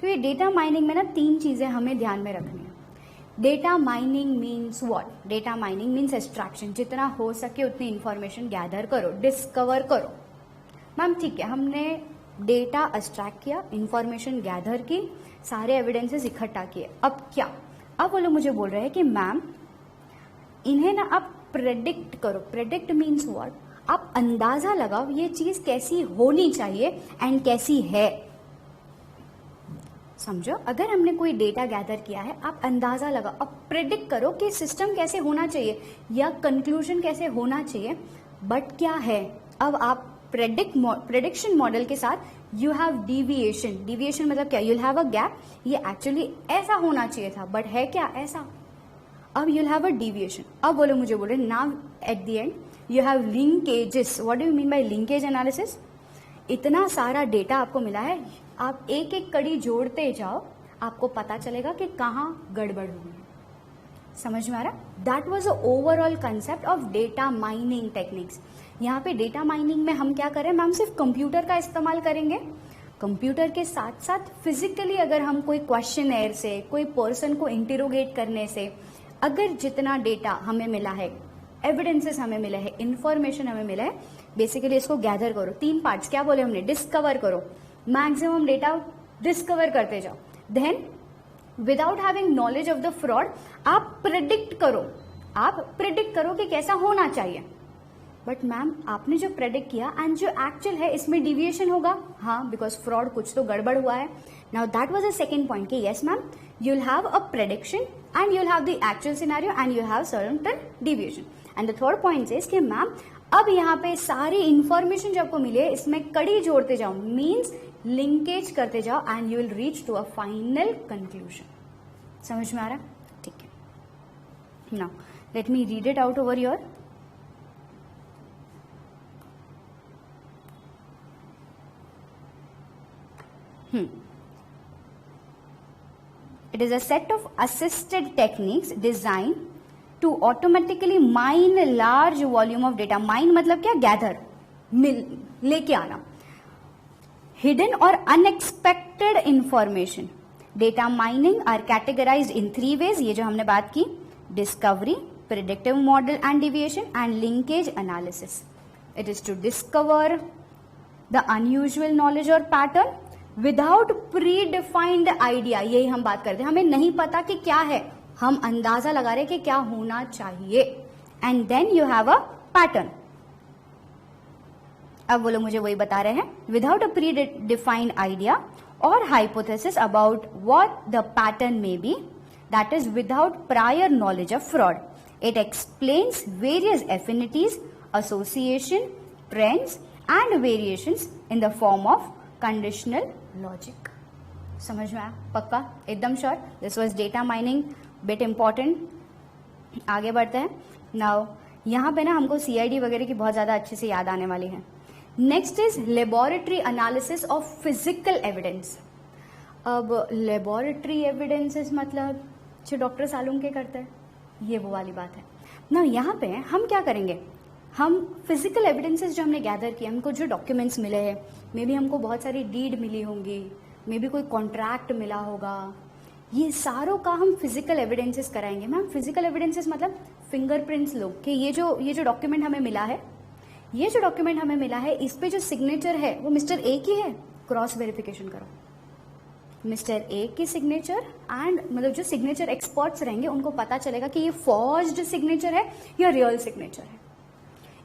तो ये data mining में ना 3 चीजें हमें ध्यान में रखनी है। Data mining means what? Data mining means extraction, जितना हो सके उतनी इंफॉर्मेशन गैदर करो, डिस्कवर करो। मैम ठीक है, हमने डेटा एक्सट्रैक्ट किया, इंफॉर्मेशन गैदर की, सारे एविडेंसेस इकट्ठा किए, अब क्या? अब वो लोग मुझे बोल रहे हैं कि मैम इन्हें ना आप प्रेडिक्ट करो। Predict means what? आप अंदाजा लगाओ ये चीज कैसी होनी चाहिए एंड कैसी है। समझो, अगर हमने कोई डेटा गैदर किया है, आप अंदाजा लगाओ, अब प्रेडिक्ट करो कि सिस्टम कैसे होना चाहिए या कंक्लूजन कैसे होना चाहिए, बट क्या है। अब आप प्रेडिक्शन मॉडल के साथ यू हैव डिविएशन। डिविएशन मतलब क्या? यूल हैव अ गैप, ये एक्चुअली ऐसा होना चाहिए था बट है क्या ऐसा। अब यूल हैव अ डिविएशन। अब बोलो, मुझे बोले now at the end you have linkages. What do you mean bye linkage analysis? इतना सारा डेटा आपको मिला है, आप एक एक कड़ी जोड़ते जाओ, आपको पता चलेगा कि कहाँ गड़बड़ हुई है। समझ में आ रहा? That was a overall concept of data mining techniques. यहाँ पे डेटा माइनिंग में हम क्या करें मैम? सिर्फ कंप्यूटर का इस्तेमाल करेंगे। कंप्यूटर के साथ साथ फिजिकली अगर हम कोई क्वेश्चनएयर से, कोई पर्सन को इंटरोगेट करने से, अगर जितना डेटा हमें मिला है, एविडेंसेस हमें मिले हैं, इंफॉर्मेशन हमें मिला है, बेसिकली इसको गैदर करो। 3 पार्ट्स क्या बोले हमने? डिस्कवर करो, मैक्सिमम डेटा डिस्कवर करते जाओ। Then without having knowledge of the fraud आप प्रेडिक्ट करो, आप प्रेडिक्ट करो कि कैसा होना चाहिए। बट मैम आपने जो प्रेडिक्ट किया एंड जो एक्चुअल है इसमें डिविएशन होगा। हाँ, बिकॉज फ्रॉड, कुछ तो गड़बड़ हुआ है। Now that was a second point कि yes ma'am you will have a prediction and you will have the actual scenario and you have certain deviation. And the third point is कि ma'am अब यहाँ पे सारी information जो आपको मिले इसमें कड़ी जोड़ते जाओ, मीन्स लिंकेज करते जाओ and you will reach to a final conclusion. समझ में आ रहा है? ठीक है, now let me read it out over your. It is a set of assisted techniques designed to automatically mine a large volume of data. Mine मतलब क्या? Gather, लेके आना. Hidden or unexpected information. Data mining are categorized in 3 ways. ये जो हमने बात की, discovery, predictive model and deviation, and linkage analysis. It is to discover the unusual knowledge or pattern without predefined idea. यही हम बात करते हैं. हमें नहीं पता कि क्या है, हम अंदाजा लगा रहे हैं कि क्या होना चाहिए. And then you have a pattern. अब वो लोग मुझे वही बता रहे हैं. Without a predefined idea or hypothesis about what the pattern may be, that is without prior knowledge of fraud. It explains various affinities, association, trends and variations in the form of conditional logic. समझ में आया? पक्का? एकदम sure? This was data mining, bit important. आगे बढ़ते हैं. Now यहाँ पे ना हमको CID वगैरह की बहुत ज्यादा अच्छे से याद आने वाली है. Next is laboratory analysis of physical evidence. अब लेबोरेटरी एविडेंसेस मतलब जो डॉक्टर सालूम के करते हैं, ये वो वाली बात है ना. यहाँ पे हम क्या करेंगे, हम फिजिकल एविडेंसेस जो हमने गैदर किया, हमको जो डॉक्यूमेंट्स मिले हैं, मे बी हमको बहुत सारी डीड मिली होंगी, मे बी कोई कॉन्ट्रैक्ट मिला होगा, ये सारों का हम फिजिकल एविडेंसेस कराएंगे. मैम फिजिकल एविडेंसेस मतलब फिंगरप्रिंट्स लो कि ये जो डॉक्यूमेंट हमें मिला है, ये जो डॉक्यूमेंट हमें मिला है, इस पे जो सिग्नेचर है वो मिस्टर ए की है, क्रॉस वेरिफिकेशन करो. मिस्टर ए की सिग्नेचर एंड मतलब जो सिग्नेचर एक्सपर्ट्स रहेंगे उनको पता चलेगा कि ये फॉर्ज्ड सिग्नेचर है या रियल सिग्नेचर है.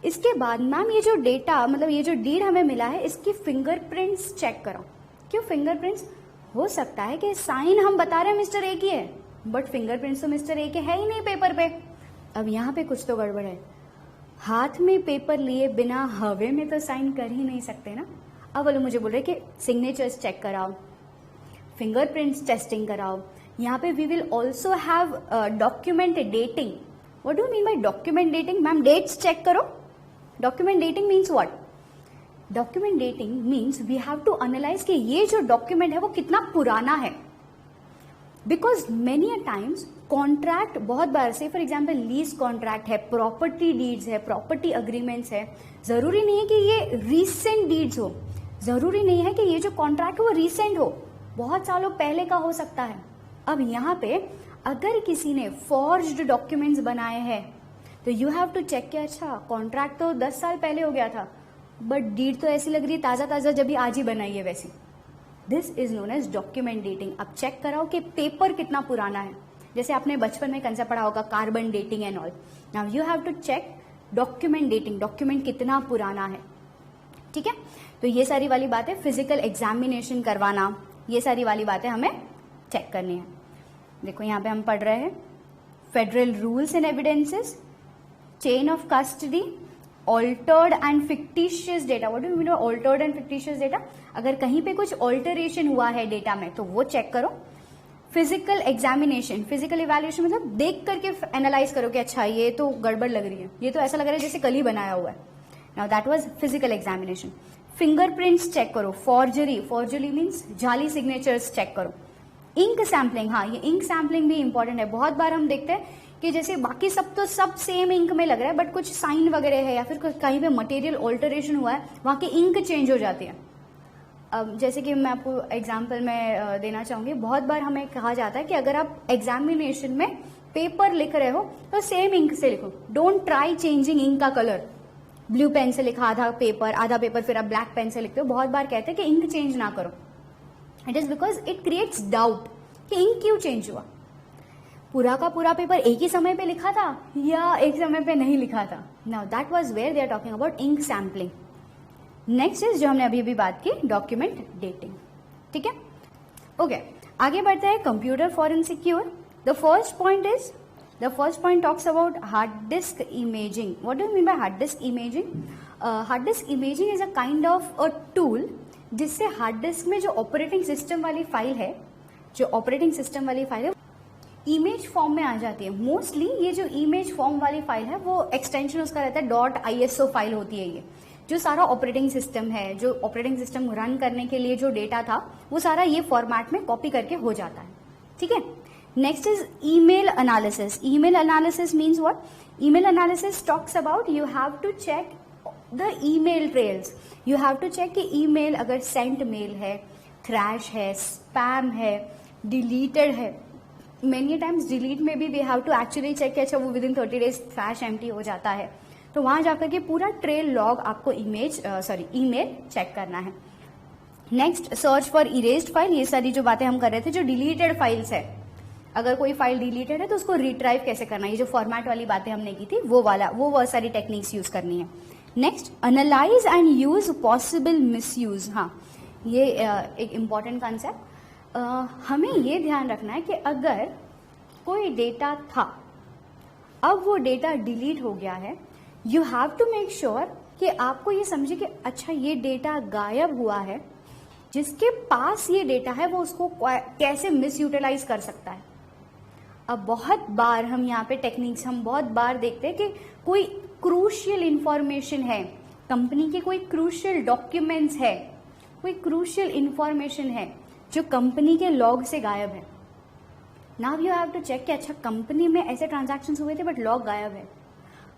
इसके बाद मैम ये जो डेटा मतलब ये जो डीड हमें मिला है, इसकी फिंगरप्रिंट्स चेक करो. क्यों फिंगरप्रिंट्स? हो सकता है कि साइन हम बता रहे हैं मिस्टर ए की है, बट फिंगरप्रिंट्स तो मिस्टर ए के है ही नहीं पेपर पे. अब यहाँ पे कुछ तो गड़बड़ है. हाथ में पेपर लिए बिना हवे में तो साइन कर ही नहीं सकते ना. अब वो मुझे बोल रहे कि सिग्नेचर्स चेक कराओ, फिंगरप्रिंट्स टेस्टिंग कराओ. यहाँ पे we will also have document dating. What do mean by document dating? Ma'am dates check करो. Document dating means what? Document dating means we have to analyse कि ये जो डॉक्यूमेंट है वो कितना पुराना है. Because many a times contract बहुत बार से फॉर एग्जाम्पल लीज कॉन्ट्रैक्ट है, प्रॉपर्टी डीड्स है, प्रॉपर्टी अग्रीमेंट्स है, जरूरी नहीं है कि ये रीसेंट डीड्स हो, जरूरी नहीं है कि ये जो कॉन्ट्रैक्ट हो वो रीसेंट हो, बहुत सालों पहले का हो सकता है. अब यहाँ पे अगर किसी ने फॉर्ज्ड डॉक्यूमेंट्स बनाए हैं तो यू हैव टू चेक कि अच्छा कॉन्ट्रैक्ट तो 10 साल पहले हो गया था, बट डीड तो ऐसी लग रही है ताजा ताजा जब भी आज ही बनाई है वैसी. This is known as document dating. अब चेक कराओ कि पेपर कितना पुराना है. जैसे आपने बचपन में कंसेप्ट पढ़ा होगा carbon dating and all. Now you have to check document dating, document कितना पुराना है. ठीक है, तो ये सारी वाली बातें, फिजिकल एग्जामिनेशन करवाना, ये सारी वाली बातें हमें चेक करनी है. देखो यहाँ पे हम पढ़ रहे हैं federal rules and evidences, chain of custody, altered and fictitious data. What do you mean bye altered and fictitious data? अगर कहीं पे कुछ ऑल्टरेशन हुआ है डेटा में तो वो चेक करो. फिजिकल एग्जामिनेशन, फिजिकल इवैल्यूएशन मतलब देख करके एनालाइज करो कि अच्छा ये तो गड़बड़ लग रही है, ये तो ऐसा लग रहा है जैसे कल ही बनाया हुआ है. Now that was physical examination. Fingerprints check करो. फॉर्जरी, फॉर्जरी मीन्स जाली सिग्नेचर्स चेक करो. इंक सैम्पलिंग, हाँ ये इंक सैम्पलिंग भी इंपॉर्टेंट है. बहुत बार हम देखते हैं कि जैसे बाकी सब तो सब सेम इंक में लग रहा है, बट कुछ साइन वगैरह है या फिर कहीं पे मटेरियल ऑल्टरेशन हुआ है, वहां की इंक चेंज हो जाती है. अब जैसे कि मैं आपको एग्जांपल में देना चाहूंगी, बहुत बार हमें कहा जाता है कि अगर आप एग्जामिनेशन में पेपर लिख रहे हो तो सेम इंक से लिखो. डोंट ट्राई चेंजिंग इंक का कलर. ब्लू पेन से लिखा आधा पेपर फिर आप ब्लैक पेन से लिखते हो. बहुत बार कहते हैं कि इंक चेंज ना करो. It is because it creates doubt कि इंक क्यों चेंज हुआ. पूरा का पूरा पेपर एक ही समय पे लिखा था या एक समय पे नहीं लिखा था. Now that was where they are talking about ink sampling. Next is जो हमने अभी भी बात की डॉक्यूमेंट डेटिंग. ठीक है, ओके आगे बढ़ते हैं कंप्यूटर फॉरेंसिक की ओर. The first point talks about hard disk imaging. What do you mean by hard disk imaging? Hard disk imaging is a kind of a tool जिससे हार्ड डिस्क में जो ऑपरेटिंग सिस्टम वाली file है, image form में आ जाती है. Mostly ये जो इमेज फॉर्म वाली फाइल है वो एक्सटेंशन उसका रहता है .iso फाइल होती है. ये जो सारा ऑपरेटिंग सिस्टम है, जो ऑपरेटिंग सिस्टम रन करने के लिए जो डेटा था वो सारा ये फॉर्मेट में कॉपी करके हो जाता है. ठीक है, Next is email analysis. Email analysis means what? Email analysis talks about you have to check the email trails. You have to check कि email अगर sent mail है, crash है, spam है, deleted है. Many times delete में भी we have to actually check कि अच्छा वो within 30 days trash empty हो जाता है. तो वहां जाकर के पूरा ट्रेल लॉग आपको ईमेल चेक करना है. Next, search for erased file. ये सारी जो बातें हम कर रहे थे, जो डिलीटेड फाइल्स है, अगर कोई फाइल डिलीटेड है तो उसको रिट्राइव कैसे करना है, ये जो फॉर्मेट वाली बातें हमने की थी वो सारी टेक्निक्स यूज करनी है. Next, analyse and use possible misuse. हाँ, ये एक इम्पॉर्टेंट कॉन्सेप्ट. हमें ये ध्यान रखना है कि अगर कोई डेटा था, अब वो डेटा डिलीट हो गया है, you have to make sure कि आपको ये समझे कि अच्छा ये डेटा गायब हुआ है, जिसके पास ये डेटा है वो उसको कैसे मिस यूटिलाइज कर सकता है. अब बहुत बार हम यहाँ पे टेक्निक्स हम बहुत बार देखते हैं कि कोई क्रूशियल इंफॉर्मेशन है, कंपनी के कोई क्रूशियल डॉक्यूमेंट्स है, कोई क्रूशियल इंफॉर्मेशन है जो कंपनी के लॉग से गायब है. Now you have to check कि अच्छा कंपनी में ऐसे ट्रांजैक्शंस हुए थे बट लॉग गायब है.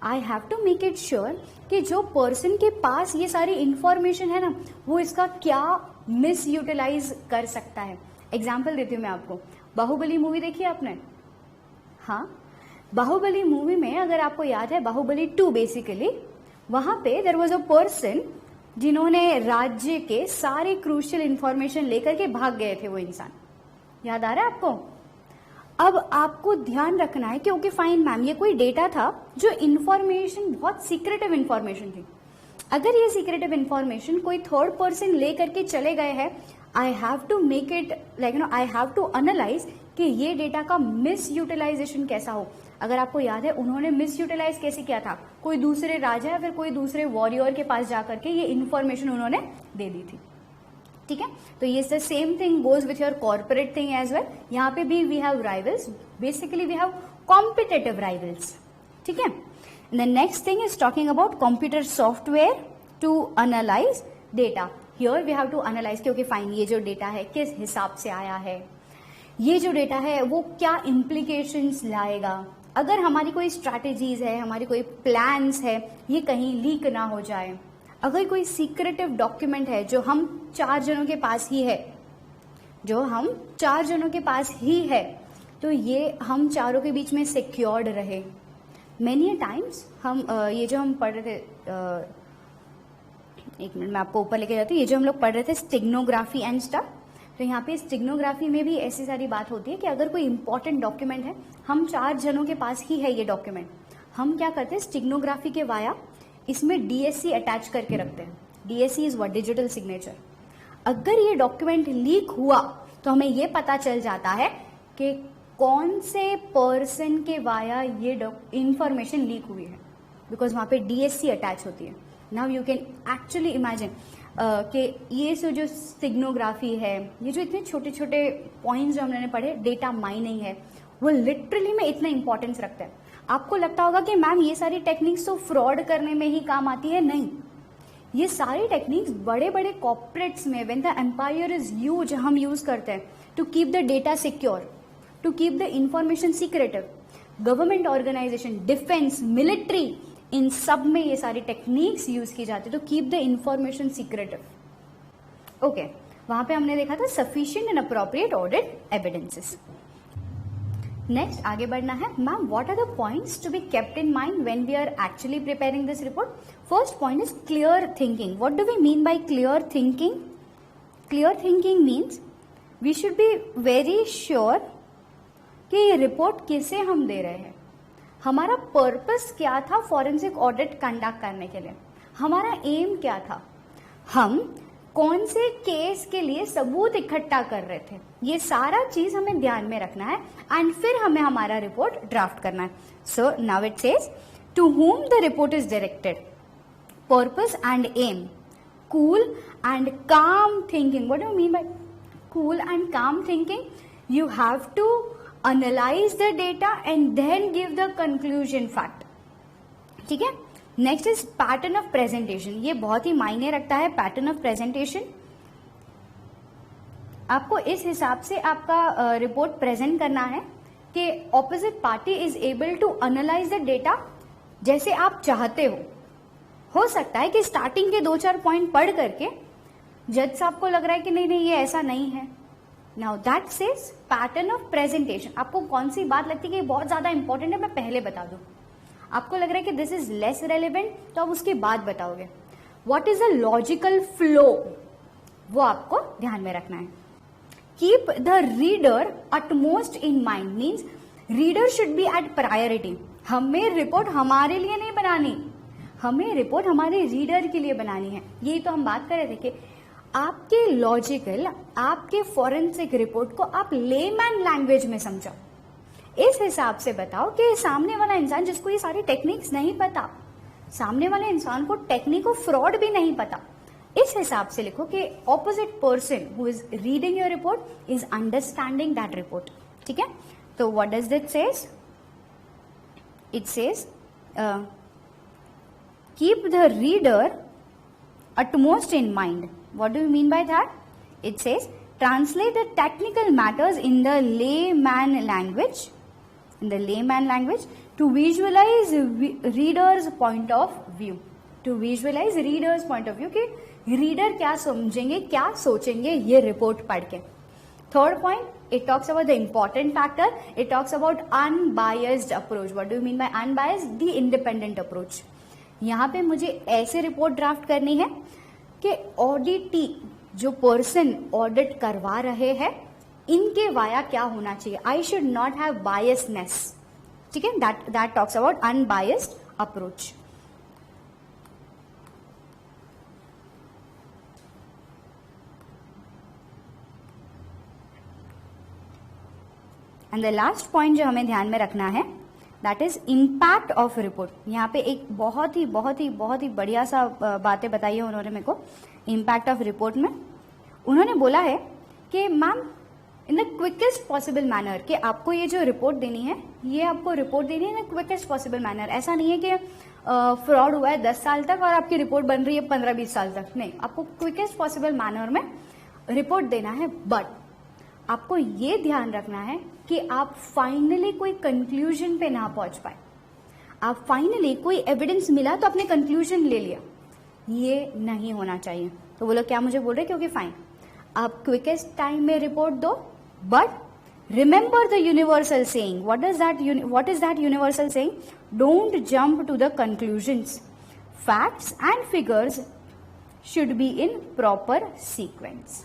I have to make it sure कि जो पर्सन के पास ये सारी इंफॉर्मेशन है ना, वो इसका क्या मिस यूटिलाइज कर सकता है. एग्जाम्पल देती हूँ मैं आपको. बाहुबली मूवी देखी है आपने? हाँ, बाहुबली मूवी में अगर आपको याद है, बाहुबली 2 बेसिकली, वहां पे देयर वाज अ पर्सन जिन्होंने राज्य के सारे क्रूशियल इंफॉर्मेशन लेकर के भाग गए थे. वो इंसान याद आ रहा है आपको? अब आपको ध्यान रखना है कि ओके फाइन मैम, ये कोई डेटा था जो इंफॉर्मेशन बहुत सीक्रेटिव इंफॉर्मेशन थी. अगर ये सीक्रेटिव इंफॉर्मेशन कोई थर्ड पर्सन ले करके चले गए हैं, I have to make it I have to analyse कि ये डेटा का मिस यूटिलाइजेशन कैसा हो. अगर आपको याद है, उन्होंने मिस यूटिलाइज कैसे किया था, कोई दूसरे राजा या फिर कोई दूसरे वॉरियर के पास जाकर के ये इंफॉर्मेशन उन्होंने दे दी थी. ठीक है, तो ये same thing goes with your corporate thing as well. यहाँ पे भी we have rivals, basically we have competitive rivals. ठीक है. The next thing is talking about computer software to analyse data. Here we have to analyse कि okay fine, ये जो data है किस हिसाब से आया है, ये जो डेटा है वो क्या इम्प्लीकेशंस लाएगा. अगर हमारी कोई स्ट्रैटेजीज है, हमारी कोई प्लान्स है, ये कहीं लीक ना हो जाए. अगर कोई सीक्रेटिव डॉक्यूमेंट है जो हम 4 जनों के पास ही है, तो ये हम चारों के बीच में सिक्योर्ड रहे. मेनी टाइम्स हम ये जो हम पढ़ रहे थे, एक मिनट मैं आपको ऊपर लेके जाती हूँ. ये जो हम लोग पढ़ रहे थे स्टिग्नोग्राफी एंड स्टफ, तो यहाँ पे स्टिग्नोग्राफी में भी ऐसी सारी बात होती है कि अगर कोई इंपॉर्टेंट डॉक्यूमेंट है, हम 4 जनों के पास ही है ये डॉक्यूमेंट, हम क्या करते हैं, स्टिग्नोग्राफी के वाया इसमें डीएससी अटैच करके रखते हैं. DSC is what? Digital signature. अगर ये डॉक्यूमेंट लीक हुआ तो हमें ये पता चल जाता है कि कौन से पर्सन के वाया ये इंफॉर्मेशन लीक हुई है, बिकॉज वहां पे डीएससी अटैच होती है. Now you can actually imagine कि ये जो सिग्नोग्राफी है, ये जो इतने छोटे छोटे पॉइंट्स जो हमने पढ़े, डेटा माइनिंग है, वो लिटरली में इतना इंपॉर्टेंस रखता है. आपको लगता होगा कि मैम ये सारी टेक्निक्स तो फ्रॉड करने में ही काम आती है. नहीं, ये सारी टेक्निक्स बड़े बड़े कॉर्पोरेट्स में, when the empire is huge, हम यूज करते हैं to keep the data secure, to keep the information secretive. Government organisation, defence, military, इन सब में ये सारी टेक्निक्स यूज की जाती है to keep the information secretive. Okay, वहां पे हमने देखा था sufficient and appropriate audit evidences. Next आगे बढ़ना है. Ma'am, what are the points to be kept in mind when we are actually preparing this report? First point is clear thinking. What do we mean by clear thinking? Clear thinking means we should be very sure कि ये report किसे हम दे रहे हैं, हमारा purpose क्या था forensic audit conduct करने के लिए, हमारा एम क्या था, हम कौन से केस के लिए सबूत इकट्ठा कर रहे थे, ये सारा चीज हमें ध्यान में रखना है एंड फिर हमें हमारा रिपोर्ट ड्राफ्ट करना है. So now it says to whom the report is directed, purpose and aim, cool and calm thinking. What do you mean by cool and calm thinking? You have to analyze the data and then give the conclusion fact. ठीक है. Next is pattern of presentation. ये बहुत ही मायने रखता है. Pattern of presentation, आपको इस हिसाब से आपका रिपोर्ट प्रेजेंट करना है कि opposite party is able to analyse the data जैसे आप चाहते हो सकता है कि स्टार्टिंग के 2-4 पॉइंट पढ़ करके जज साहब को लग रहा है कि नहीं ये ऐसा नहीं है. Now that says pattern of presentation. आपको कौन सी बात लगती है कि बहुत ज्यादा इंपॉर्टेंट है, मैं पहले बता दूं. आपको लग रहा है कि दिस इज लेस रेलिवेंट, तो आप उसके बाद बताओगे. What is a logical flow, वो आपको ध्यान में रखना है. Keep the reader utmost in mind means reader should be at priority. हमें रिपोर्ट हमारे लिए नहीं बनानी, हमें रिपोर्ट हमारे रीडर के लिए बनानी है. यही तो हम बात कर रहे थे कि आपके लॉजिकल, आपके फॉरेंसिक रिपोर्ट को आप लेमैन लैंग्वेज में समझो. इस हिसाब से बताओ कि सामने वाला इंसान जिसको ये सारी टेक्निक्स नहीं पता, सामने वाले इंसान को टेक्निक ऑफ फ्रॉड भी नहीं पता, इस हिसाब से लिखो कि opposite person who is reading your report is understanding that report. ठीक है, तो what does this says? It says keep the reader utmost in mind. What do you mean by that? It says translate the technical matters in the layman language, to visualize reader's point of view. To visualize reader's point of view कि reader क्या समझेंगे, क्या सोचेंगे ये report पढ़ के. Third point, it talks about the important factor. It talks about unbiased approach. What do you mean by unbiased? The independent approach. यहाँ पे मुझे ऐसे रिपोर्ट ड्राफ्ट करनी है कि ऑडिटी, जो पर्सन ऑडिट करवा रहे हैं, इनके वाया क्या होना चाहिए. I should not have biasness. ठीक है, that talks about unbiased approach. And the last point जो हमें ध्यान में रखना है, that is impact of report. यहाँ पे एक बहुत ही बढ़िया सा बातें बताई है उन्होंने मेरे को इम्पैक्ट ऑफ रिपोर्ट में. उन्होंने बोला है कि ma'am in the quickest possible manner, कि आपको ये जो रिपोर्ट देनी है, ये आपको रिपोर्ट देनी है in the quickest possible manner. ऐसा नहीं है कि फ्रॉड हुआ है 10 साल तक और आपकी रिपोर्ट बन रही है 15-20 साल तक. नहीं, आपको क्विकेस्ट पॉसिबल मैनर में रिपोर्ट देना है. बट आपको ये ध्यान रखना है कि आप फाइनली कोई कंक्लूजन पे ना पहुंच पाए. आप फाइनली कोई एविडेंस मिला तो आपने कंक्लूजन ले लिया, ये नहीं होना चाहिए. तो वो लोग क्या मुझे बोल रहे, क्योंकि फाइन आप क्विकेस्ट टाइम में रिपोर्ट दो, but remember the universal saying. What is that universal saying? Don't jump to the conclusions. Facts and figures should be in proper sequence.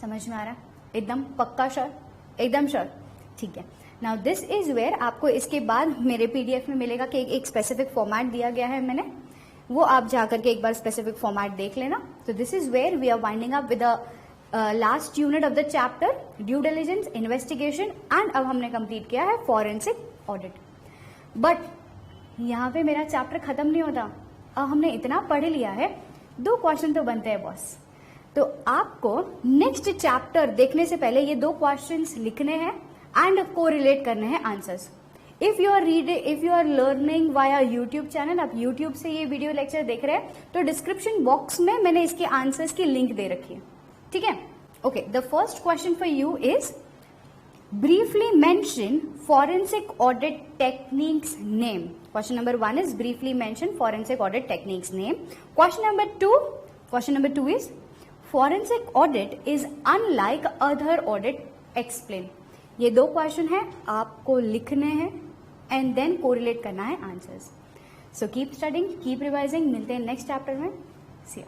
समझ में आ रहा है? एकदम पक्का श्योर, एकदम श्योर. ठीक है. नाउ दिस इज वेयर आपको इसके बाद मेरे पीडीएफ में मिलेगा कि एक स्पेसिफिक फॉर्मेट दिया गया है मैंने, वो आप जाकर के एक बार स्पेसिफिक फॉर्मेट देख लेना. तो this is where we are winding up with last unit of the chapter due diligence, investigation, and अब हमने कंप्लीट किया है फॉरेंसिक ऑडिट. बट यहाँ पे मेरा चैप्टर खत्म नहीं होता. अब हमने इतना पढ़ लिया है, 2 क्वेश्चन तो बनते हैं बॉस. तो आपको नेक्स्ट चैप्टर देखने से पहले ये 2 क्वेश्चंस लिखने हैं एंड कोरिलेट करने हैं answers. If you are learning via YouTube channel, आप यूट्यूब से ये वीडियो लेक्चर देख रहे हैं, तो डिस्क्रिप्शन बॉक्स में मैंने इसके आंसर्स की लिंक दे रखी है. ठीक है. Okay, the first question for you is briefly mention forensic audit techniques name. Question number 1 is briefly mention forensic audit techniques name. Question number two is forensic audit is unlike other audit. Explain. ये 2 question है, आपको लिखने हैं and then correlate करना है answers. So keep studying, keep revising. मिलते हैं next chapter में. सी यू.